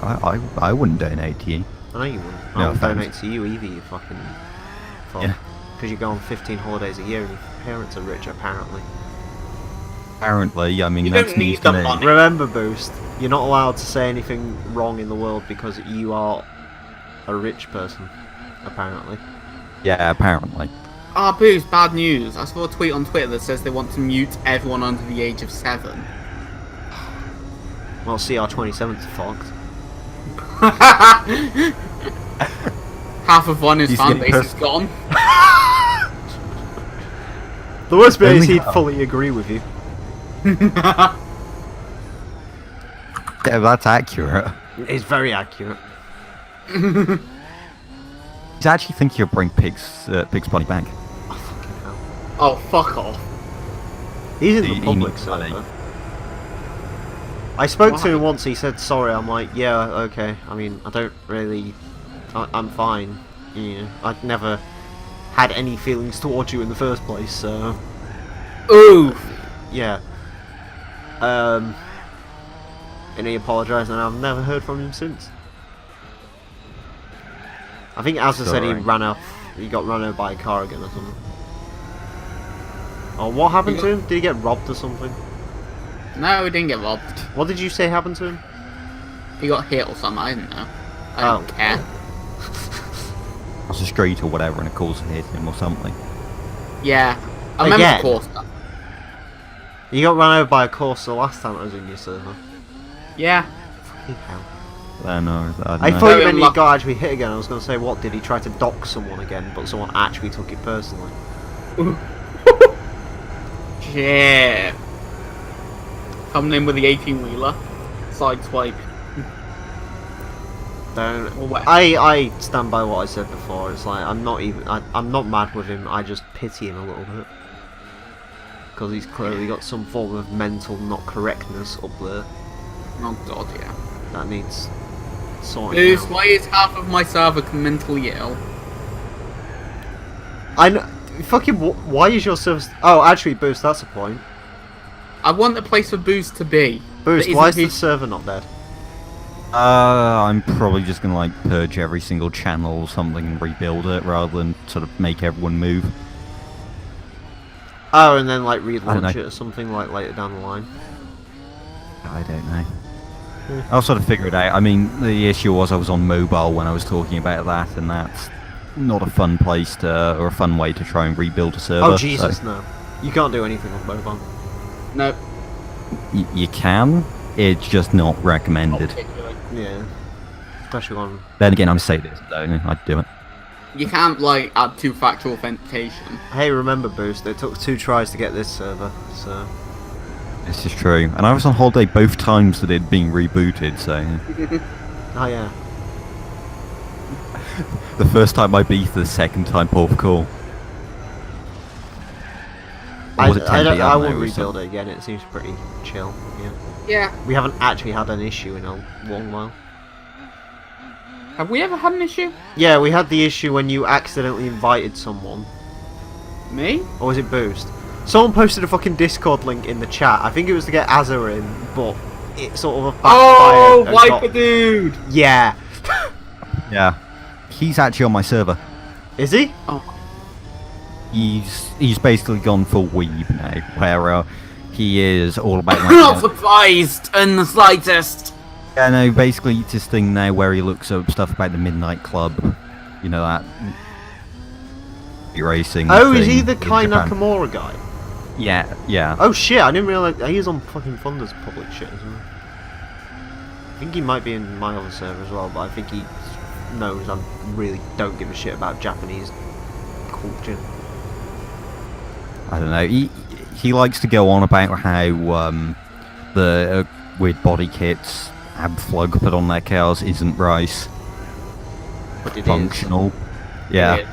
I wouldn't donate to you. I know you wouldn't. No, I won't thanks. donate to you either, you fucking fuck. Yeah. Because you go on 15 holidays a year and your parents are rich, apparently. Apparently, I mean, You that's don't need news to the me. money. Remember, Boost, you're not allowed to say anything wrong in the world because you are a rich person, apparently. Yeah, apparently. Ah, Booze, bad news. I saw a tweet on Twitter that says they want to mute everyone under the age of 7. Well, CR27's fucked. Half of one his He's fan getting base is gone. The worst bit is Only he'd half. fully agree with you. Yeah, that's accurate. It's very accurate. He's actually thinking you'll bring Pig's Bunny back. Oh, fucking hell. Oh, fuck off. He's in He the public needs money. server. I spoke to Why? him once, he said sorry, I'm like, yeah, okay. I mean, I don't really... I'm fine. Yeah, I'd never had any feelings towards you in the first place, so... Ooh. Yeah. And he apologised and I've never heard from him since. I think Azza said he Sorry. ran off, he got run over by a car again or something. Oh, what happened to him? Did he get robbed or something? No, he didn't get robbed. What did you say happened to him? He got hit or something, I don't know. I Oh. don't care. Across the street or whatever, and a course hit him or something. Yeah. I remember Again? the course. You got run over by a Corsa the last time I was in your server. Yeah. Fucking hell. I don't know. I know. thought you Very meant he unlucky. got actually hit again. I was going to say, what, did he try to dock someone again, but someone actually took it personally? Yeah. Coming in with the 18-wheeler. Side swipe. Don't. Or what? I stand by what I said before. It's like, I'm not even, I'm not mad with him, I just pity him a little bit. Because he's clearly got some form of mental not correctness up there Oh god, yeah. that needs sorting Boost, out. why is half of my server mentally ill? I know, fucking, why is your service... Oh, actually, Boost, that's a point. I want a place for Boost to be. Boost, that why is isn't the his- server not dead? I'm probably just gonna like purge every single channel or something and rebuild it rather than sort of make everyone move. Oh, and then like I don't relaunch know. it or something like later down the line. I don't know. I'll sort of figure it out. I mean, the issue was I was on mobile when I was talking about that, and that's not a fun place to, or a fun way to try and rebuild a server. Oh Jesus, so no! You can't do anything on mobile. No. you can. It's just not recommended. Particularly. Yeah, especially on. Then again, I'm say this though. I'd do it. You can't, like, add two-factor authentication. Hey, remember, Boost, it took 2 tries to get this server, so... This is true. And I was on holiday both times that it'd been rebooted, so... Oh, yeah. The first time I beat, the second time port of call. Or was it 10B? I don't will know, rebuild it again, it seems pretty chill, yeah. Yeah. We haven't actually had an issue in a long while. Have we ever had an issue? Yeah, we had the issue when you accidentally invited someone. Me? Or was it Boost? Someone posted a fucking Discord link in the chat. I think it was to get Azza in, but it sort of backfired. Oh, and Viper dude! Yeah. Yeah. He's actually on my server. Is he? Oh. He's basically gone full weeb now, where he is all about... I'm not surprised in the slightest! Yeah, no, basically it's this thing now where he looks up stuff about the Midnight Club. You know, that... racing Oh, is thing he the in Kai Japan. Nakamura guy? Yeah, yeah. Oh shit, I didn't realise he's on fucking Thunder's public shit as well. I think he might be in my other server as well, but I think he knows I really don't give a shit about Japanese culture. I don't know. He likes to go on about how the weird body kits Abflug put on their cars isn't right. But it Functional. Yeah.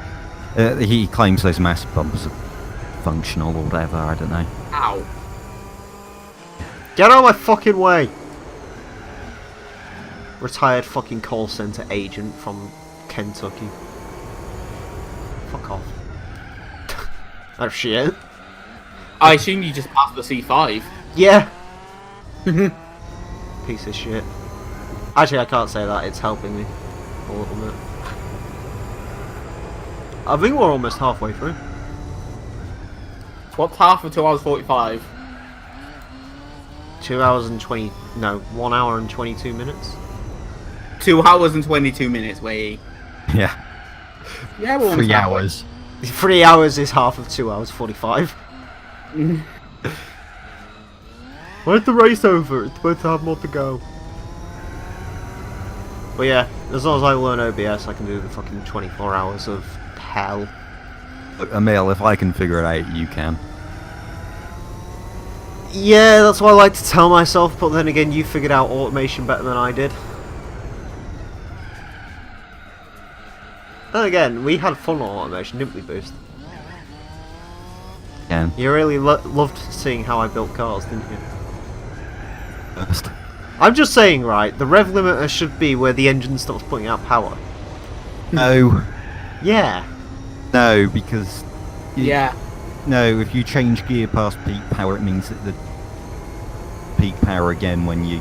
He claims those massive bumpers are functional or whatever, I don't know. Ow. Get out of my fucking way! Retired fucking call center agent from Kentucky. Fuck off. Oh shit. I assume you just passed the C5. Yeah! Piece of shit. Actually, I can't say that, it's helping me a little bit. I think we're almost halfway through. What's half of 2 hours 45? 2 hours and 20... No, 1 hour and 22 minutes. 2 hours and 22 minutes, wait. Yeah. Yeah, we're almost 3 halfway. hours. 3 hours is half of 2 hours 45. Where's the race over? It's supposed to have more to go. But yeah, as long as I learn OBS, I can do the fucking 24 hours of hell. Look, Emile, if I can figure it out, you can. Yeah, that's what I like to tell myself, but then again, you figured out automation better than I did. And again, we had fun on automation, didn't we, Boost? Yeah. You really loved seeing how I built cars, didn't you? First. I'm just saying, right, the rev limiter should be where the engine stops putting out power. No. Yeah. No, because... Yeah. No, if you change gear past peak power, it means that the peak power again when you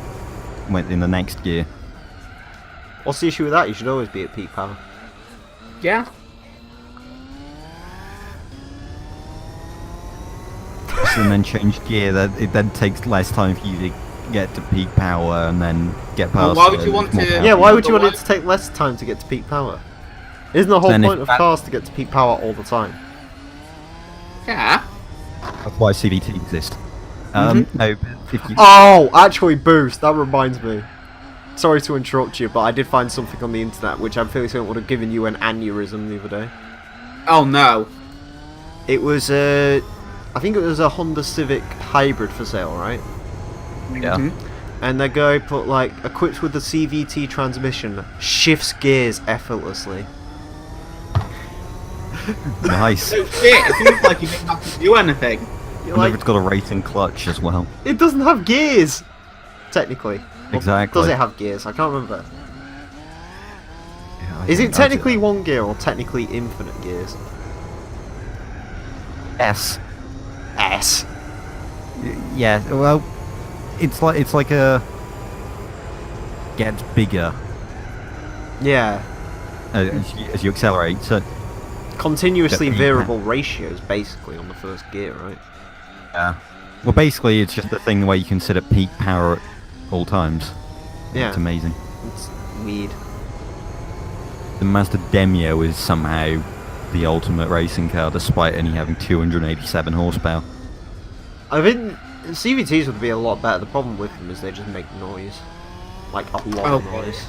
went in the next gear. What's the issue with that? You should always be at peak power. Yeah. And then change gear, that it then takes less time for you to get to peak power and then get Well, past why would it, you and want it's more to- power. Yeah, why would you But want it why- to take less time to get to peak power? Isn't the whole Then if point of that- cars to get to peak power all the time? Yeah. That's why CVT exists. No, but if you... Oh, actually, Boost, that reminds me. Sorry to interrupt you, but I did find something on the internet which I'm feeling would have given you an aneurysm the other day. Oh no. It was I think it was a Honda Civic Hybrid for sale, right? Yeah. Mhm. And the guy put like, equipped with the CVT transmission, shifts gears effortlessly. Nice. Oh shit, it seems like you didn't have to do anything. You're And like, it's got a racing clutch as well. it doesn't have gears! Technically. Or Exactly. does it have gears? I can't remember. Yeah, I Is think it that's technically one gear or technically infinite gears? S. S. Yeah, well, it's like a... gets bigger Yeah. as you accelerate, so... Continuously Yeah, you variable ratios, basically, on the first gear, right? Yeah. Well, basically, it's just a thing where you can set up peak power at all times. Yeah. It's amazing. It's weird. The Mazda Demio is somehow the ultimate racing car, despite only having 287 horsepower. I think CVTs would be a lot better. The problem with them is they just make noise. Like, a lot of Okay. noise.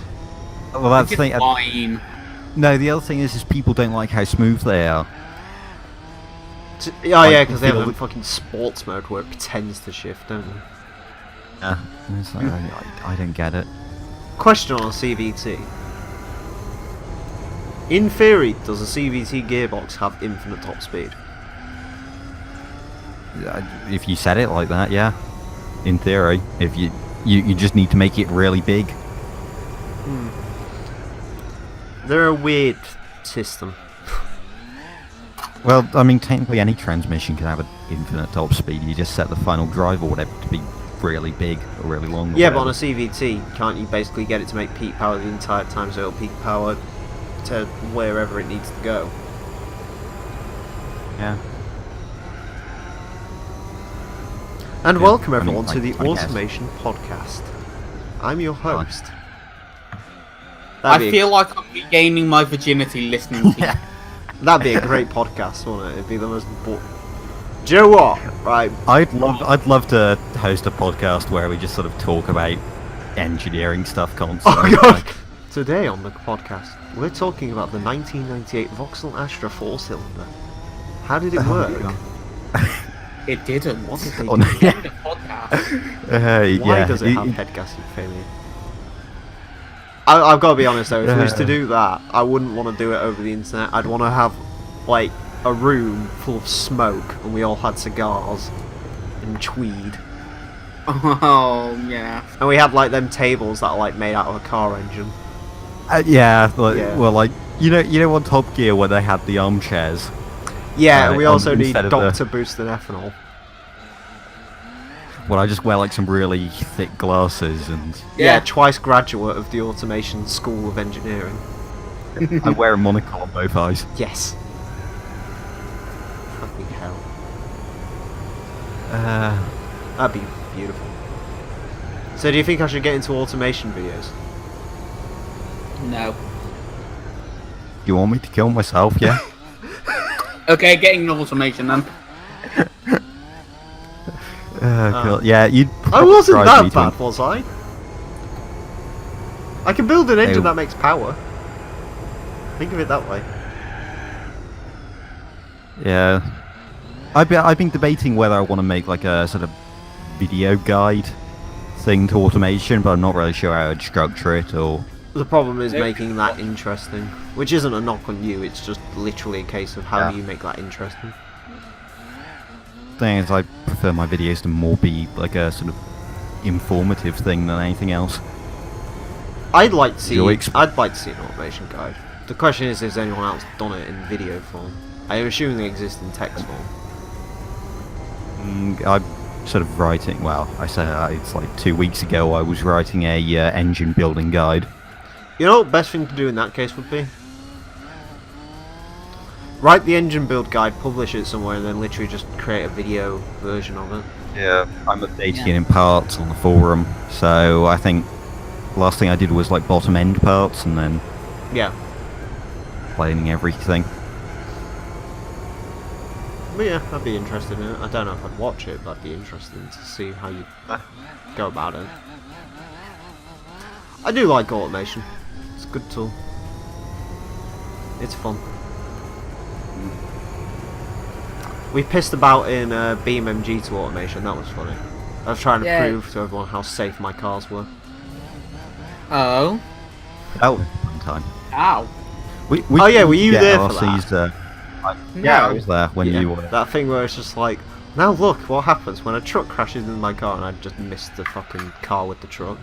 Well, that's the It's thing. fine. No, the other thing is people don't like how smooth they are. Oh yeah, Like, because they have feel- a fucking sports mode where it pretends to shift, don't they? Yeah, and it's like, I don't get it. Question on a CVT. In theory, does a CVT gearbox have infinite top speed? If you said it like that, yeah. In theory, if you just need to make it really big. They're a weird system. Well, I mean, technically any transmission can have an infinite top speed. You just set the final drive or whatever to be really big or really long. Or Yeah, but on whatever. a CVT, can't you basically get it to make peak power the entire time, so it'll peak power to wherever it needs to go? Yeah. And Yeah, welcome I mean, everyone to the I guess. Automation Podcast. I'm your host. I That'd be feel like I'm regaining my virginity listening to you. that'd be a great podcast, wouldn't it? It'd be the most. Do you know what? Right. I'd love to host a podcast where we just sort of talk about engineering stuff constantly. Oh god. Like, Today on the podcast, we're talking about the 1998 Vauxhall Astra 4-cylinder. How did it work? It didn't. What did they Oh, do? no. End of podcast. Why yeah, does it have head gasket failure? I've got to be honest though, if it was to do that, I wouldn't want to do it over the internet. I'd want to have, like, a room full of smoke and we all had cigars and tweed. Oh, yeah. And we had, like, them tables that are, like, made out of a car engine. yeah, Yeah. well, like you know, on Top Gear where they had the armchairs. Yeah, we also need instead of Dr. Boosted ethanol. Well, I just wear like some really thick glasses and Yeah, twice graduate of the Automation School of Engineering. I wear a monocle on both eyes. Yes. Fucking hell. That'd be beautiful. So do you think I should get into automation videos? No. You want me to kill myself? Yeah. Okay, getting an automation then. God. Yeah, you'd. I probably wasn't drive that me to- bad, was I? I can build an engine Hey. that makes power. Think of it that way. Yeah. I've been debating whether I want to make like a sort of video guide thing to automation, but I'm not really sure how I'd structure it or. The problem is Nope. making that interesting, which isn't a knock on you, it's just literally a case of how Yeah. do you make that interesting. Thing is, I prefer my videos to more be like a sort of informative thing than anything else. I'd like to see You'll an automation guide. The question is, has anyone else done it in video form? I'm assuming they exist in text form. I'm sort of writing. Well, I say it's like 2 weeks ago. I was writing a engine building guide. You know what best thing to do in that case would be? Write the engine build guide, publish it somewhere, and then literally just create a video version of it. Yeah, I'm updating it in parts on the forum. So I think last thing I did was like bottom end parts, and then Yeah. explaining everything. But yeah, I'd be interested in it. I don't know if I'd watch it, but I'd be interested to see how you go about it. I do like automation. It's a good tool. It's fun. We pissed about in Beam MG2 automation. That was funny. I was trying to Yeah. prove to everyone how safe my cars were. Oh. That was a fun time. Ow. We Oh, yeah, were you get there for LRCs, that? yeah, I No. was there when Yeah, you were. that thing where it's just like, now look what happens when a truck crashes into my car, and I just missed the fucking car with the truck.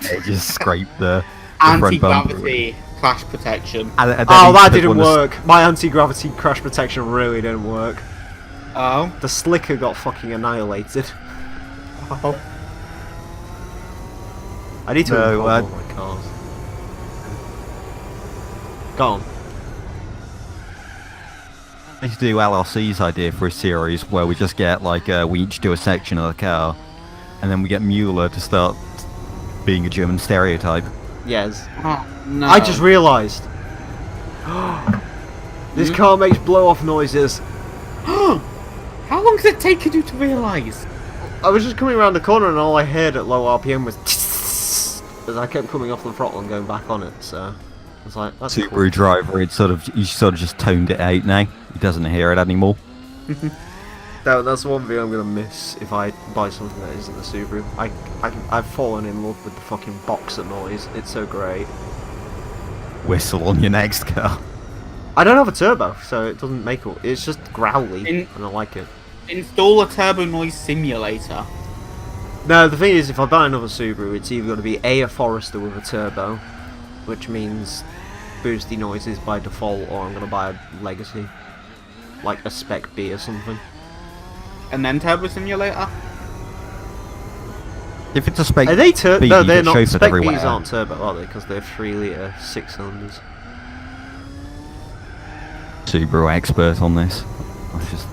It just scraped the front bumper. Anti-gravity crash protection. And then Oh, he that put didn't one of the- work. My anti-gravity crash protection really didn't work. Oh. The slicker got fucking annihilated. Oh. I need to No, improve all my cars. Go on. I used to do LRC's idea for a series where we just get like we each do a section of the car, and then we get Mueller to start being a German stereotype. Yes. Oh, no. I just realised. This car makes blow-off noises. How long does it take you to realise? I was just coming around the corner and all I heard at low RPM was as I kept coming off the throttle and going back on it, so... It's like, that's Subaru cool. driver, you sort of just toned it out now. He doesn't hear it anymore. That's one thing I'm gonna miss if I buy something that isn't a Subaru. I've fallen in love with the fucking boxer noise. It's so great. Whistle on your next car. I don't have a turbo, so it doesn't make it. It's just growly, In- and I like it. Install a turbo noise simulator. No, the thing is, if I buy another Subaru, it's either going to be a Forester with a turbo, which means boosty noises by default, or I'm going to buy a Legacy, like a Spec B or something. And then turbo simulator? If it's a spec Are they turbo? B, No, you they're get not. chauffeured Spec everywhere. Bs aren't turbo, are they? Because they're 3-litre 6-cylinders. Subaru expert on this. I just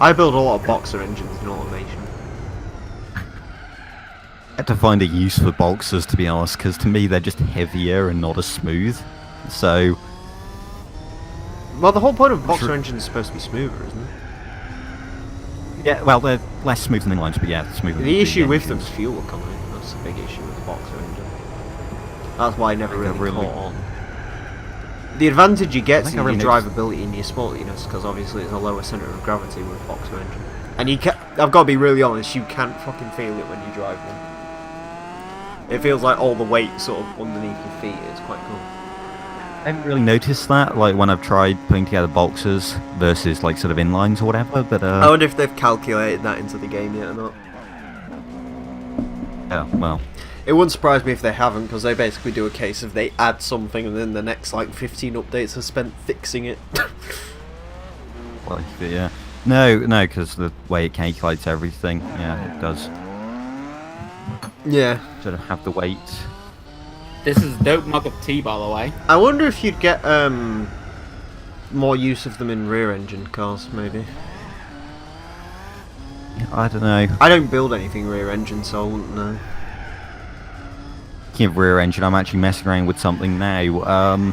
I build a lot of boxer engines in automation. had to find a use for boxers, to be honest, because to me they're just heavier and not as smooth. So Well, the whole point of boxer engines is supposed to be smoother, isn't it? yeah, well they're less smooth than inlines, but yeah, smoother. than The issue with them engines. is fuel economy. That's the big issue with the boxer engine. That's why I never I think really I really- caught on. The advantage you get is I your think I really drivability and your sportiness, because obviously it's a lower centre of gravity with boxer engine. And you can I've got to be really honest, you can't fucking feel it when you drive one. It feels like all the weight sort of underneath your feet. It's quite cool. I haven't really noticed that, like when I've tried putting together boxers versus like sort of inlines or whatever. But I wonder if they've calculated that into the game yet or not. yeah, well, It wouldn't surprise me if they haven't, because they basically do a case of they add something and then the next like 15 updates are spent fixing it. yeah, no, because the way it calculates everything, yeah, it does Yeah. sort of have the weight. This is a dope mug of tea, by the way. I wonder if you'd get more use of them in rear engine cars, maybe. I don't know. I don't build anything rear engine, so I wouldn't know. Speaking of rear engine, I'm actually messing around with something now.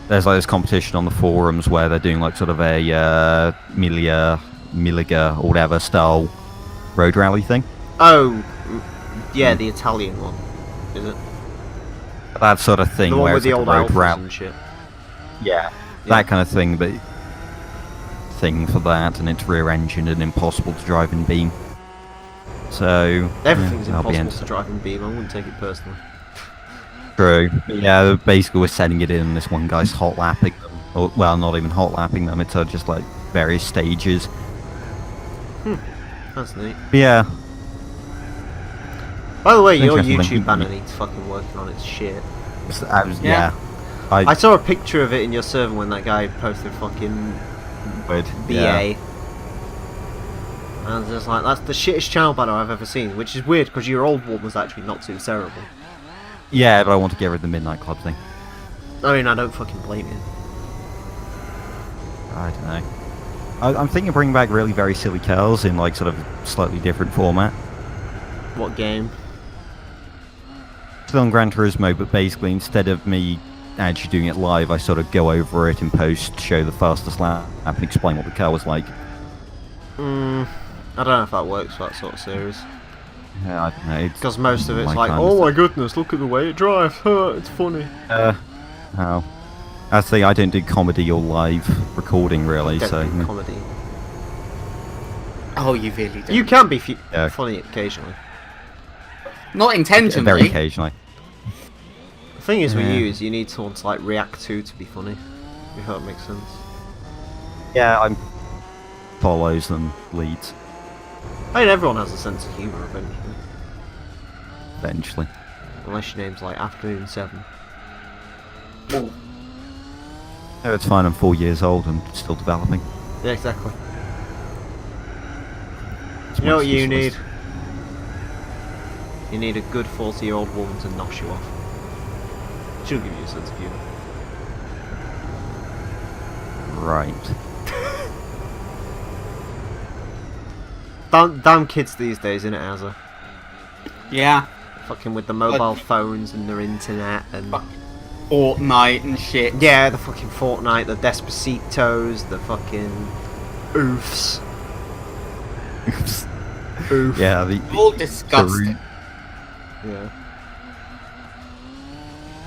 There's like this competition on the forums where they're doing like sort of a Miliga or whatever style road rally thing. Oh, yeah, the Italian one, is it? That sort of thing The one where with it's the like old a road Alphas rally. and shit. Yeah, that kind of thing, but thing for that, and it's rear engine and impossible to drive in beam. So Everything's yeah, I'll be impossible to drive in beam. I wouldn't take it personally. True. But yeah, basically we're setting it in. This one guy's hot lapping them, or well, not even hot lapping them. It's just like various stages. That's neat. But yeah, By the way, your Interesting. YouTube banner needs fucking working on its shit. yeah. I saw a picture of it in your server when that guy posted fucking would. BA. Yeah. And I was just like, that's the shittest channel banner I've ever seen, which is weird because your old one was actually not too terrible. Yeah, but I want to get rid of the Midnight Club thing. I mean, I don't fucking blame you. I don't know. I'm thinking of bringing back really very silly cars in like sort of slightly different format. What game? Still on Gran Turismo, but basically instead of me actually doing it live, I sort of go over it in post, show the fastest lap, and explain what the car was like. I don't know if that works for that sort of series. Yeah, I don't know. Because most of it's my like, kind oh of my goodness, look at the way it drives. It's funny. How? I think I don't do comedy or live recording really, Don't so do comedy. Oh, you really don't. You can be Yeah. funny occasionally. Not intentionally. very occasionally. The thing is with Yeah. you is you need someone to like react to be funny. If that makes sense. Yeah, I'm follows and leads I mean, everyone has a sense of humour eventually. eventually. Unless your name's like Afternoon 7. Oh, No, it's fine. I'm 4 years old and still developing. Yeah, exactly. It's You know what much you useless. need? You need a good 40-year-old woman to nosh you off. She'll give you a sense of humour. Right. Damn kids these days, innit, Azza? yeah. Fucking with the mobile phones and their internet and... Fortnite and shit. Yeah, the fucking Fortnite, the Despocitos, the fucking... Oofs. Oops. Oof. Yeah, All disgusting. Yeah.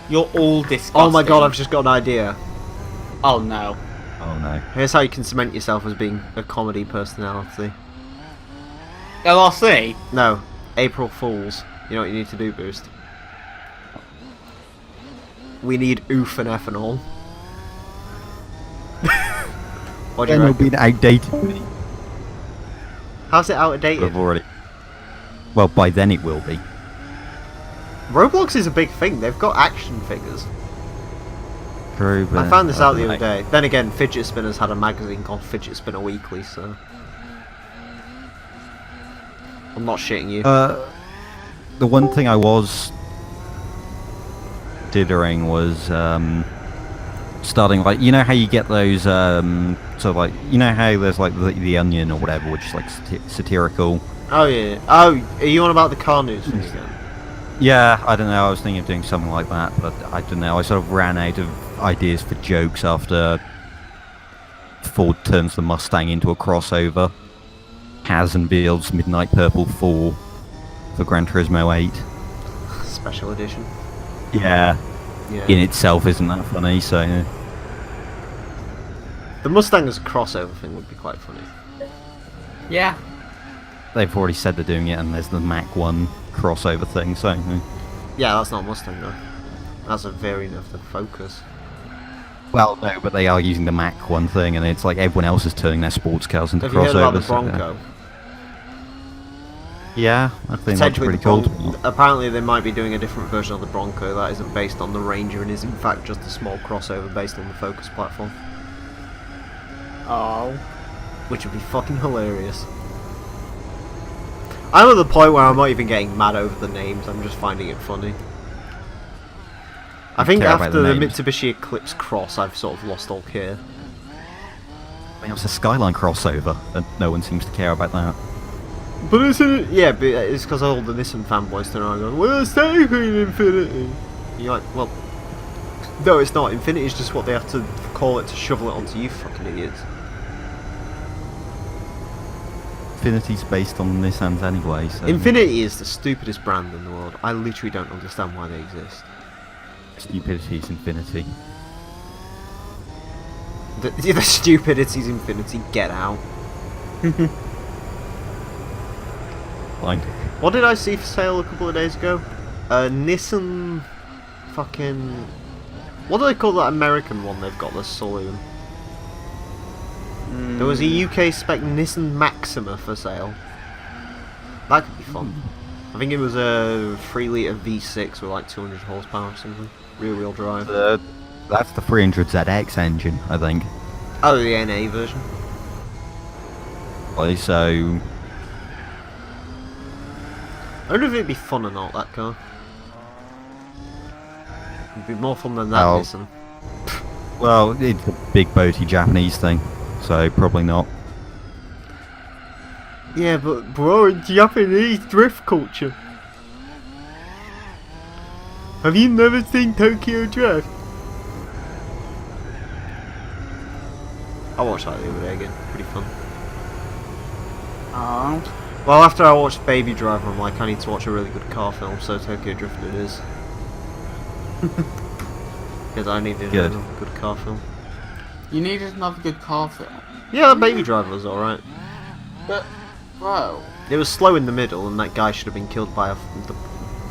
You're all disgusting. Oh my god, I've just got an idea. Oh no. Oh no. Here's how you can cement yourself as being a comedy personality. LRC? No, April Fools. You know what you need to do, Boost? We need oof and ethanol. What do you Then it'll reckon? be outdated. How's it outdated? I've already. Well, by then it will be. Roblox is a big thing. They've got action figures. True, but I found this out the don't other know. day. Then again, Fidget Spinners had a magazine called Fidget Spinner Weekly, so... I'm not shitting you. The one thing I was dithering was starting, like, you know how you get those sort of like, you know how there's like the Onion or whatever, which is like satirical. Oh yeah. Oh, are you on about the car news thing again? Yeah, I don't know, I was thinking of doing something like that, but I don't know, I sort of ran out of ideas for jokes after Ford turns the Mustang into a crossover. Has and builds Midnight Purple 4 for Gran Turismo 8. Special edition. Yeah. Yeah. In itself isn't that funny, so... The Mustang as a crossover thing would be quite funny. Yeah. They've already said they're doing it, and there's the Mach 1 crossover thing, so... Yeah, that's not a Mustang though. That's a variant of the Focus. Well, no, but they are using the Mach 1 thing, and it's like everyone else is turning their sports cars into Have you heard about the crossovers. So, Bronco? yeah, I think that's Potentially pretty the cool. Apparently they might be doing a different version of the Bronco that isn't based on the Ranger and is in fact just a small crossover based on the Focus platform. Oh. Which would be fucking hilarious. I'm at the point where I'm not even getting mad over the names, I'm just finding it funny. I think care about after the the names. Mitsubishi Eclipse Cross I've sort of lost all care. I mean, it's a Skyline crossover, and no one seems to care about that. But isn't yeah, but it's because all the Nissan fanboys turn around and go, well, it's technically an Infinity. You're like, well, no, it's not. Infinity is just what they have to call it to shovel it onto you fucking idiots. Infinity's based on Nissans anyway, so... Infinity is the stupidest brand in the world. I literally don't understand why they exist. Stupidity's Infinity. The stupidity's Infinity, get out. Fine. What did I see for sale a couple of days ago? Nissan fucking... What do they call that American one they've got, the saloon? There was a UK spec Nissan Maxima for sale. That could be fun. I think it was a 3-litre V6 with like 200 horsepower or something. Rear-wheel drive. That's the 300ZX engine, I think. Oh, the NA version. Like, so... I wonder if it'd be fun or not, that car. It'd be more fun than that Oh. Nissan. Well, it's a big boaty Japanese thing, so probably not. Yeah, but bro, Japanese drift culture. Have you never seen Tokyo Drift? I watched that the other day again. Pretty fun. Oh. Well, after I watched Baby Driver, I'm like, I need to watch a really good car film, so Tokyo Drift it is. Because I needed Good. a good car film. You needed another good car film. Yeah, that Baby Driver was alright. But, bro. It was slow in the middle, and that guy should have been killed by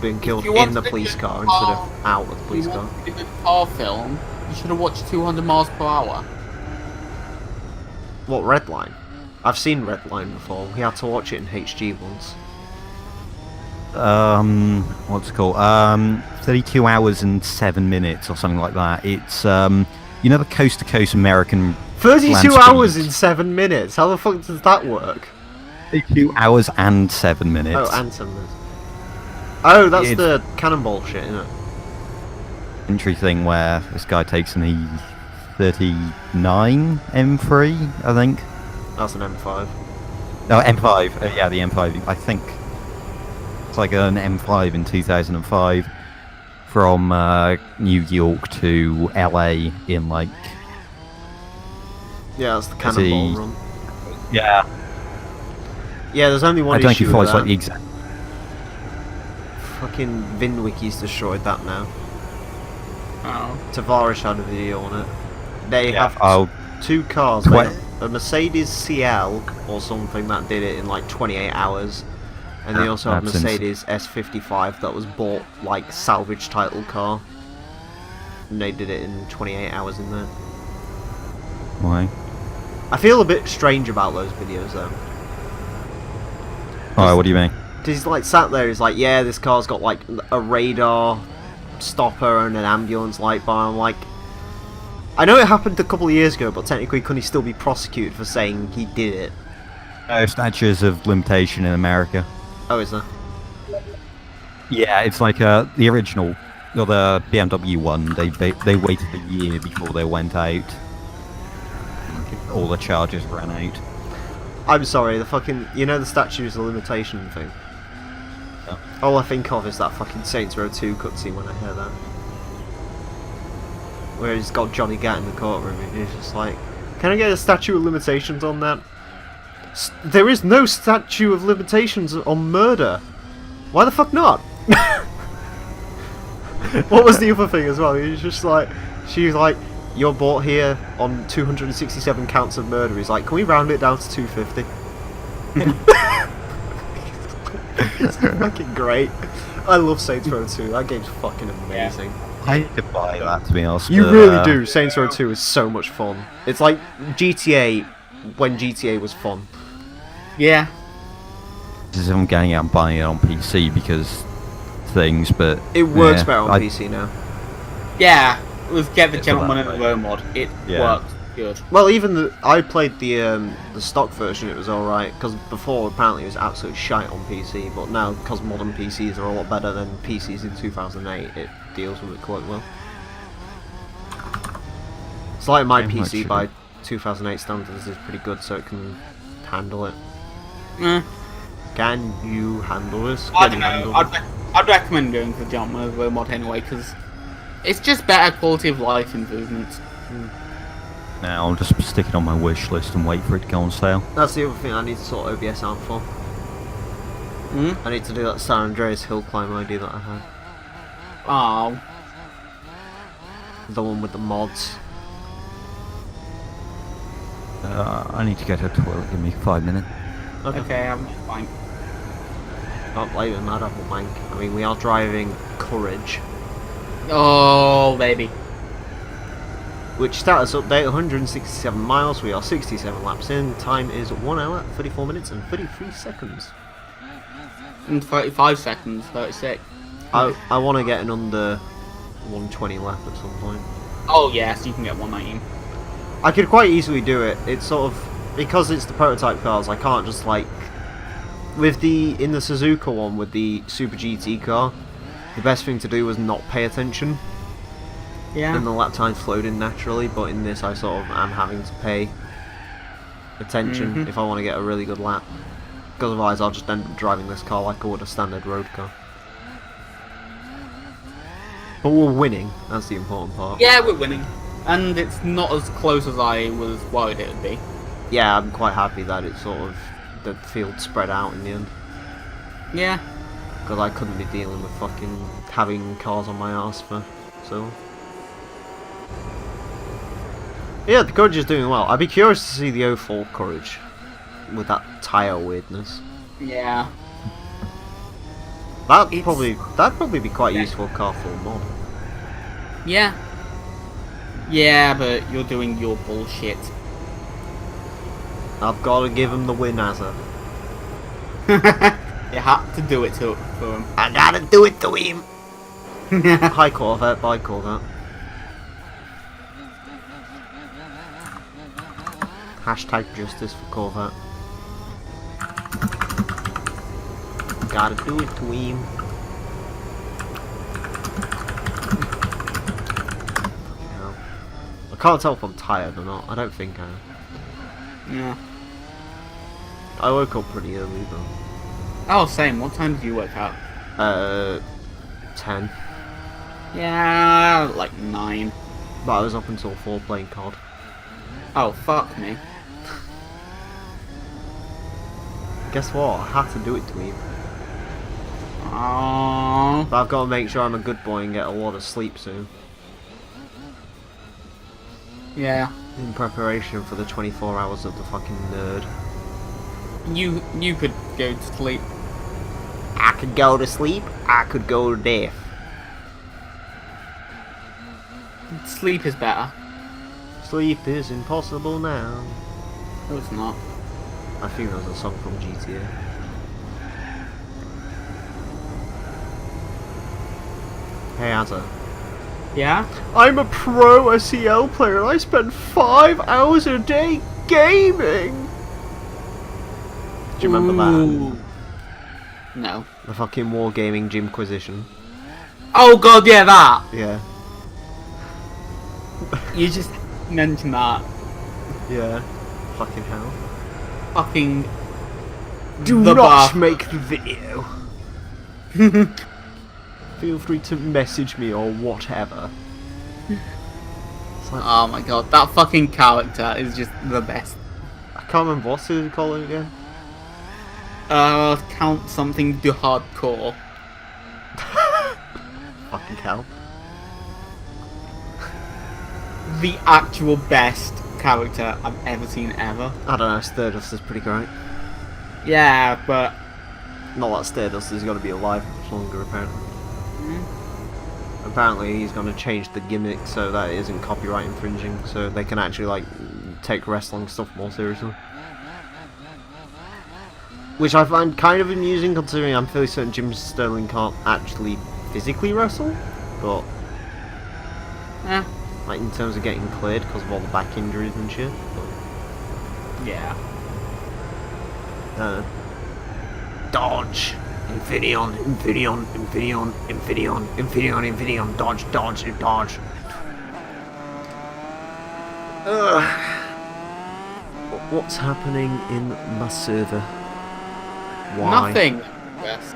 been killed you in wanted the a police good car instead car- of out of the If police you car. wanted a good car film, you should have watched 200 miles per hour. What, Redline? I've seen Redline before. We had to watch it in HG once. What's it called? 32 hours and 7 minutes or something like that. It's, you know the coast-to-coast American 32 land hours speed? in 7 minutes? How the fuck does that work? 32 hours and 7 minutes. Oh, and 7 minutes. Oh, that's It's- the cannonball shit, isn't it? Entry thing where this guy takes an E39 M3, I think. That's an M5. No, M5. Yeah, the M5. I think it's like an M5 in 2005 from New York to LA in like. Yeah, that's the cannonball he- run. Yeah. Yeah, there's only one I don't think issue you follow with like that. the exact. Fucking VinWiki's destroyed that now. Oh. Tavares had a video on it. They have Oh, two cars. They have a Mercedes CL or something that did it in like 28 hours. And they also have That's Mercedes S55 that was bought like salvage title car. And they did it in 28 hours in there. why? I feel a bit strange about those videos though. Alright, what do you mean? Because he's like sat there, he's like, yeah, this car's got like a radar stopper and an ambulance light bar. I'm like, I know it happened a couple of years ago, but technically couldn't he still be prosecuted for saying he did it? Statutes of limitation in America. Oh, is there? Yeah, it's like the original, or the BMW one. They waited a year before they went out. All the charges ran out. I'm sorry, the fucking, you know the statutes of limitation thing? Yeah. All I think of is that fucking Saints Row 2 cutscene when I hear that. Where he's got Johnny Gat in the courtroom and he's just like, can I get a statute of limitations on that? There is no statute of limitations on murder. Why the fuck not? What was the other thing as well? He was just like, she was like, you're brought here on 267 counts of murder. He's like, can we round it down to 250? It's fucking great. I love Saints Row 2. That game's fucking amazing. I need to buy that, to be honest. You really do. Saints Row 2 is so much fun. It's like GTA when GTA was fun. Yeah. I'm getting out and buying it on PC because things, but It works yeah, better on PC now. Yeah. It was get the It's Gentleman about in the Row mod. It Yeah. worked good. Well, even I played the stock version. It was all right because before apparently it was absolute shite on PC, but now because modern PCs are a lot better than PCs in 2008, it deals with it quite well. It's like my Very PC much by 2008 standards is pretty good, so it can handle it. Can you handle this? I Can don't you know. handle it? I'd recommend going for the Gentleman in the Row mod anyway, because it's just better quality of life improvements. now I'll just stick it on my wish list and wait for it to go on sale. That's the other thing I need to sort OBS out for. I need to do that San Andreas hill climb idea that I had. Oh. The one with the mods. I need to go to a toilet. Give me 5 minutes. Okay, I'm fine. Not blaming Mad Apple Bank. I mean, we are driving Courage, Oh, baby. which status update 167 miles. We are 67 laps in. Time is 1 hour, 34 minutes, and 33 seconds. In 35 seconds, 36. I want to get an under 120 lap at some point. Oh, yes, you can get 119. I could quite easily do it. It's sort of because it's the prototype cars. I can't just like with in the Suzuka one with the Super GT car. The best thing to do was not pay attention, Yeah. and the lap time flowed in naturally. But in this, I sort of am having to pay attention if I want to get a really good lap. Because otherwise, I'll just end up driving this car like I would a standard road car. But we're winning. That's the important part. Yeah, we're winning. And it's not as close as I was worried it would be. Yeah, I'm quite happy that it's sort of the field spread out in the end. Yeah. Because I couldn't be dealing with fucking having cars on my arse for so long. Yeah, the Courage is doing well. I'd be curious to see the 04 Courage with that tyre weirdness. Yeah. That'd probably be quite useful car for a mod. Yeah. Yeah, but you're doing your bullshit. I've got to give him the win, Azza. You have to do it for him. I gotta do it to him. Hi Corvette, bye Corvette. Hashtag justice for Corvette. Gotta do it to him. I can't tell if I'm tired or not. I don't think I am. Yeah. I woke up pretty early though. Oh, same. What time did you work out? 10. Yeah, like 9. But I was up until 4 playing COD. Oh, fuck me. Guess what? I had to do it to him. Oh. But I've got to make sure I'm a good boy and get a lot of sleep soon. Yeah. In preparation for the 24 hours of the fucking nerd. You could go to sleep. I could go to sleep, I could go to death. Sleep is better. Sleep is impossible now. No, it's not. I think that was a song from GTA. Hey Azza. Yeah? I'm a pro SEL player and I spend 5 hours a day gaming! Do you remember that? Ooh. No. The fucking Wargaming Gymquisition. Oh god, yeah, that! Yeah. You just mentioned that. Yeah. Fucking hell. Fucking... Do the not bath. make the video. Feel free to message me or whatever. It's like, Oh my god, that fucking character is just the best. I can't remember what's it called again. Count something to hardcore. Fucking hell. The actual best character I've ever seen ever. I don't know, Stardust is pretty great. Yeah, but... Not that Stardust is going to be alive much longer apparently. Apparently he's going to change the gimmick so that it isn't copyright infringing, so they can actually like take wrestling stuff more seriously. Which I find kind of amusing considering I'm fairly certain Jim Sterling can't actually physically wrestle, but Eh, like in terms of getting cleared because of all the back injuries and shit. But, yeah. dodge! Infineon, Infineon, Infineon, Infineon, Infineon, Infineon, dodge, dodge, dodge. What's happening in my server? Why? Nothing. Yes.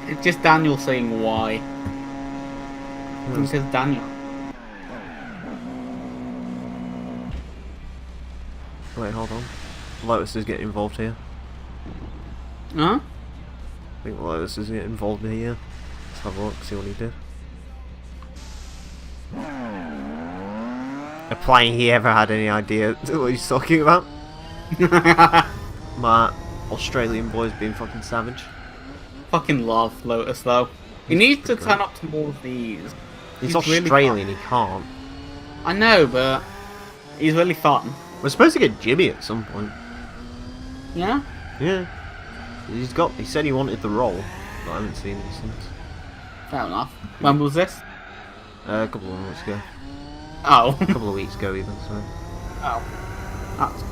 It's just Daniel saying why. It says Daniel. Wait, hold on. Lotus is getting involved here. Huh? I think Lotus is getting involved here. Let's have a look, see what he did. Applying he ever had any idea what he's talking about. My Australian boy's being fucking savage. Fucking love Lotus though. He needs to turn up to more of these. He's really Australian, fun. he can't. I know, but he's really fun. We're supposed to get Jimmy at some point. Yeah? Yeah. He said he wanted the role, but I haven't seen him since. Fair enough. When was this? A couple of months ago. Oh. A couple of weeks ago even, so. Oh. That's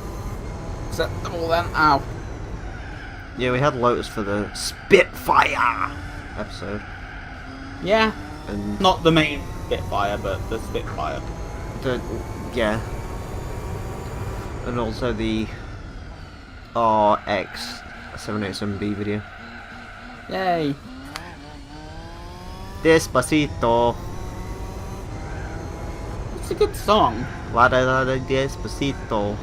acceptable then. Ow. Yeah, we had Lotus for the Spitfire episode. Yeah. And Not the main Spitfire, but the Spitfire. yeah. And also the RX 787B video. Yay. Despacito. It's a good song. La da da da Despacito.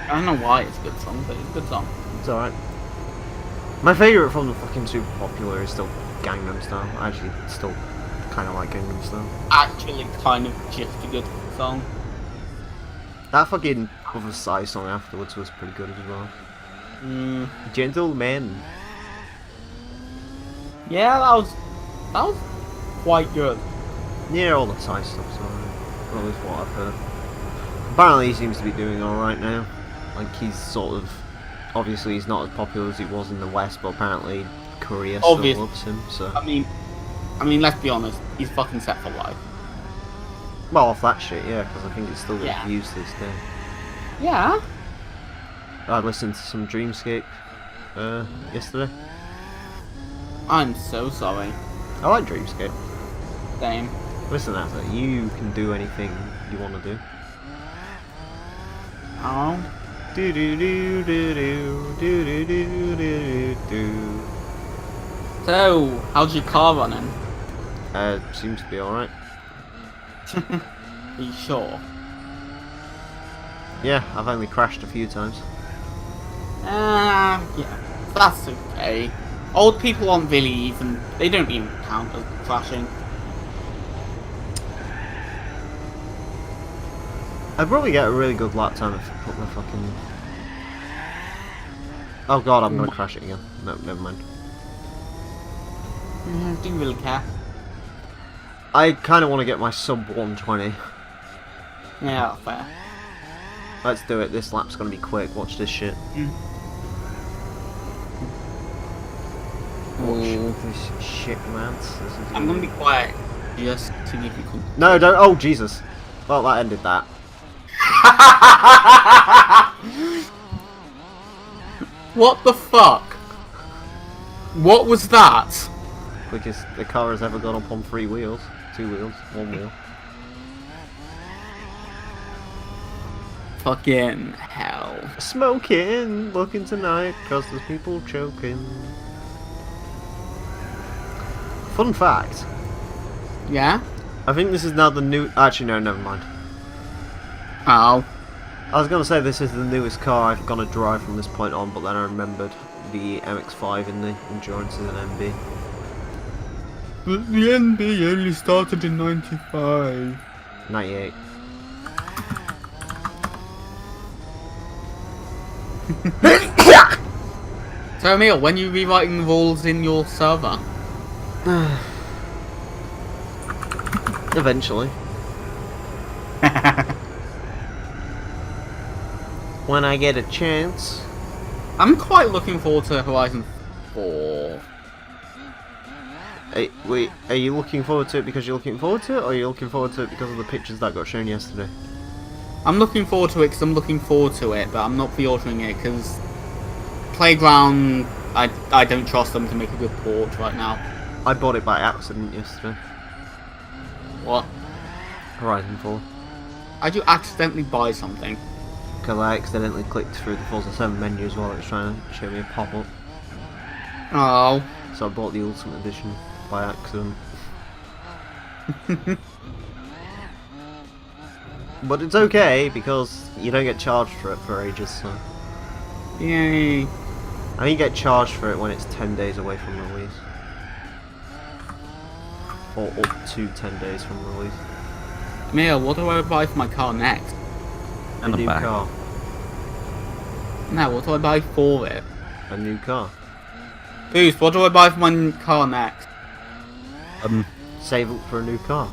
I don't know why it's a good song, but it's a good song. It's alright. My favourite from the fucking super popular is still Gangnam Style. I actually still kind of like Gangnam Style. Actually, kind of just a good song. That fucking other side song afterwards was pretty good as well. Gentleman. Yeah, that was quite good. Yeah, all the side stuff's alright. Well, that's what I've heard. Apparently he seems to be doing alright now. Like he's sort of... Obviously he's not as popular as he was in the West, but apparently Korea still loves him, so... I mean, let's be honest, he's fucking set for life. Well, off that shit, yeah, because I think it's still Yeah. used this day. Yeah. I listened to some Dreamscape yesterday. I'm so sorry. I like Dreamscape. Same. Listen, Azza, you can do anything you want to do. Oh. Do do do do do do do do do do. So, how's your car running? Seems to be alright. Are you sure? Yeah, I've only crashed a few times. Yeah, that's okay. Old people aren't really even, they don't even count as crashing. I'd probably get a really good lap time if I put my fucking... Oh god, I'm gonna crash it again. No, never mind. Do you really care? I kind of want to get my sub 120. Yeah, fair. Let's do it. This lap's gonna be quick. Watch this shit. Watch this shit, man. I'm gonna be quiet just to give you context. No, don't. Oh, Jesus. Well, that ended that. What the fuck? What was that? Quickest the car has ever gone up on 3 wheels. 2 wheels. 1 wheel. Fucking hell. Smoking, looking tonight, cause there's people choking. Fun fact. Yeah? I think this is now the new... Actually, no, never mind. Oh. I was gonna say this is the newest car I've gonna drive from this point on, but then I remembered the MX-5 in the Endurance is an MB. But the NB only started in 95. 98. So Emile, when you rewriting the rules in your server? Eventually. When I get a chance. I'm quite looking forward to Horizon 4. Wait, are you looking forward to it because you're looking forward to it, or are you looking forward to it because of the pictures that got shown yesterday? I'm looking forward to it because I'm looking forward to it, but I'm not pre-ordering it because Playground, I don't trust them to make a good port right now. I bought it by accident yesterday. What? Horizon 4. How'd you accidentally buy something? Because I accidentally clicked through the Forza 7 menus while it was trying to show me a pop-up. Oh. So I bought the Ultimate Edition by accident. But it's okay, because you don't get charged for it for ages, so... Yay. I think you get charged for it when it's 10 days away from release. Or up to 10 days from release. Emile, what do I buy for my car next? A new car. No, what do I buy for it? A new car. Boost, what do I buy for my car next? Save up for a new car.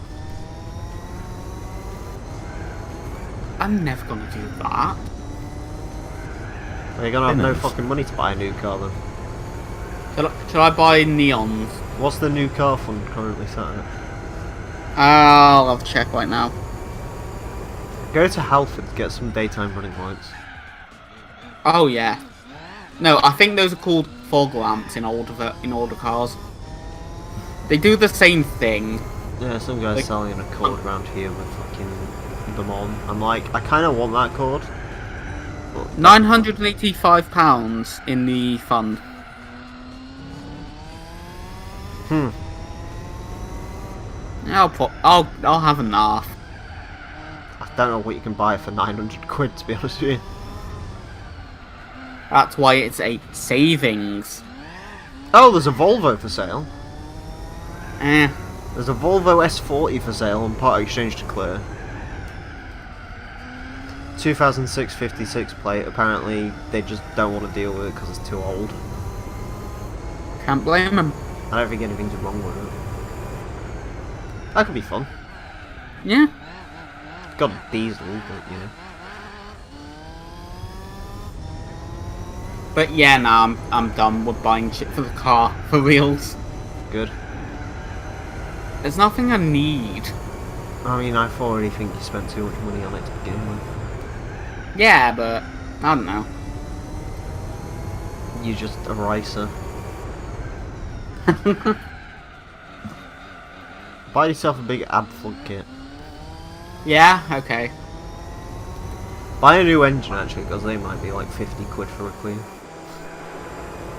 I'm never gonna do that. Well, you're gonna have no fucking money to buy a new car then. Shall I buy neons? What's the new car fund currently set at? I'll have to check right now. Go to Halford to get some daytime running lights. Oh yeah. No, I think those are called fog lamps in older cars. They do the same thing. Yeah, some guy's selling a cord around here with fucking them on. I'm like, I kind of want that cord. £985 in the fund. I'll have enough. I don't know what you can buy for 900 quid, to be honest with you. That's why it's a savings. Oh, there's a Volvo for sale. Eh. There's a Volvo S40 for sale on part exchange to clear. 2006 56 plate. Apparently, they just don't want to deal with it because it's too old. Can't blame them. I don't think anything's wrong with it. That could be fun. Yeah. It's got a diesel, but you know. But yeah, nah, I'm done with buying shit for the car for reals. Good. There's nothing I need. I mean, I already think you spent too much money on it to begin with. Yeah, but I don't know. You're just a racer. Buy yourself a big ab plug kit. Yeah, okay. Buy a new engine actually, because they might be like 50 quid for a clean.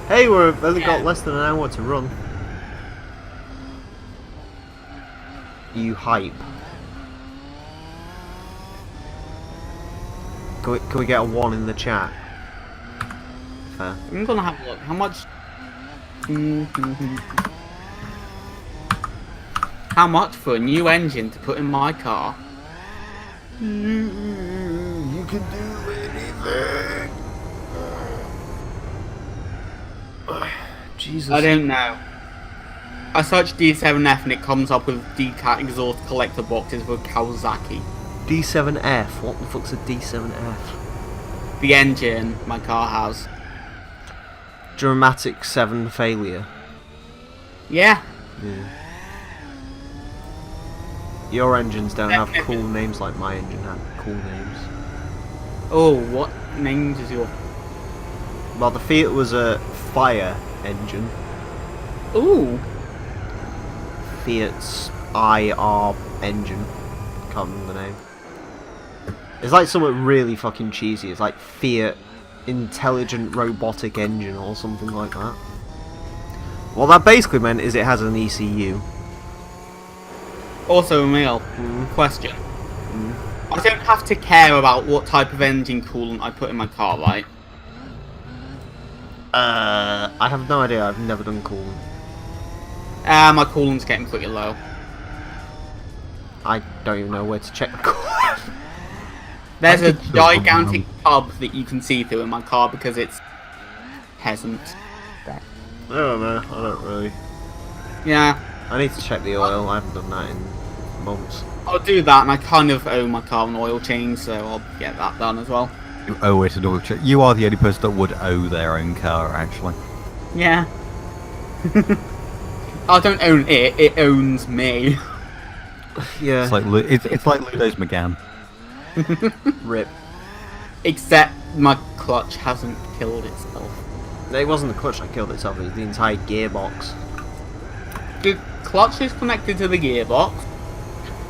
Hey, we've only got less than an hour to run. You hype. Can we get a 1 in the chat? Fair. I'm gonna have a look. How much? How much for a new engine to put in my car? can do anything. Jesus. I don't know. I searched D7F and it comes up with decat exhaust collector boxes for Kawasaki. D7F? What the fuck's a D7F? The engine my car has. Dramatic 7 failure. Yeah. Yeah. Your engines don't have cool names like my engine had cool names. Oh, what names is your... Well, the Fiat was a fire engine. Ooh. Fiat's IR engine. Can't remember the name. It's like something really fucking cheesy. It's like Fiat Intelligent Robotic Engine or something like that. What that basically meant is it has an ECU. Also, Emile, question. I don't have to care about what type of engine coolant I put in my car, right? I have no idea. I've never done coolant. My coolant's getting pretty low. I don't even know where to check the coolant. There's I a think so, gigantic tub that you can see through in my car because it's peasant. I don't know. I don't really. Yeah, I need to check the oil. I haven't done that in months. I'll do that, and I kind of owe my car an oil change, so I'll get that done as well. You owe it an oil check. You are the only person that would owe their own car, actually. Yeah. I don't own it, it owns me. Yeah. It's like Ludo's McGann. Rip. Except my clutch hasn't killed itself. It wasn't the clutch that killed itself. It was the entire gearbox. The clutch is connected to the gearbox.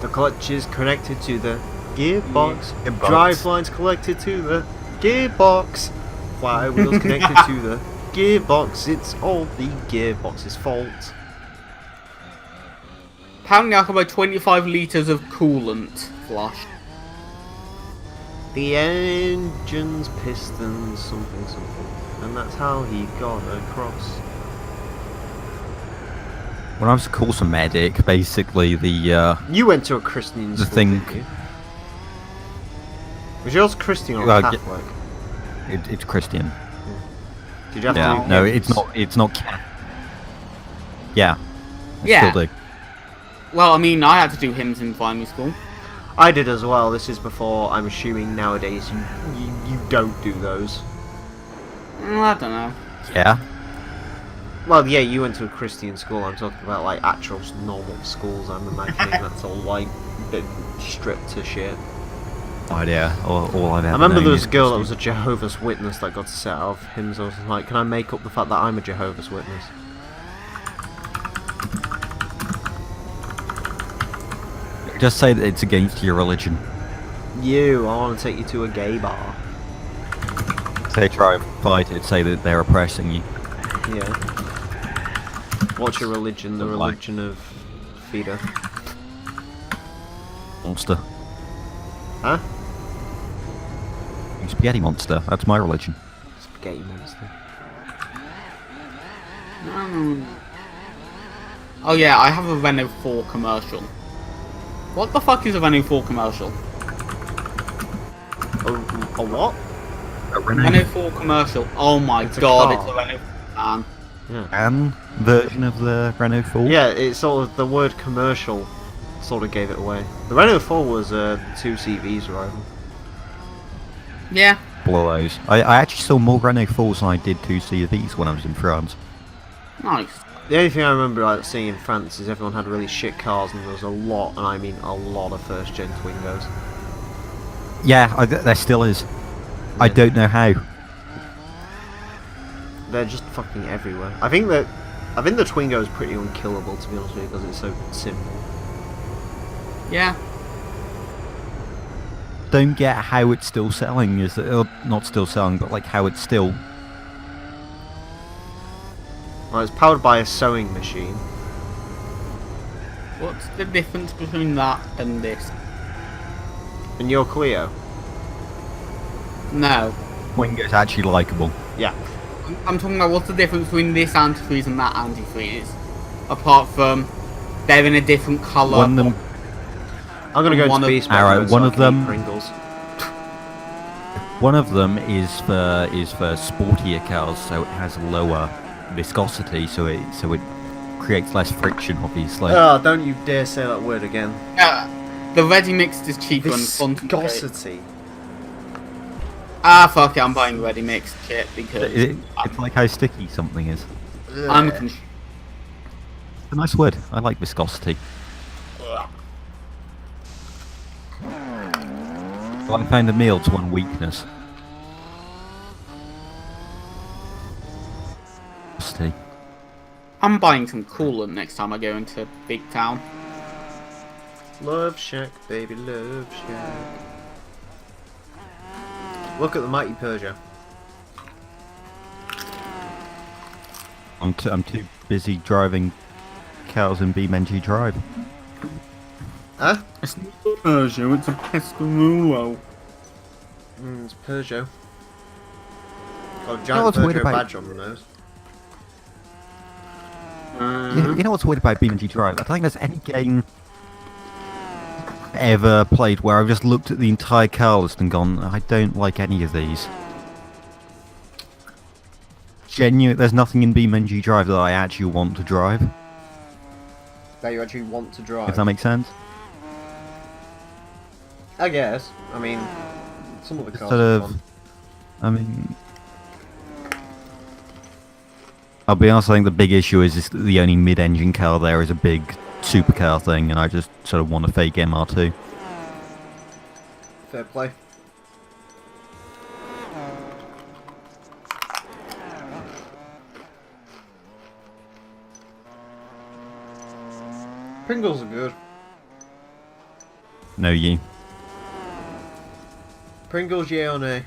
The clutch is connected to the gearbox. Gearbox. Drive lines connected to the gearbox. Flywheels connected to the gearbox. It's all the gearbox's fault. Apparently I can buy 25 litres of coolant flush. The engine's pistons, something, something. And that's how he got across. When I was a course medic, basically You went to a Christian school, thing- didn't you? Was yours Christian or Well, Catholic? it's Christian. Did you have to Yeah, do no, hymns? it's not. Yeah, I Yeah. still do. Well, I mean, I had to do hymns in primary school. I did as well. This is before, I'm assuming nowadays you don't do those. I don't know. Yeah. Well, yeah, you went to a Christian school. I'm talking about like actual normal schools. I'm imagining that's all like been stripped to shit. Idea. All I've ever I remember known there was is a girl that was a Jehovah's Witness that got to set out of hymns. I was like, can I make up the fact that I'm a Jehovah's Witness? Just say that it's against your religion. I want to take you to a gay bar. Say try and fight it. Say that they're oppressing you. Yeah. What's your religion? The religion of Feeder. Monster. Huh? You spaghetti monster. That's my religion. Spaghetti monster. Oh yeah, I have a Renault 4 commercial. What the fuck is a Renault 4 commercial? A what? A Renault 4 commercial. Oh my It's a god, car. it's a Renault 4 van. Yeah. An version of the Renault 4. Yeah, it's sort of the word commercial sort of gave it away. The Renault 4 was a 2CV's rival. Yeah. Blow those. I actually saw more Renault 4s than I did 2CVs when I was in France. Nice. The only thing I remember like, seeing in France is everyone had really shit cars and there was a lot, and I mean a lot of first gen Twingos. Yeah, there still is. I don't know how. They're just fucking everywhere. I think the Twingo is pretty unkillable, to be honest with you, because it's so simple. Yeah. Don't get how it's still selling. Is it not still selling, but like how it's still. Well, it's powered by a sewing machine. What's the difference between that and this? And your Clio? No. Twingo's actually likable. Yeah. I'm talking about what's the difference between this antifreeze and that antifreeze? Apart from they're in a different colour. One of them. I'm gonna go One to of- Beast Alright, Mode one so I of can eat them- Pringles. One of them is for sportier cars, so it has lower viscosity, so it creates less friction, obviously. Oh, don't you dare say that word again. The ready mixed is cheaper than concentrate. Viscosity. Ah, fuck it, I'm buying ready mixed shit because It's like how sticky something is. I'm It's a nice word. I like viscosity. Well, I found Emile's one weakness. Viscosity. I'm buying some coolant next time I go into big town. Love Shack, baby, Love Shack. Look at the mighty Peugeot. I'm too busy driving cows in BeamNG Drive. Huh? It's not a Peugeot, it's a Pescarolo. It's Peugeot. Got a know giant what's weird Peugeot about- badge on the nose. You know what's weird about BeamNG Drive? I don't think there's any game ever played where I've just looked at the entire car list and gone, I don't like any of these. There's nothing in BeamNG Drive that I actually want to drive, That you actually want to drive. if that makes sense. I guess. I mean, some of the cars Sort are of, fun. I mean, I'll be honest, I think the big issue is that the only mid-engine car there is a big supercar thing, and I just sort of want a fake MR2. Fair play. Pringles are good. No, you. Pringles, yeah or nay?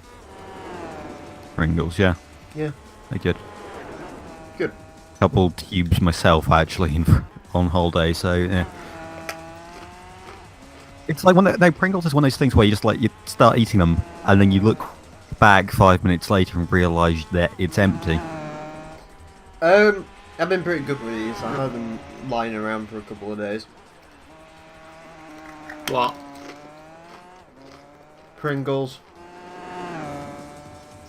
Pringles, yeah. Yeah. They're good. Good. Couple tubes myself, actually, on holiday, so, yeah. It's like Pringles is one of those things where you just you start eating them, and then you look back 5 minutes later and realise that it's empty. I've been pretty good with these. I had them lying around for a couple of days. What? Pringles.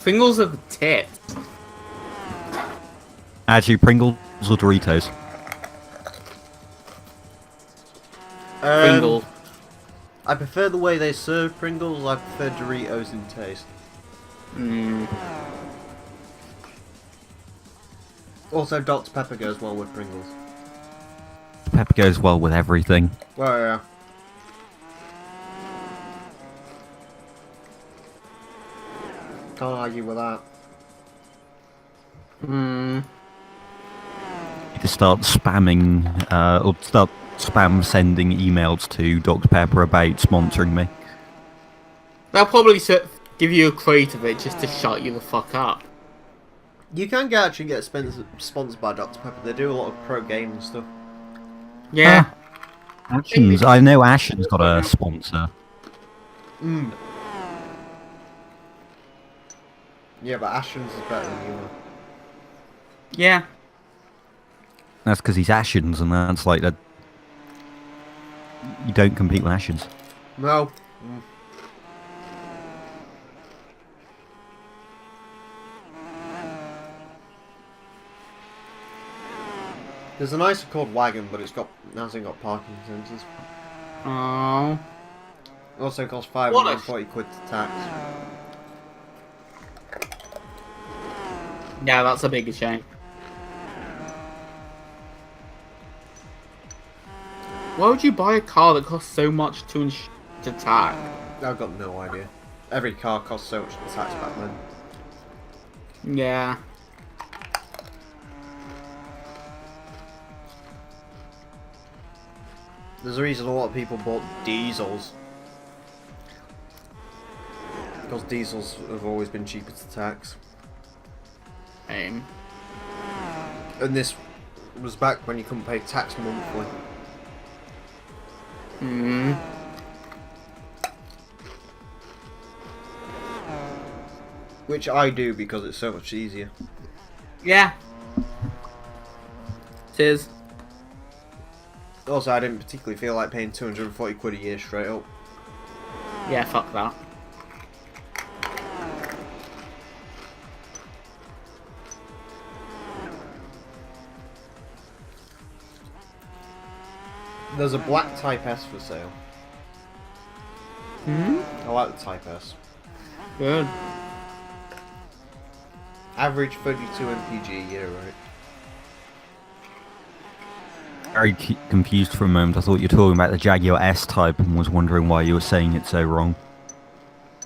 Pringles are the tits. Actually, Pringles or Doritos? Pringles. I prefer the way they serve Pringles. I prefer Doritos in taste. Also, Dr. Pepper goes well with Pringles. Pepper goes well with everything. Well, yeah. Can't argue with that. You just start spamming, or start spam sending emails to Dr. Pepper about sponsoring me. They'll probably give you a crate of it just to shut you the fuck up. You can actually get sponsored by Dr. Pepper. They do a lot of pro gaming stuff. Yeah. Ashens, I know Ashens got a sponsor. Yeah, but Ashton's is better than you are. Yeah. That's because he's Ashens, and that's like that. You don't compete with Ashens. No. There's a nicer called Wagon, but it hasn't got parking sensors. Oh. It also costs 540 quid to tax. Yeah, that's a big shame. Why would you buy a car that costs so much to tax? I've got no idea. Every car costs so much to tax back then. Yeah. There's a reason a lot of people bought diesels. Because diesels have always been cheaper to tax. Aim. And this was back when you couldn't pay tax monthly. Which I do because it's so much easier. Yeah. It is. Also, I didn't particularly feel like paying 240 quid a year straight up. Yeah, fuck that. There's a black Type S for sale. Hmm? I like the Type S. Good. Average 32 mpg, yeah, right. Very confused for a moment. I thought you were talking about the Jaguar S-Type and was wondering why you were saying it so wrong.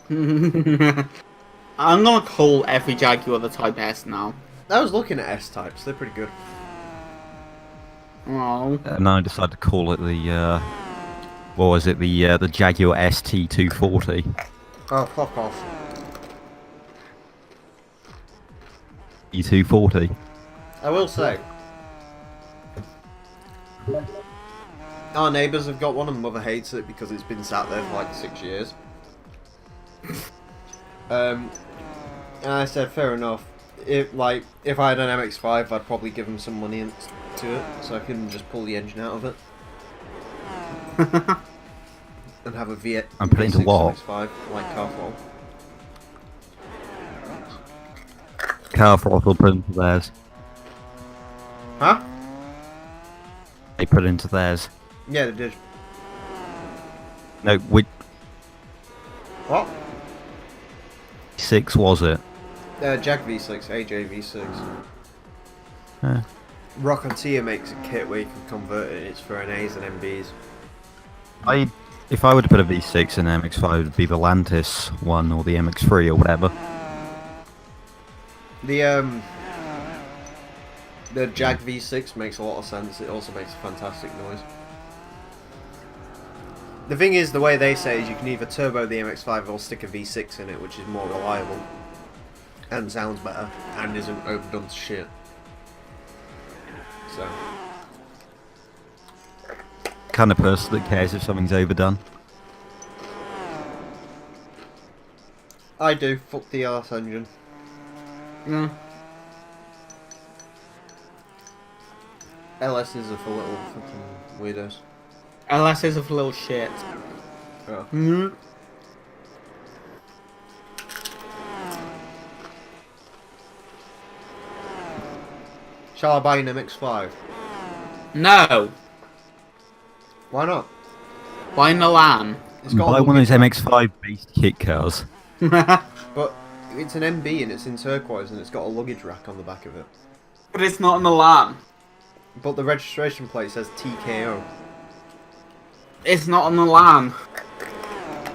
I'm gonna call every Jaguar the Type S now. I was looking at S-Types, they're pretty good. Oh. And I decided to call it the, what was it, the Jaguar ST240. Oh, fuck off. E240. I will say, our neighbours have got one and Mother hates it because it's been sat there for like 6 years. And I said, fair enough. If I had an MX-5, I'd probably give him some money to it, so I can just pull the engine out of it. And have a V8 And put it into what? MX-5, like Carfall. Car throttle put into theirs. Huh? They put into theirs. Yeah, they did. No, which What? 6 was it? Jag V6, AJ V6. Huh. Rocketeer makes a kit where you can convert it. It's for NAs and MBs. If I were to put a V6 in an MX-5, it would be the Lantis one or the MX-3 or whatever. The Jag V6 makes a lot of sense. It also makes a fantastic noise. The thing is, the way they say is you can either turbo the MX-5 or stick a V6 in it, which is more reliable and sounds better and isn't overdone to shit. So, Kind of person that cares if something's overdone. I do. Fuck the LS engine. Yeah. LSs are for little fucking weirdos. LS is a little shit. Oh. Mm. Shall I buy an MX-5? No. Why not? Why in the LAN? It's got a Buy one of luggage those rack, MX-5 based kit cars. but it's an MB and it's in turquoise and it's got a luggage rack on the back of it. But it's not in the LAN. But the registration plate says TKO. It's not on the LAN.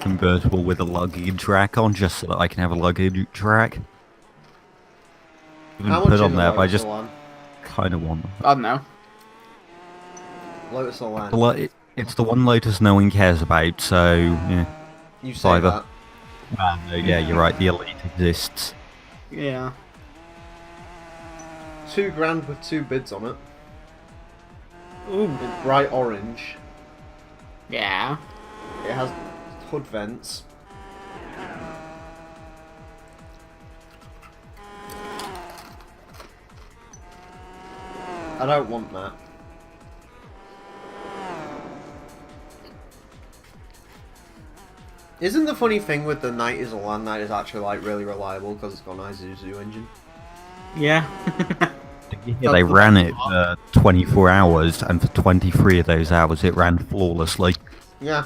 Convertible with a luggage rack on, just so that I can have a luggage rack. How Put much on is there, a but I Lotus just Elan? kind of want them. I don't know. Lotus Elan. It's the one Lotus no one cares about, so yeah. You say Either. that. Well, no, yeah, you're right. The Elite exists. Yeah. £2,000 with 2 bids on it. Ooh. It's bright orange. Yeah. It has hood vents. I don't want that. Isn't the funny thing with the Night is a Land that is actually like really reliable because it's got an Isuzu engine? Yeah. Yeah, they ran it for 24 hours, and for 23 of those hours it ran flawlessly. Yeah.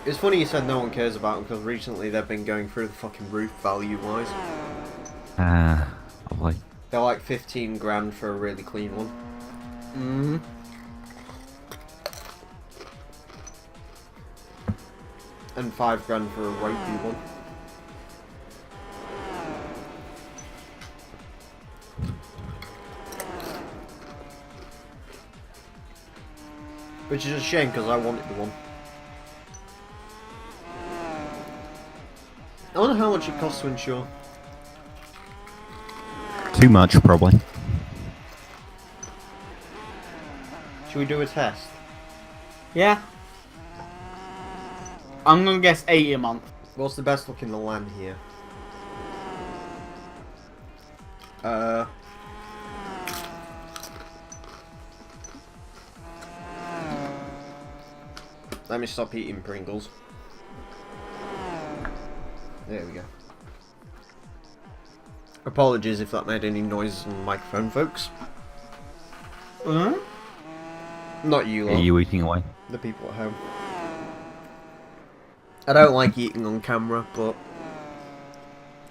It's funny you said no one cares about them because recently they've been going through the fucking roof value-wise. Lovely. They're like 15 grand for a really clean one. Mm-hmm. And 5 grand for a ropey one. Which is a shame because I wanted the one. I wonder how much it costs to insure. Too much, probably. Should we do a test? Yeah. I'm gonna guess 80 a month. What's the best look in the land here? Let me stop eating Pringles. There we go. Apologies if that made any noise on the microphone, folks. Not you lot. Are you eating away? The people at home. I don't like eating on camera, but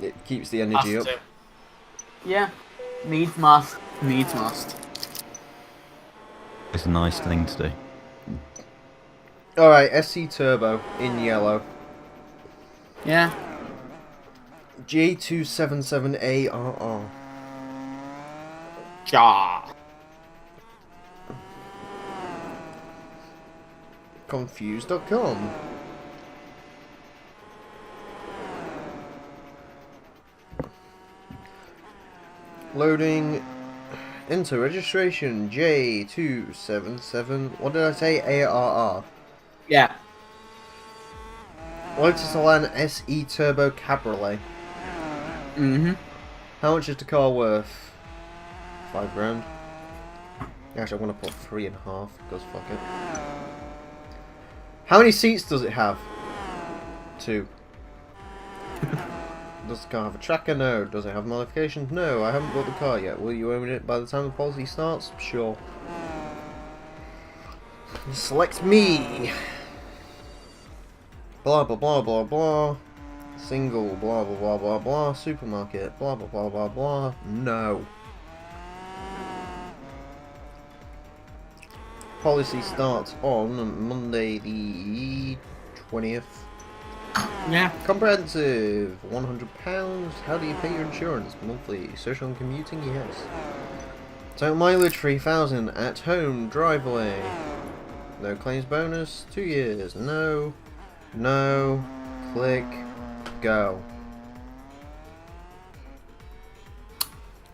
it keeps the energy up. Yeah. Needs must. Needs must. It's a nice thing to do. Alright, SC Turbo in yellow. Yeah. J277ARR. Ja. Confused.com. Loading. Enter registration J277. What did I say? ARR. Yeah. Lotus Elan SE Turbo Cabriolet. Mm-hmm. How much is the car worth? 5 grand. Actually, I want to put 3.5 because fuck it. How many seats does it have? 2. Does the car have a tracker? No. Does it have modifications? No. I haven't bought the car yet. Will you own it by the time the policy starts? Sure. Select me. Blah blah blah blah blah. Single blah blah blah blah blah. Supermarket blah blah blah blah blah. No. Policy starts on Monday the 20th. Yeah. Comprehensive, £100. How do you pay your insurance? Monthly. Social and commuting? Yes. Total mileage 3,000. At home, driveway. No claims bonus. 2 years. No. No. Click. Go.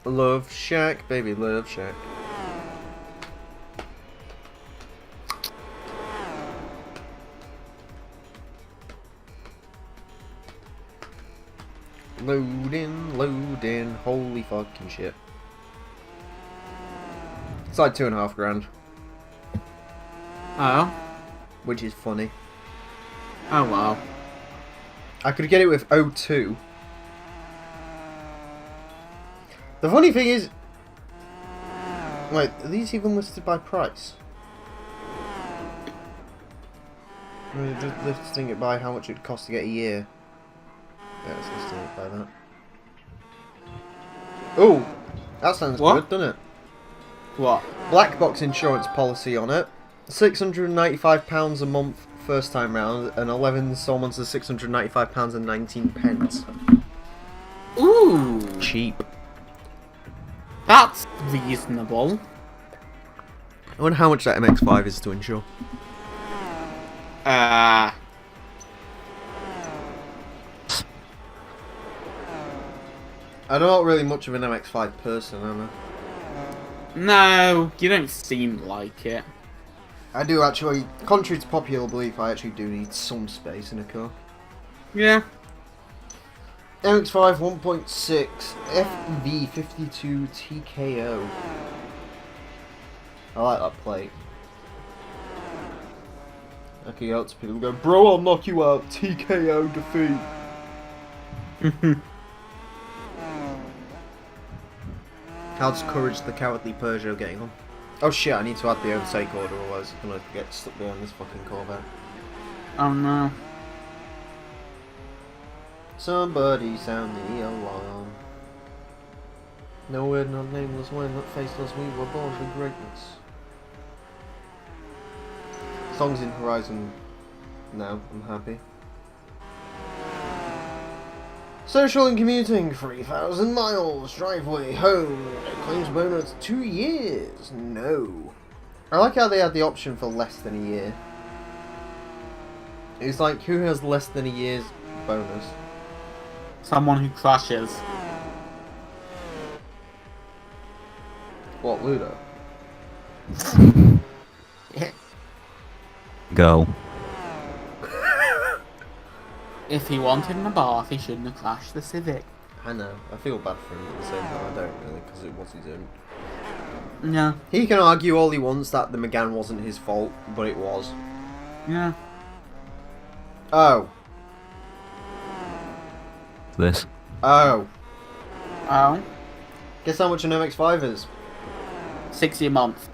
Love Shack, baby, Love Shack. Loading, holy fucking shit. It's like 2.5 grand. Oh. Which is funny. Oh wow. I could get it with O2. The funny thing is... Wait, are these even listed by price? I mean, just listing it by how much it costs to get a year. Yeah, it's listing it by that. Oh! That sounds good, doesn't it? What? Black box insurance policy on it. £695 a month first time round, and 11 installments of £695 and 19 pence. Ooh! Cheap. That's reasonable. I wonder how much that MX-5 is to insure. I'm not really much of an MX-5 person, am I? No, you don't seem like it. I do actually, contrary to popular belief, I actually do need some space in a car. Yeah. MX-5 1.6 FV52 TKO. I like that plate. I can go out to people and go, bro, I'll knock you out, TKO defeat. How does Courage the Cowardly Peugeot getting on? Oh shit, I need to add the overtake order, otherwise I'm gonna get stuck behind this fucking Corvette. Oh no. Somebody sound the alarm. No, we're not nameless, we're not faceless, we were born for greatness. Songs in Horizon now, I'm happy. Social and commuting, 3,000 miles, driveway, home, claims bonus, 2 years, no. I like how they had the option for less than a year. It's like, who has less than a year's bonus? Someone who crashes. What, Ludo? Go. If he wanted in a bath, he shouldn't have crashed the Civic. I know, I feel bad for him at the same time, I don't really, because it was his own. Yeah. He can argue all he wants that the Megane wasn't his fault, but it was. Yeah. Oh. This. Oh. Oh. Guess how much an MX-5 is? 60 a month.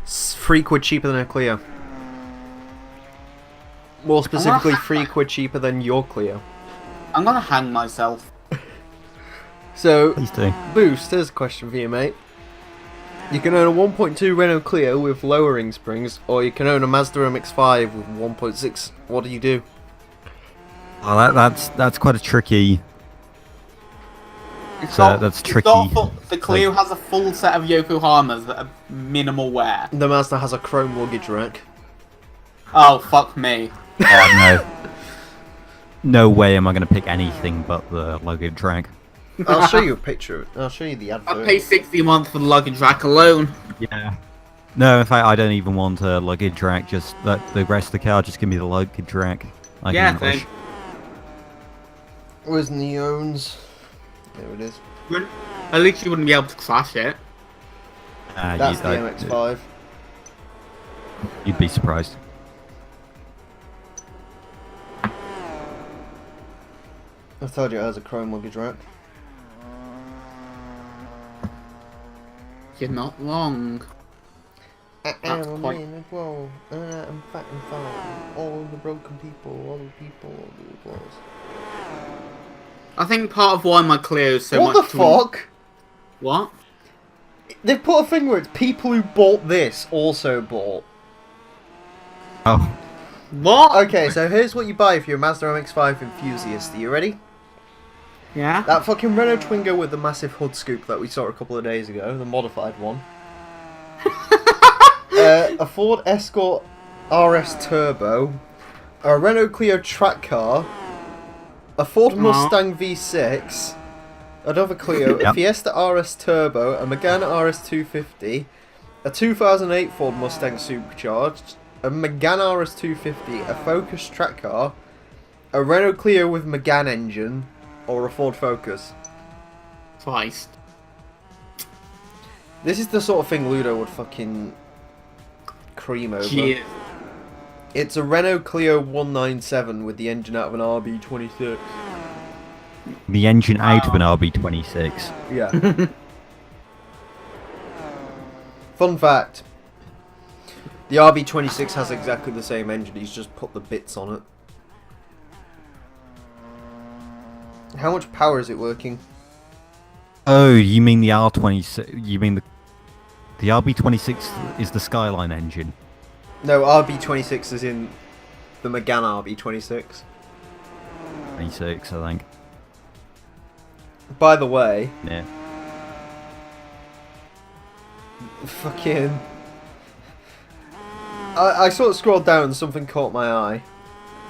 It's £3 cheaper than a Clio. More specifically, £3 cheaper than your Clio. I'm gonna hang myself. So, Please do. Boost, here's a question for you, mate. You can own a 1.2 Renault Clio with lowering springs, or you can own a Mazda MX-5 with 1.6. What do you do? Oh, that's quite a tricky. It's So not, that's it's tricky. not full, the Clio has a full set of Yokohamas that are minimal wear. The Mazda has a chrome luggage rack. Oh, fuck me. Oh, no. No way am I going to pick anything but the luggage rack. I'll show you a picture. I'll show you the I'd advert. pay 60 a month for the luggage rack alone. Yeah. No, in fact, I don't even want a luggage rack. Just that the rest of the car, just give me the luggage rack. Like Yeah, in English. thank- Where's Neons? There it is. At least you wouldn't be able to crash it. That's the MX-5. You'd be surprised. I told you it has a chrome luggage rack. You're not wrong. That's quite... I'm fighting for all the broken people, all the people, all the applause. I think part of why my Clio is so What much... the fuck? What? They've put a thing where it's people who bought this also bought. Oh, What? Okay, so here's what you buy if you're a Mazda MX-5 enthusiast. Are you ready? Yeah? That fucking Renault Twingo with the massive hood scoop that we saw a couple of days ago, the modified one. A Ford Escort RS Turbo, a Renault Clio track car, a Ford Mustang V6, another Clio, a Yep. Fiesta RS Turbo, a Megane RS 250, a 2008 Ford Mustang Supercharged, a Megane RS 250, a Focus track car, a Renault Clio with Megane engine, or a Ford Focus. Christ. This is the sort of thing Ludo would fucking cream over. Cheers. It's a Renault Clio 197 with the engine out of an RB26. the engine out of an RB26. Yeah. Fun fact. The RB26 has exactly the same engine, he's just put the bits on it. How much power is it working? Oh, you mean the R26? You mean the RB26 is the Skyline engine? No, RB26 is in the Megane RB26. 26, I think. By the way, Yeah. fucking... I sort of scrolled down and something caught my eye.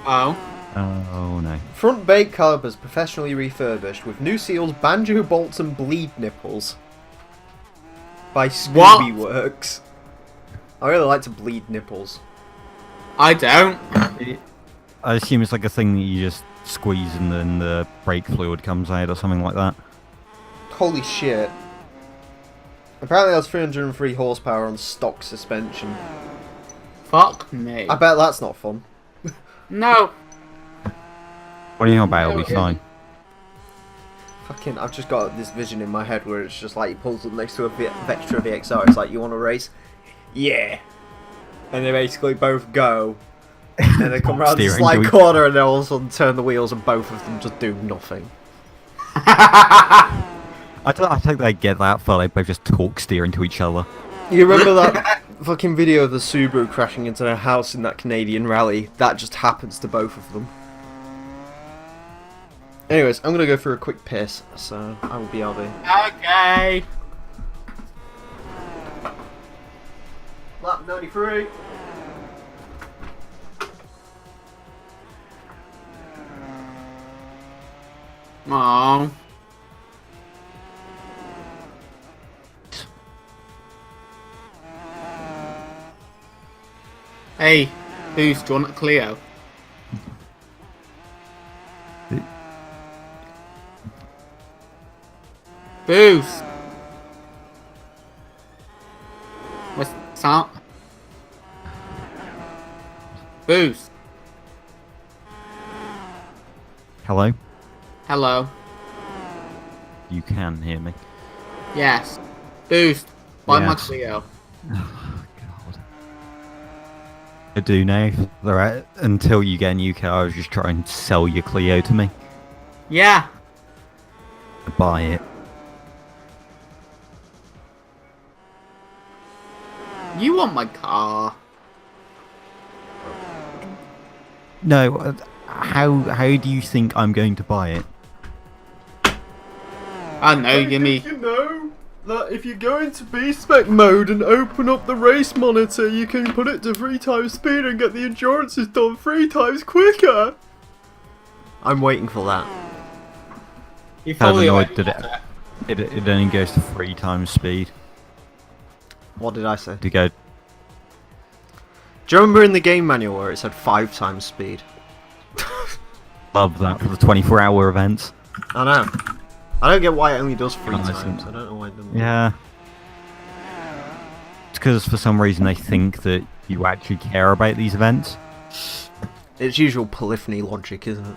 Oh. Oh no. Front brake calipers professionally refurbished with new seals, banjo bolts and bleed nipples. By Scooby Works. I really like to bleed nipples. I don't. I assume it's like a thing that you just squeeze and then the brake fluid comes out or something like that. Holy shit. Apparently that's 303 horsepower on stock suspension. Fuck me. I bet that's not fun. No. What are you on about? It'll be fine. Fucking, I've just got this vision in my head where it's just like, he pulls up next to a Vectra VXR, it's like, you want to race? Yeah. And they basically both go, and they come around the Steering, slight do we- corner, and they all of a sudden turn the wheels, and both of them just do nothing. I think they get that far. They both just torque steer into each other. You remember that fucking video of the Subaru crashing into their house in that Canadian rally? That just happens to both of them. Anyways, I'm gonna go for a quick piss, so I will be RB. Okay. Lap 93. Aww. Hey, Boost, do you want a Clio? Boost! What's up? Boost! Hello? Hello. you can hear me. Yes. Boost. Buy my Yes. Clio. Oh, God. I do now. Right, until you get a new car, I was just trying to sell your Clio to me. Yeah. Buy it. You want my car. No, how do you think I'm going to buy it? I don't know, give me... You know that if you go into B-spec mode and open up the race monitor, you can put it to 3 times speed and get the insurances done 3 times quicker. I'm waiting for that. You I'm fully annoyed already that got it only goes to 3 times speed. What did I say? To go. Do you remember in the game manual where it said 5 times speed? Love that for the 24-hour events. I know. I don't get why it only does 3 Oh, times. listen. I don't know why it doesn't. Yeah. It's because for some reason they think that you actually care about these events. It's usual polyphony logic, isn't it?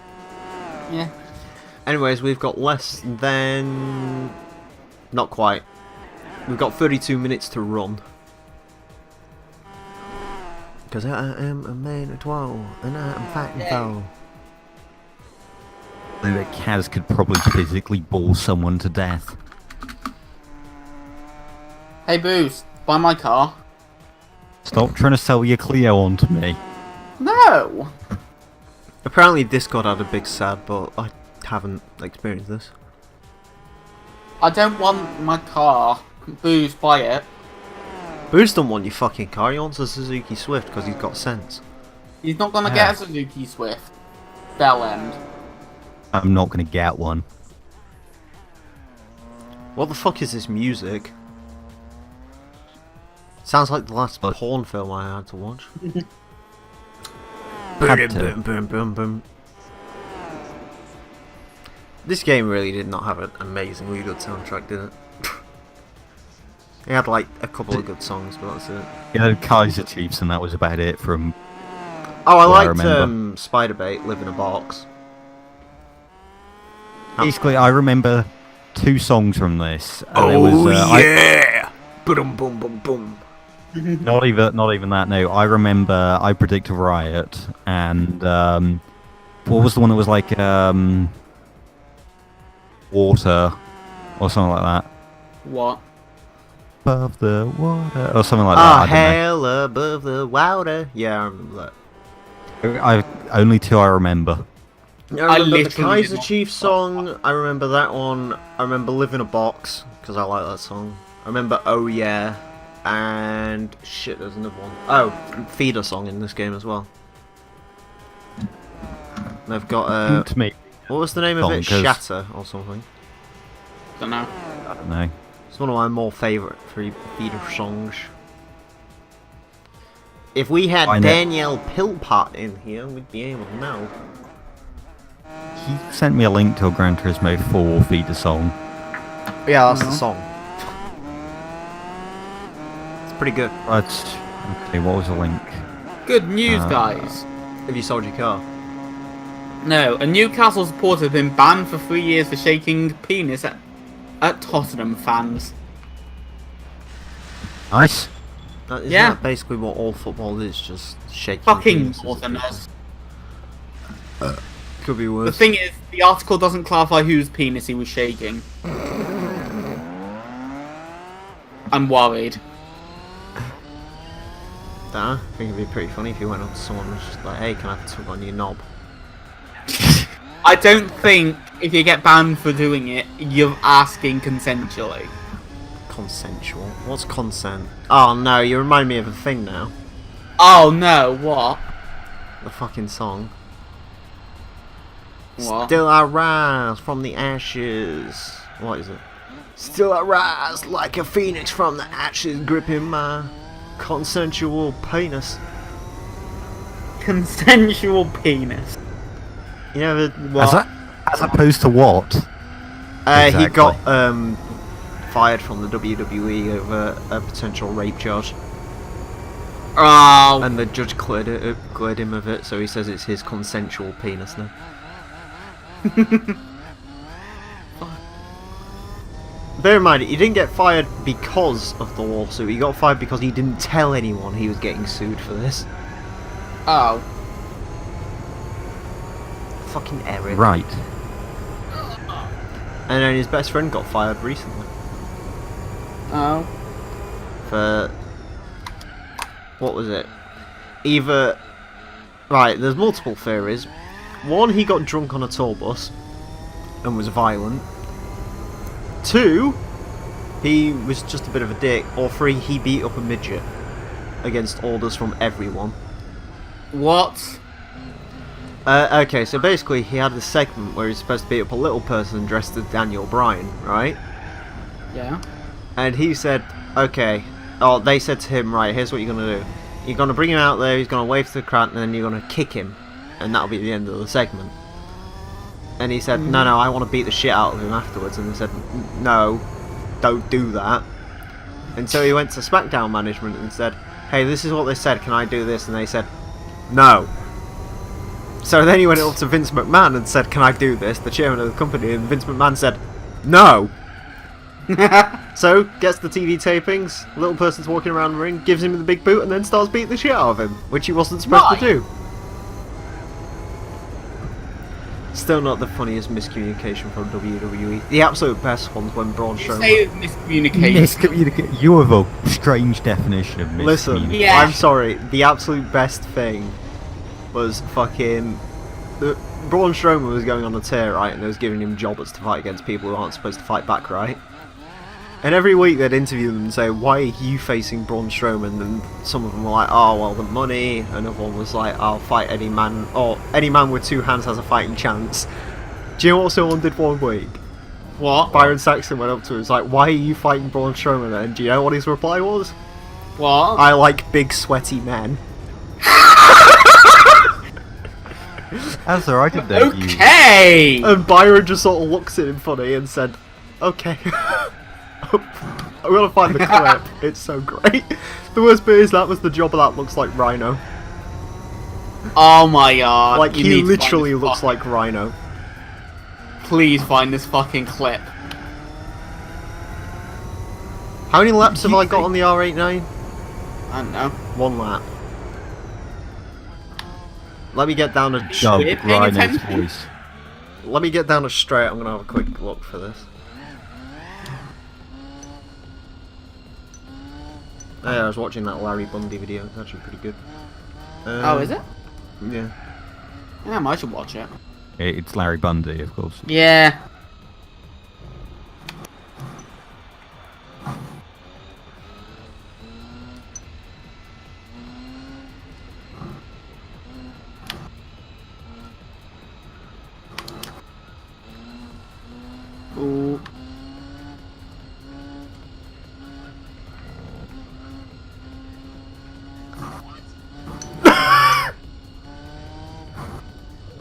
Yeah. Anyways, we've got less than... Not quite. We've got 32 minutes to run. Because I am a man of 12 and I am fighting foul. I think that Kaz could probably physically ball someone to death. Hey, Boost. Buy my car. Stop trying to sell your Clio on to me. No. Apparently Discord had a big sad, but I haven't experienced this. I don't want my car. Boost, buy it. Boost don't want your fucking car, he wants a Suzuki Swift because he's got sense. He's not gonna Yeah. get a Suzuki Swift. Bell end. I'm not going to get one. What the fuck is this music? Sounds like the last porn film I had to watch. Had to. Boom, boom, boom, boom. This game really did not have an amazingly good soundtrack, did it? It had like a couple of good songs, but that's it. You know, Kaiser Chiefs, and that was about it from... Oh, I Well, I liked remember. Spiderbait, Live in a Box. Basically, I remember 2 songs from this. And there was, yeah! Boom, boom, boom, boom. Not even that. No, I remember I Predict a Riot, and what was the one that was like water or something like that? What? Above the water or something like Ah, that. I don't hell above the water. Yeah, I remember that. know. I only 2 I remember. I remember the literally Kaiser did not- Chiefs song. I remember that one. I remember Live in a Box because I like that song. I remember Oh Yeah, and shit, there's another one. Oh, Feeder song in this game as well. And they've got To me, what was the name of it? Bonkers. Shatter or something. Don't know. I don't know. It's one of my more favourite Feeder songs. If we had I know. Danielle Pillpot in here, we'd be able to know. He sent me a link to a Gran Turismo 4 feeder song. Yeah, that's the No. song. It's pretty good. But okay, what was the link? Good news, guys. Have you sold your car? No, a Newcastle supporter has been banned for 3 years for shaking penis at Tottenham fans. Nice. Isn't Yeah. that basically what all football is? Just shaking. Fucking penises more at than people? us. Could be The worse. thing is, the article doesn't clarify whose penis he was shaking. I'm worried. I think it'd be pretty funny if you went up to someone and was just like, "Hey, can I tug on your knob?" I don't think if you get banned for doing it, you're asking consensually. Consensual. What's consent? Oh no, you remind me of a thing now. Oh no, what? The fucking song. What? Still I rise from the ashes. What is it? Still I rise like a phoenix from the ashes, gripping my consensual penis. Consensual penis. You know what? As opposed to what? He Exactly. got fired from the WWE over a potential rape charge, Oh, and the judge cleared him of it. So he says it's his consensual penis now. bear in mind, he didn't get fired because of the lawsuit. He got fired because he didn't tell anyone he was getting sued for this. Oh. Fucking Eric. Right. And then his best friend got fired recently. Oh. For... what was it? Either... right, there's multiple theories. One, he got drunk on a tour bus and was violent. 2, he was just a bit of a dick. Or 3, he beat up a midget against orders from everyone. What? Okay, so basically he had this segment where he's supposed to beat up a little person dressed as Daniel Bryan, right? Yeah. And he said, okay, oh, they said to him, right, here's what you're going to do. You're going to bring him out there, he's going to wave to the crowd, and then you're going to kick him. And that'll be the end of the segment. And he said, no, I want to beat the shit out of him afterwards. And they said, no, don't do that. And so he went to SmackDown management and said, hey, this is what they said, can I do this? And they said, no. So then he went up to Vince McMahon and said, can I do this? The chairman of the company. And Vince McMahon said, no. So, gets the TV tapings, little person's walking around the ring, gives him the big boot, and then starts beating the shit out of him, which he wasn't supposed to do. Still not the funniest miscommunication from WWE. The absolute best ones when Braun Strowman... Say miscommunication. You have a strange definition of miscommunication. Listen, Yeah. I'm sorry, the absolute best thing was fucking... Braun Strowman was going on a tear, right, and they was giving him jobbers to fight against people who aren't supposed to fight back, right? And every week they'd interview them and say, why are you facing Braun Strowman? And some of them were like, oh, well, the money. Another one was like, I'll fight any man, or any man with 2 hands has a fighting chance. Do you know what someone did one week? What? Byron Saxton went up to him and was like, why are you fighting Braun Strowman then? Do you know what his reply was? What? I like big sweaty men. That's alright, I don't you. Okay! And Byron just sort of looks at him funny and said, okay. I'm gonna find the clip. It's so great. The worst bit is that was the job that looks like Rhino. Oh my god. Like, You he need to find literally this looks fucking- like Rhino. Please find this fucking clip. How many laps have I got on the R89? I don't know. 1 lap. Let me get down a... Doug We're paying Rhino's attention. voice. Let me get down a straight. I'm gonna have a quick look for this. Yeah, I was watching that Larry Bundy video. It's actually pretty good. Oh, is it? Yeah. Yeah, I should watch it. It's Larry Bundy, of course. Yeah. Ooh.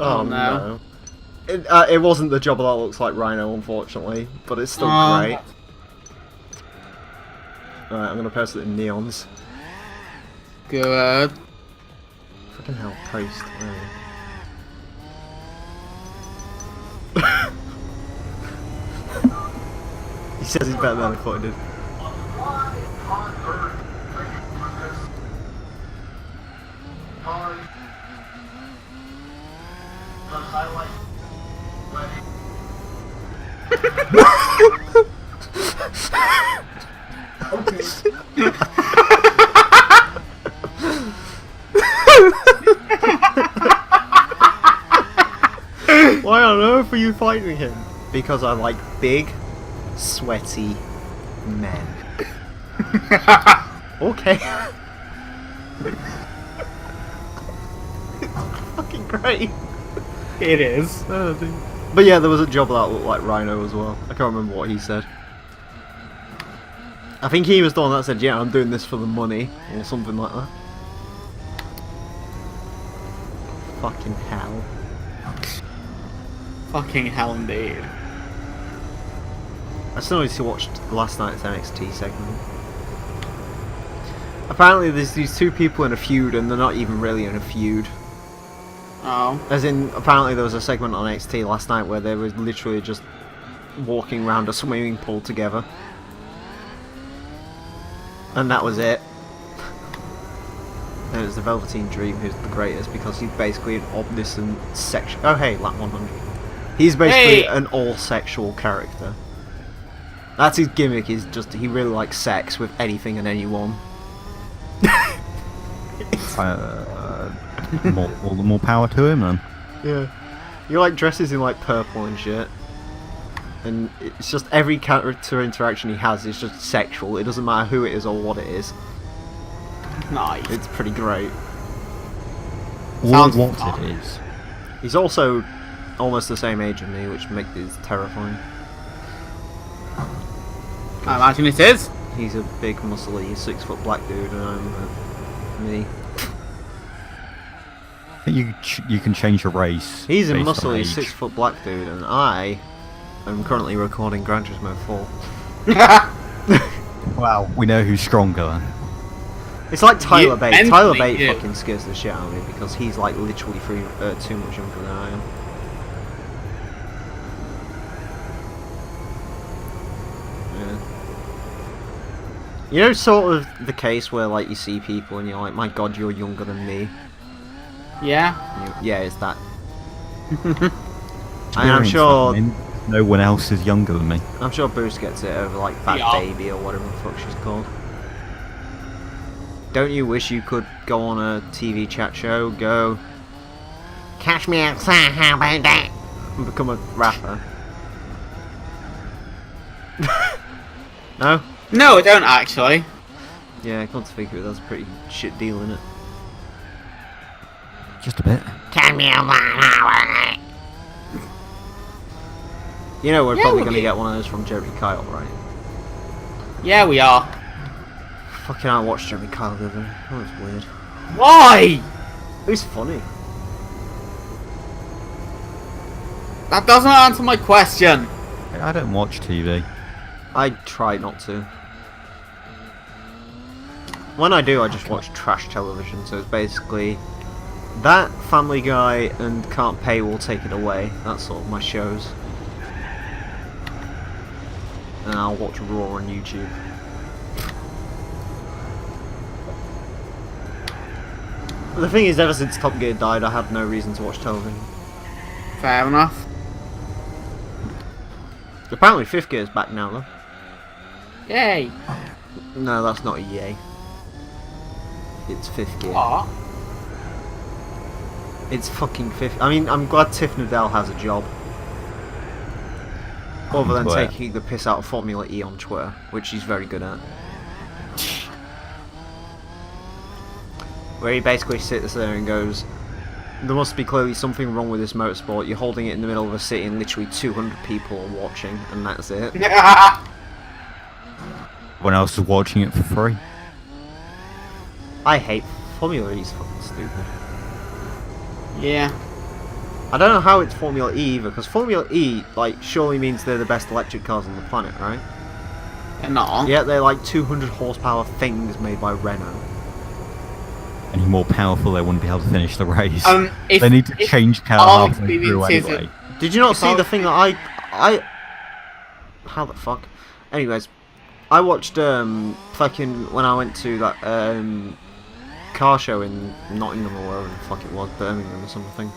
Oh no. It wasn't the job that looks like Rhino, unfortunately, but it's still great. Alright, I'm gonna post it in neons. Good. Fucking hell, post. He says he's better than I thought he did. Why on earth are you fighting him? Because I like big, sweaty men. Okay. Fucking great. It is. Oh, dude. But yeah, there was a job that looked like Rhino as well. I can't remember what he said. I think he was the one that said, yeah, I'm doing this for the money, or something like that. Fucking hell. Fucking hell indeed. I still need to watch last night's NXT segment. Apparently there's these 2 people in a feud and they're not even really in a feud. Oh. As in, apparently there was a segment on NXT last night where they were literally just walking around a swimming pool together. And that was it. And it was the Velveteen Dream who's the greatest because he's basically an omniscient sexual... Oh hey, lap 100. He's basically an all-sexual character. That's his gimmick, is just he really likes sex with anything and anyone. More power to him, then. Yeah. He like dresses in like purple and shit. And it's just every character interaction he has is just sexual. It doesn't matter who it is or what it is. Nice. It's pretty great. What it is. He's also almost the same age as me, which makes it terrifying. I imagine it is. He's a big, muscly, 6-foot black dude, and I'm me. I think you can change your race. He's a based on muscly, age. 6-foot black dude, and I am currently recording Gran Turismo 4. Wow. We know who's stronger then. It's like Tyler Bate. and Tyler me, Bate yeah. fucking scares the shit out of me because he's like literally too much younger than I am. You know, sort of the case where like you see people and you're like, my god, you're younger than me. Yeah. Yeah, it's that. And I'm sure, I mean, no one else is younger than me. I'm sure Bruce gets it over like Bad Yeah. Baby or whatever the fuck she's called. Don't you wish you could go on a TV chat show, go, catch me outside, how about that? And become a rapper. No? No, I don't actually. Yeah, come to think of it, that's a pretty shit deal, isn't it? Just a bit. You know, we're Yeah, probably we'll going to be- get one of those from Jeremy Kyle, right? Yeah, we are. Fucking I watched Jeremy Kyle the other day. That was weird. Why? It was funny. That doesn't answer my question. I don't watch TV. I try not to. When I do, I just watch trash television, so it's basically that, Family Guy, and Can't Pay Will Take It Away. That's sort of my shows. And I'll watch Raw on YouTube. The thing is, ever since Top Gear died, I had no reason to watch television. Fair enough. Apparently, Fifth Gear's back now, though. Yay. No, that's not a yay. It's Fifth Gear. What? It's fucking Fifth. I mean, I'm glad Tiff Needell has a job. Other than Twitter. taking the piss out of Formula E on Twitter, which he's very good at. Where he basically sits there and goes, there must be clearly something wrong with this motorsport. You're holding it in the middle of a city and literally 200 people are watching, and that's it. Everyone else is watching it for free. I hate Formula E's fucking stupid. Yeah. I don't know how it's Formula E either, because Formula E, like, surely means they're the best electric cars on the planet, right? They're not. Yet they're like 200 horsepower things made by Renault. Any more powerful, they wouldn't be able to finish the race. If, They need to if change car our halfway through experience isn't- anyway. Did you not If see I- the thing that I... How the fuck? Anyways, I watched, fucking, when I went to that, car show in Nottingham or wherever the fuck it was, Birmingham or something.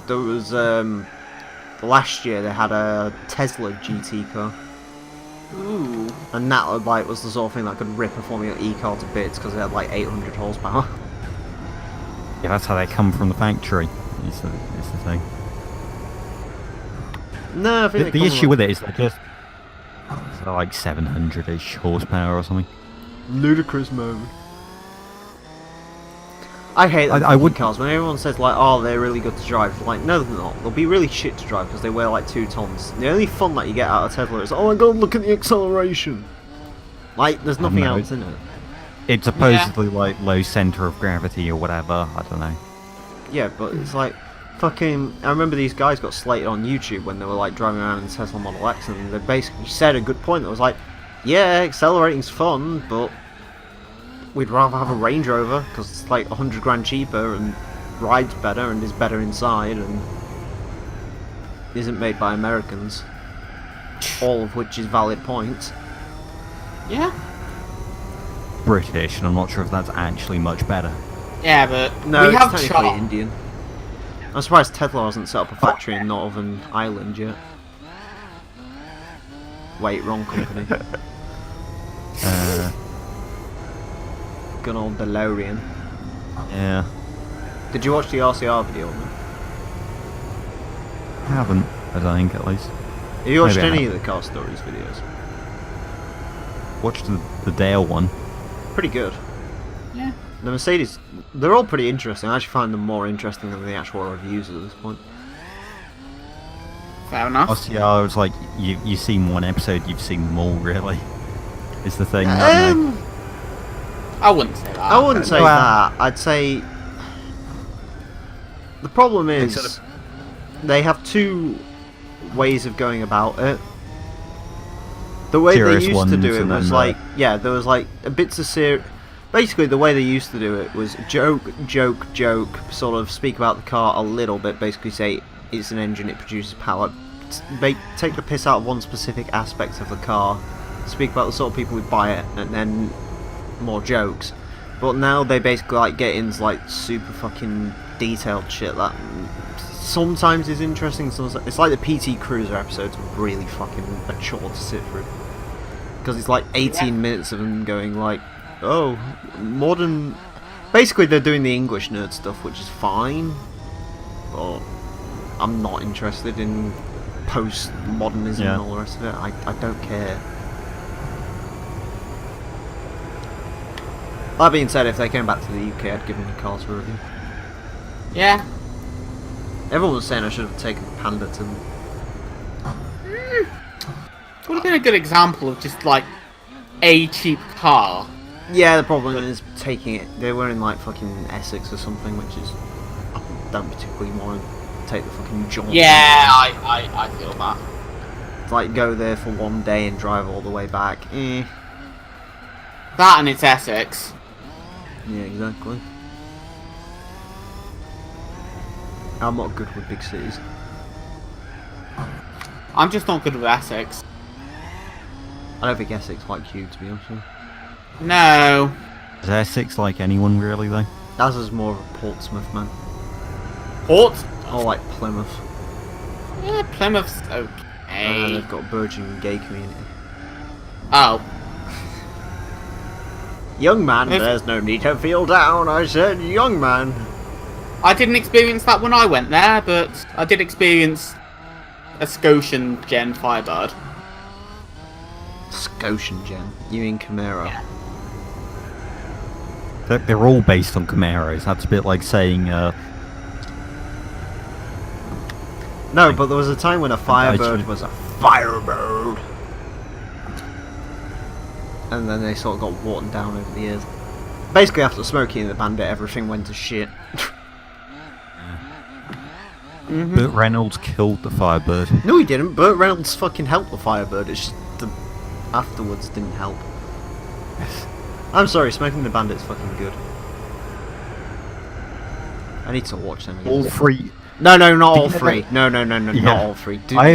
There was, last year they had a Tesla GT car. Ooh. And that, like, was the sort of thing that could rip a Formula E car to bits because it had, like, 800 horsepower. Yeah, that's how they come from the factory. Is the thing. No, I think The issue with it is they're just like 700-ish horsepower or something. ludicrous moment. I hate them I would- cars when everyone says like, oh, they're really good to drive. Like, no, they're not. They'll be really shit to drive because they weigh like 2 tons. The only fun that you get out of Tesla is, oh my god, look at the acceleration. Like, there's nothing know. else in it. It's supposedly like low center of gravity or whatever. I don't know. Yeah, but it's like, fucking. I remember these guys got slated on YouTube when they were like driving around in Tesla Model X, and they basically said a good point that was like, yeah, accelerating's fun, but we'd rather have a Range Rover because it's like 100 grand cheaper and rides better and is better inside and isn't made by Americans. all of which is valid points. Yeah. British, and I'm not sure if that's actually much better. Yeah, but No, we it's have technically shot. Indian. I'm surprised Tesla hasn't set up a factory in Northern Ireland yet. Wait, wrong company. Good old DeLorean. Yeah. Did you watch the RCR video? I haven't, I don't think, at least. Have you watched Maybe I any have. of the Car Stories videos? Watched the Dale one. Pretty good. Yeah. The Mercedes, they're all pretty interesting. I actually find them more interesting than the actual reviews at this point. Fair enough. RCR was like, you've seen one episode, you've seen them all, really. Is the thing. I don't know. I wouldn't say that. I wouldn't say Well- that. I'd say the problem is Instead they have two ways of going about it. The way they Serious used to do ones it and was then, like, yeah, there was like a bits of basically, the way they used to do it was joke, sort of speak about the car a little bit, basically say it's an engine, it produces power, take the piss out of one specific aspect of the car, speak about the sort of people who buy it, and then more jokes. But now they basically like get into like super fucking detailed shit that sometimes is interesting, sometimes it's like the PT Cruiser episodes are really fucking a chore to sit through. Because it's like 18 minutes of them going like, oh, modern... Basically they're doing the English nerd stuff, which is fine, but I'm not interested in post-modernism and all the rest of it. I don't care. That being said, if they came back to the UK, I'd give them the cars for review. Yeah. Everyone was saying I should have taken the Panda to them. It would have been a good example of just like a cheap car. Yeah, the problem is taking it. They were in like fucking Essex or something, which is I don't particularly want to take the fucking jaunt. Yeah, I feel that. It's like go there for one day and drive all the way back. That and it's Essex. Yeah, exactly. I'm not good with big cities. I'm just not good with Essex. I don't think Essex like you, to be honest with you. No. Is Essex like anyone, really, though? As is more of a Portsmouth man. Port? Or like Plymouth. Yeah, Plymouth's And okay. they've got a burgeoning gay community. Oh. Young man, If- there's no need to feel down, I said, young man. I didn't experience that when I went there, but I did experience a Scotian Gen Firebird. Scotian gen. You mean Camaro? Yeah. They're all based on Camaros. That's a bit like saying, No, but there was a time when a Firebird should- was a Firebird. And then they sort of got watered down over the years. Basically, after Smokey and the Bandit, everything went to shit. Burt Reynolds killed the Firebird. No, he didn't. Burt Reynolds fucking helped the Firebird. It's just the afterwards didn't help. I'm sorry, Smoking the Bandit's fucking good. I need to watch them again. All three. No, not all Yeah. three. No, Yeah. not all three. I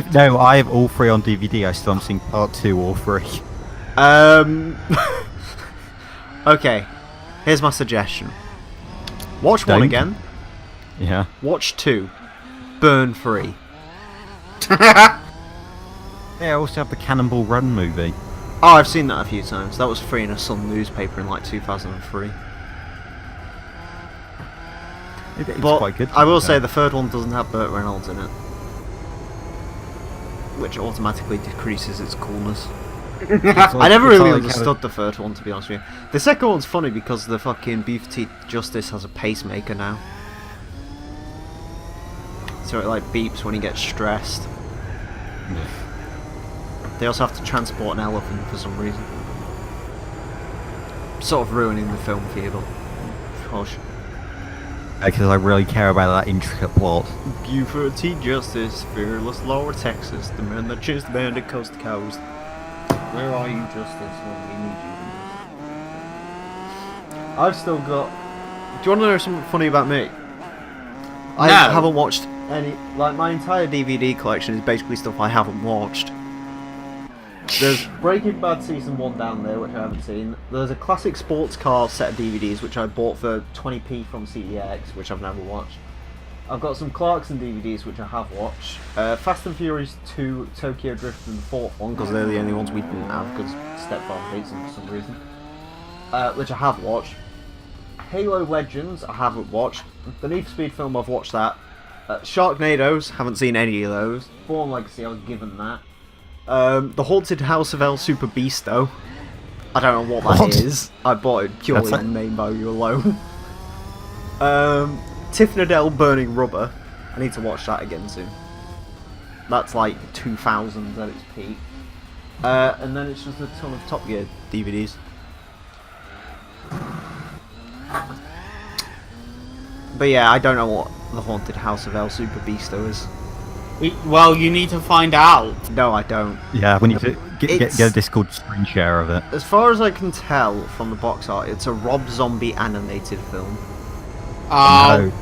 have all three on DVD. I still haven't seen part 2 or 3. Okay, here's my suggestion. Watch one Don't. again. Yeah. Watch 2. Burn 3. Yeah, I also have the Cannonball Run movie. Oh, I've seen that a few times. That was free in a Sun newspaper in like 2003. It's But quite good. I will say the third one doesn't have Burt Reynolds in it, which automatically decreases its coolness. I never really understood the third one, to be honest with you. The second one's funny because the fucking Beef Teeth Justice has a pacemaker now. So it like beeps when he gets stressed. They also have to transport an elephant for some reason. Sort of ruining the film for you, but gosh. Because I really care about that intricate plot. Buford T. Justice, fearless Lower Texas, the man that chased the bandit coast to coast. Where are you, Justice, when we need you? I've still got... Do you want to know something funny about me? I No. haven't watched any... Like, my entire DVD collection is basically stuff I haven't watched. There's Breaking Bad Season 1 down there, which I haven't seen. There's a classic sports car set of DVDs, which I bought for 20p from CEX, which I've never watched. I've got some Clarkson DVDs, which I have watched. Fast and Furious 2, Tokyo Drift, and the fourth one, because they're the only ones we didn't have, because Stepfather hates them for some reason. Which I have watched. Halo Legends, I haven't watched. The Need for Speed film, I've watched that. Sharknadoes, haven't seen any of those. Born Legacy, I was given that. The Haunted House of El Super Beasto. I don't know what that is. I bought it purely on name value alone. Tiff Nadell Burning Rubber. I need to watch that again soon. That's like 2000s at its peak. And then it's just a ton of Top Gear DVDs. But yeah, I don't know what the Haunted House of El Super Beasto is. Well, you need to find out. No, I don't. Yeah, we need to get a Discord screen share of it. As far as I can tell from the box art, it's a Rob Zombie animated film. No.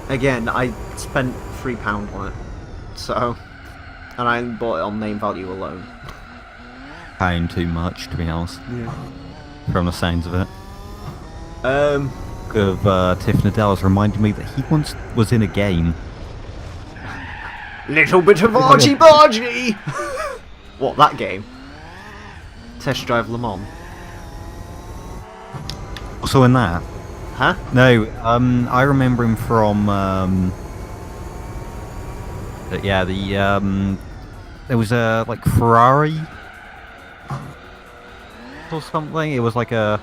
Again, I spent £3 on it, so, and I bought it on name value alone. Paying too much, to be honest. Yeah. From the sounds of it. Um. Of Tiff Nadell has reminded me that he once was in a game. Little bit of argy bargy. What, that game? Test Drive Le Mans. Also in that. Huh? No, I remember him from yeah, there was a like Ferrari or something. It was like a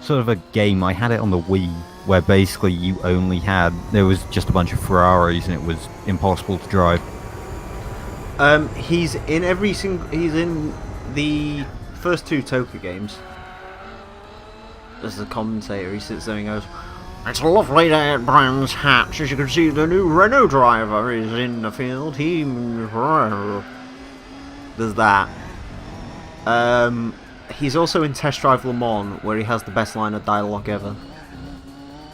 sort of a game. I had it on the Wii where basically there was just a bunch of Ferraris and it was impossible to drive. He's in he's in the first 2 Toka games. As the commentator, he sits there and goes, "It's lovely day at Brands Hatch. As you can see, the new Renault driver is in the field. There's that. He's also in Test Drive Le Mans, where he has the best line of dialogue ever.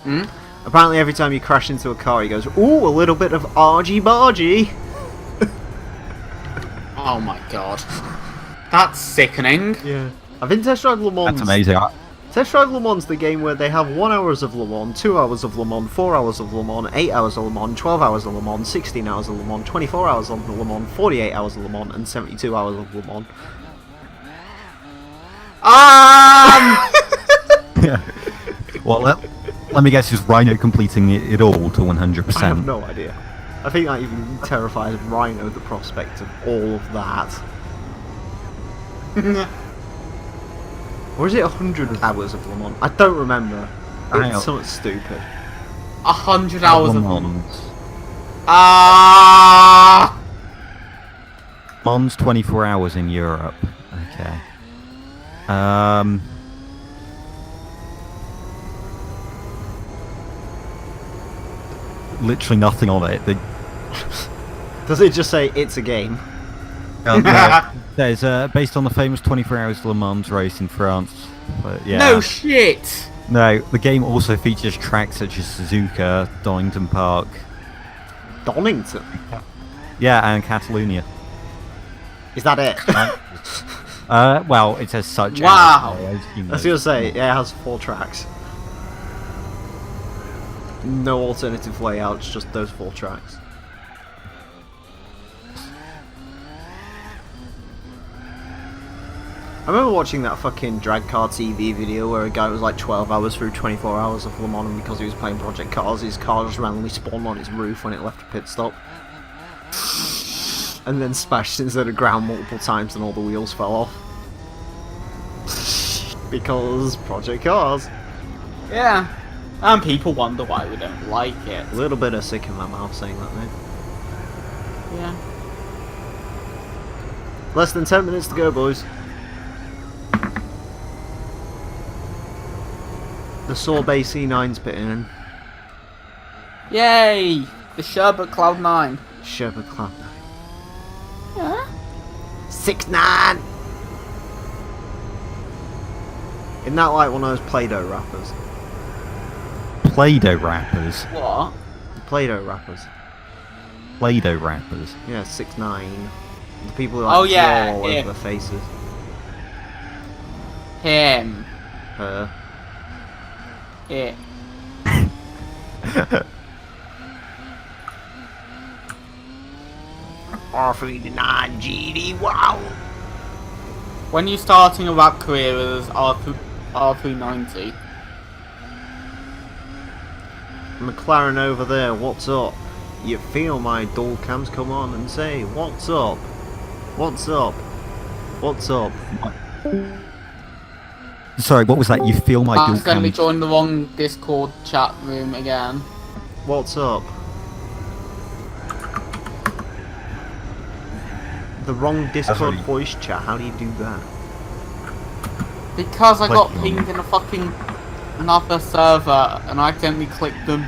Hmm? Apparently every time you crash into a car, he goes, "Ooh, a little bit of argy bargy." Oh my god. That's sickening. Yeah. I've been Test Drive Le Mans. That's amazing. Test Drive Le Mans, the game where they have 1 hour of Le Mans, 2 hours of Le Mans, 4 hours of Le Mans, 8 hours of Le Mans, 12 hours of Le Mans, 16 hours of Le Mans, 24 hours of Le Mans, 48 hours of Le Mans, and 72 hours of Le Mans. Well, let me guess, is Rhino completing it all to 100%? I have no idea. I think that even terrifies Rhino, the prospect of all of that. Or is it 100 hours of Le Mans? I don't remember. It's something stupid. 100 hours of Le Mans. Mans 24 hours in Europe. Okay. Literally nothing on it. Does it just say it's a game? There's based on the famous 24 Hours Le Mans race in France. But, yeah. No shit! No, the game also features tracks such as Suzuka, Donington Park. Donington? Yeah, and Catalonia. Is that it? Well, it says such. Wow! I was going to say, yeah, it has 4 tracks. No alternative layouts, just those 4 tracks. I remember watching that fucking Drag Car TV video where a guy was like 12 hours through 24 hours of Le Mans, and because he was playing Project Cars, his car just randomly spawned on his roof when it left a pit stop. And then smashed into the ground multiple times and all the wheels fell off. Because Project Cars. Yeah. And people wonder why we don't like it. A little bit of sick in my mouth saying that, mate. Yeah. Less than 10 minutes to go, boys. The Sorbet C9's pitting in. Yay! The Sherbet Cloud 9. Sherbet Cloud 9. Yeah? 6-9! Isn't that like one of those Play-Doh wrappers? Play-Doh wrappers? What? Play-Doh wrappers. Play-Doh wrappers? Yeah, 6-9. The people who like Oh, yeah, draw all him. over their faces. Him. Her. It. R39 GD, wow! When you're starting a rap career as R390. McLaren over there, what's up? You feel my dual cams, come on and say, what's up? What's up? What's up? Sorry, what was that? You feel my I'm dual going to be cam? joining the wrong Discord chat room again. What's up? The wrong Discord really- voice chat, how do you do that? Because I got Click pinged in a fucking another server and I accidentally clicked them.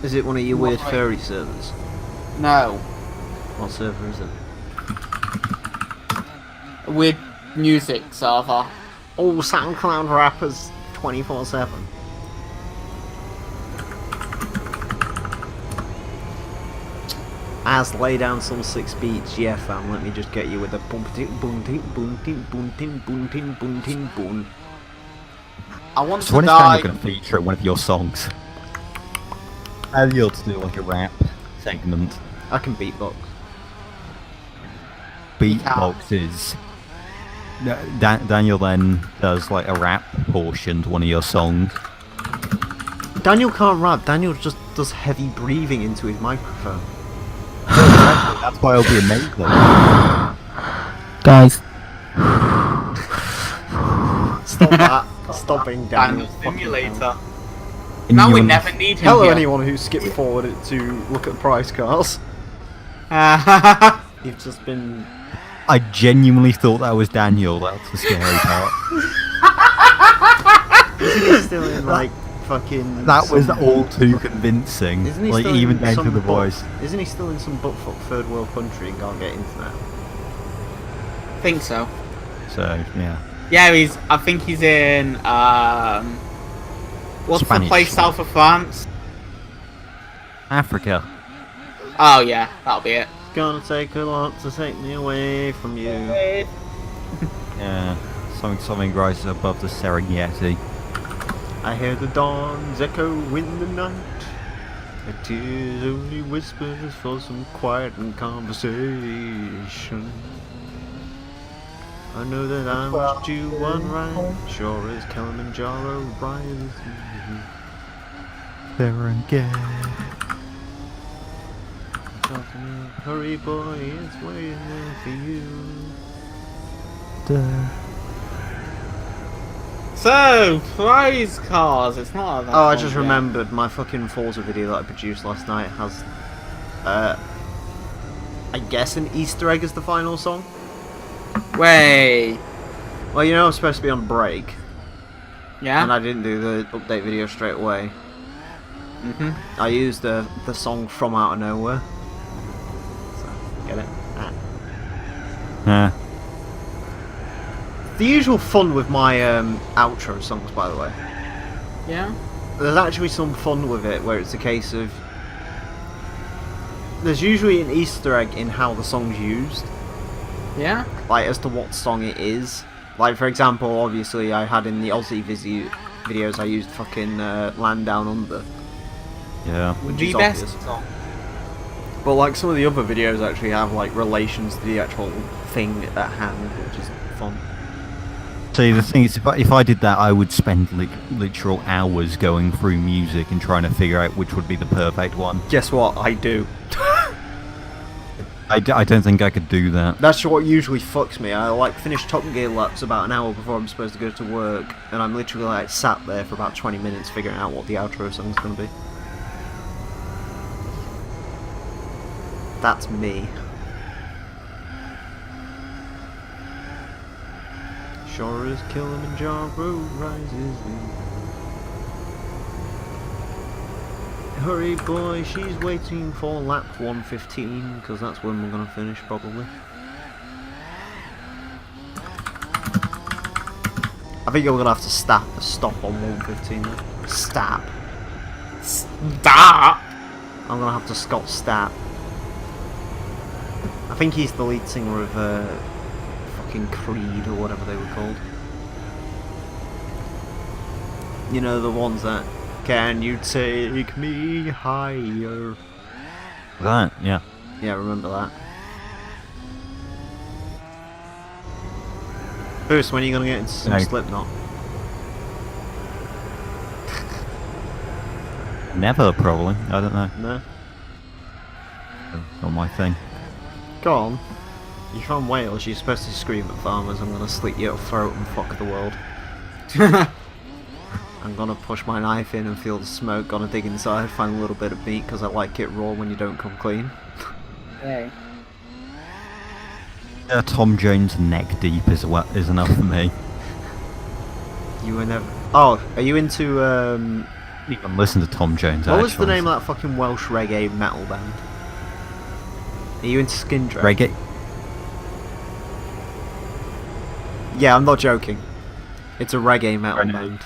Is it one of your weird Why? furry servers? No. What server is it? A weird music server. Oh, SoundCloud rappers 24/7. As lay down some 6 beats, yeah fam, let me just get you with a boom tin boom tin boom tin boom tin boom tin boom tin boom. I want So to when is die. Daniel going to feature in one of your songs? Daniel to do like a rap segment. I can beatbox. Beatboxes. Daniel then does like a rap portion to one of your songs. Daniel can't rap, Daniel just does heavy breathing into his microphone. That's why it'll be amazing. Guys. Stop that. Stop being Daniel. Daniel fucking Simulator. hell. Now we Genuine- never need him Hello here. anyone who skipped forward to look at price cars. You've just been... I genuinely thought that was Daniel. That's the scary part. Isn't he still in like fucking... That was some- all too convincing. Isn't he Like still even in down some to the butt- voice. Isn't he still in some buttfuck third world country and can't get internet? think so. So yeah. Yeah, I think he's in, what's Spanish. the place south of France? Africa. Oh yeah, that'll be it. Gonna take a lot to take me away from you. Yeah. Something rises above the Serengeti. I hear the dawn's echo in the night. It is only whispers for some quiet and conversation. I know that I must do one right, sure as Kilimanjaro rises. Serengeti. Hurry boy, it's waiting there for you. So, prize cars, it's not that Oh, I long just yet. remembered my fucking Forza video that I produced last night has, I guess an Easter egg as the final song. Way. Well, you know I'm supposed to be on break, Yeah? and I didn't do the update video straight away. I used the song From Out of Nowhere. So, get it? Ah. Yeah. The usual fun with my outro songs, by the way. Yeah? There's actually some fun with it, where it's a case of... There's usually an Easter egg in how the song's used. Yeah? Like, as to what song it is. Like, for example, obviously, I had in the Aussie videos, I used fucking Land Down Under. Yeah. Which The is best obvious. song. But, like, some of the other videos actually have, like, relations to the actual thing at hand, which is fun. See, the thing is, if I did that, I would spend literal hours going through music and trying to figure out which would be the perfect one. Guess what? I do. I don't think I could do that. That's what usually fucks me. I like finish Top Gear laps about an hour before I'm supposed to go to work, and I'm literally like sat there for about 20 minutes figuring out what the outro song's gonna be. That's me. Sure as Kilimanjaro rises. Hurry boy, she's waiting for lap 115, because that's when we're gonna finish probably. I think you're gonna have to stop on 115 though. Stop. Stop! I'm gonna have to Scott stop. I think he's the lead singer of fucking Creed or whatever they were called. You know, the ones that can you take me higher? That, yeah. Yeah, remember that. Bruce, when are you gonna get into some No. Slipknot? Never, probably. I don't know. No? Not my thing. Go on. You're from Wales, you're supposed to scream at farmers, I'm gonna slit your throat and fuck the world. I'm gonna push my knife in and feel the smoke, gonna dig inside, find a little bit of meat because I like it raw when you don't come clean. Hey. Tom Jones neck deep is enough for me. You were never... Oh, are you into, Didn't even listen to Tom Jones. what was the actually. name of that fucking Welsh reggae metal band? Are you into Skindred? Reggae? Yeah, I'm not joking. It's a reggae metal I know band.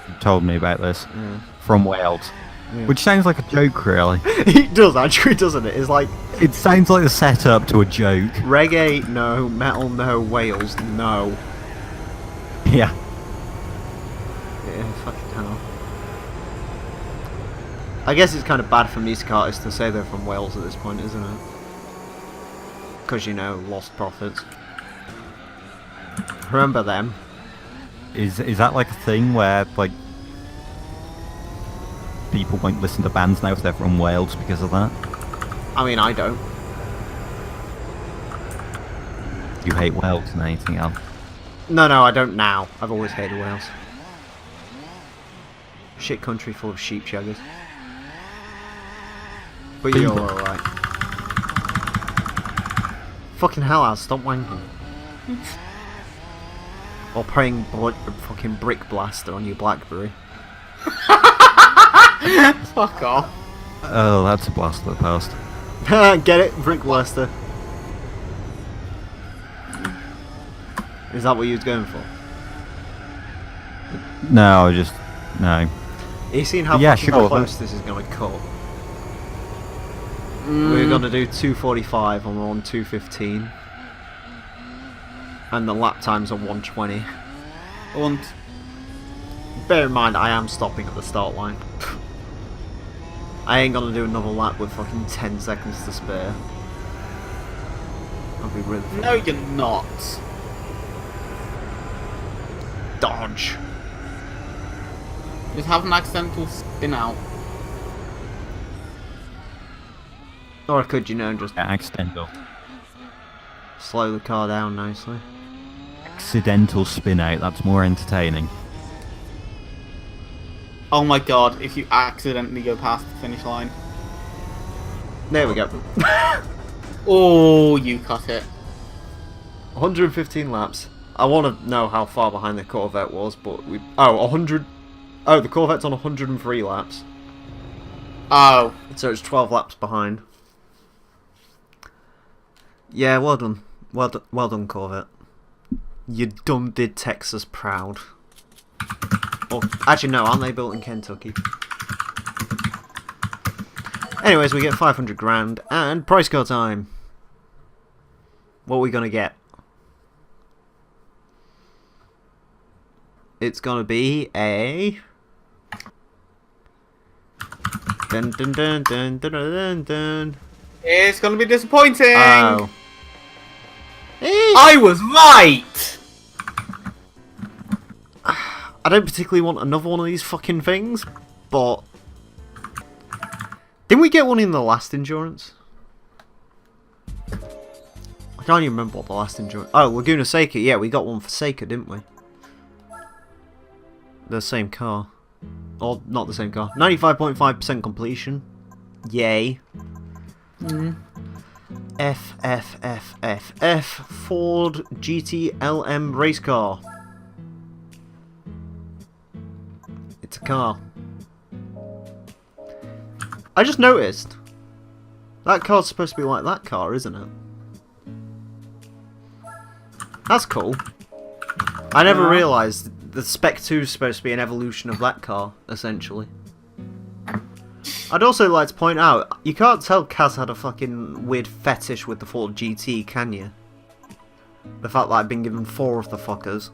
you told me about this. Yeah. From Wales. Yeah. Which sounds like a joke, really. It does actually, doesn't it? It's like It sounds like the setup to a joke. reggae, no. Metal, no. Wales, no. Yeah. Yeah, fucking hell. I guess it's kind of bad for music artists to say they're from Wales at this point, isn't it? Because, you know, lost profits. Remember them? Is that like a thing where, like, people won't listen to bands now if they're from Wales because of that? I mean, I don't. You hate Wales and anything else? No, I don't now. I've always hated Wales. Shit country full of sheep shaggers. But you're alright. Fucking hell, I'll stop wanking. Or playing fucking Brick Blaster on your Blackberry. Fuck off. Oh, that's a blast of the past. Get it? Brick Blaster. Is that what you was going for? No, no. You seen how Yeah, fucking sure, close this is going to cut? We're going to do 2:45 and we're on 2:15. And the lap times are 1:20. And Bear in mind, I am stopping at the start line. I ain't gonna do another lap with fucking 10 seconds to spare. I'll be really... no, you're not. Dodge! Just have an accidental spin out. Or I could, you know, just Accidental. slow the car down nicely. Accidental spin out, that's more entertaining. Oh my god, if you accidentally go past the finish line. There we go. Oh, you cut it. 115 laps. I want to know how far behind the Corvette was, but we... Oh, 100... Oh, the Corvette's on 103 laps. Oh. So it's 12 laps behind. Yeah, well done. Well done, Corvette. You done did Texas proud. Oh, actually, no, aren't they built in Kentucky? Anyways, we get 500 grand and price car time. What are we gonna get? It's gonna be a... Dun dun dun dun dun dun dun. It's gonna be disappointing. Oh. I was right. I don't particularly want another one of these fucking things, but... Didn't we get one in the last endurance? I can't even remember what the last endurance... Oh, Laguna Seca. Yeah, we got one for Seca, didn't we? The same car. Or, not the same car. 95.5% completion. Yay. F Ford GT-LM race car. It's a car. I just noticed. That car's supposed to be like that car, isn't it? That's cool. I never realised the Spec 2 is supposed to be an evolution of that car, essentially. I'd also like to point out, you can't tell Kaz had a fucking weird fetish with the Ford GT, can you? The fact that I've been given 4 of the fuckers.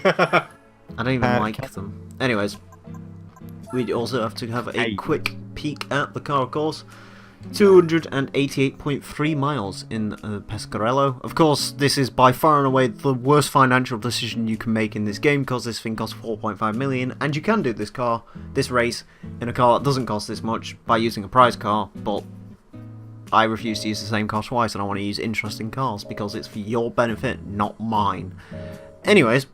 I don't even like them. Anyways, we also have to have a quick peek at the car, of course. 288.3 miles in Pescarolo. Of course, this is by far and away the worst financial decision you can make in this game, because this thing costs 4.5 million, and you can do this race, in a car that doesn't cost this much by using a prize car, but I refuse to use the same car twice, and I want to use interesting cars, because it's for your benefit, not mine. Anyways,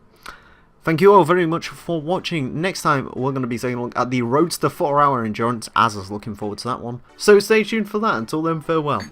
thank you all very much for watching. Next time, we're going to be taking a look at the Roadster 4-hour endurance. As I was looking forward to that one. So stay tuned for that. Until then, farewell.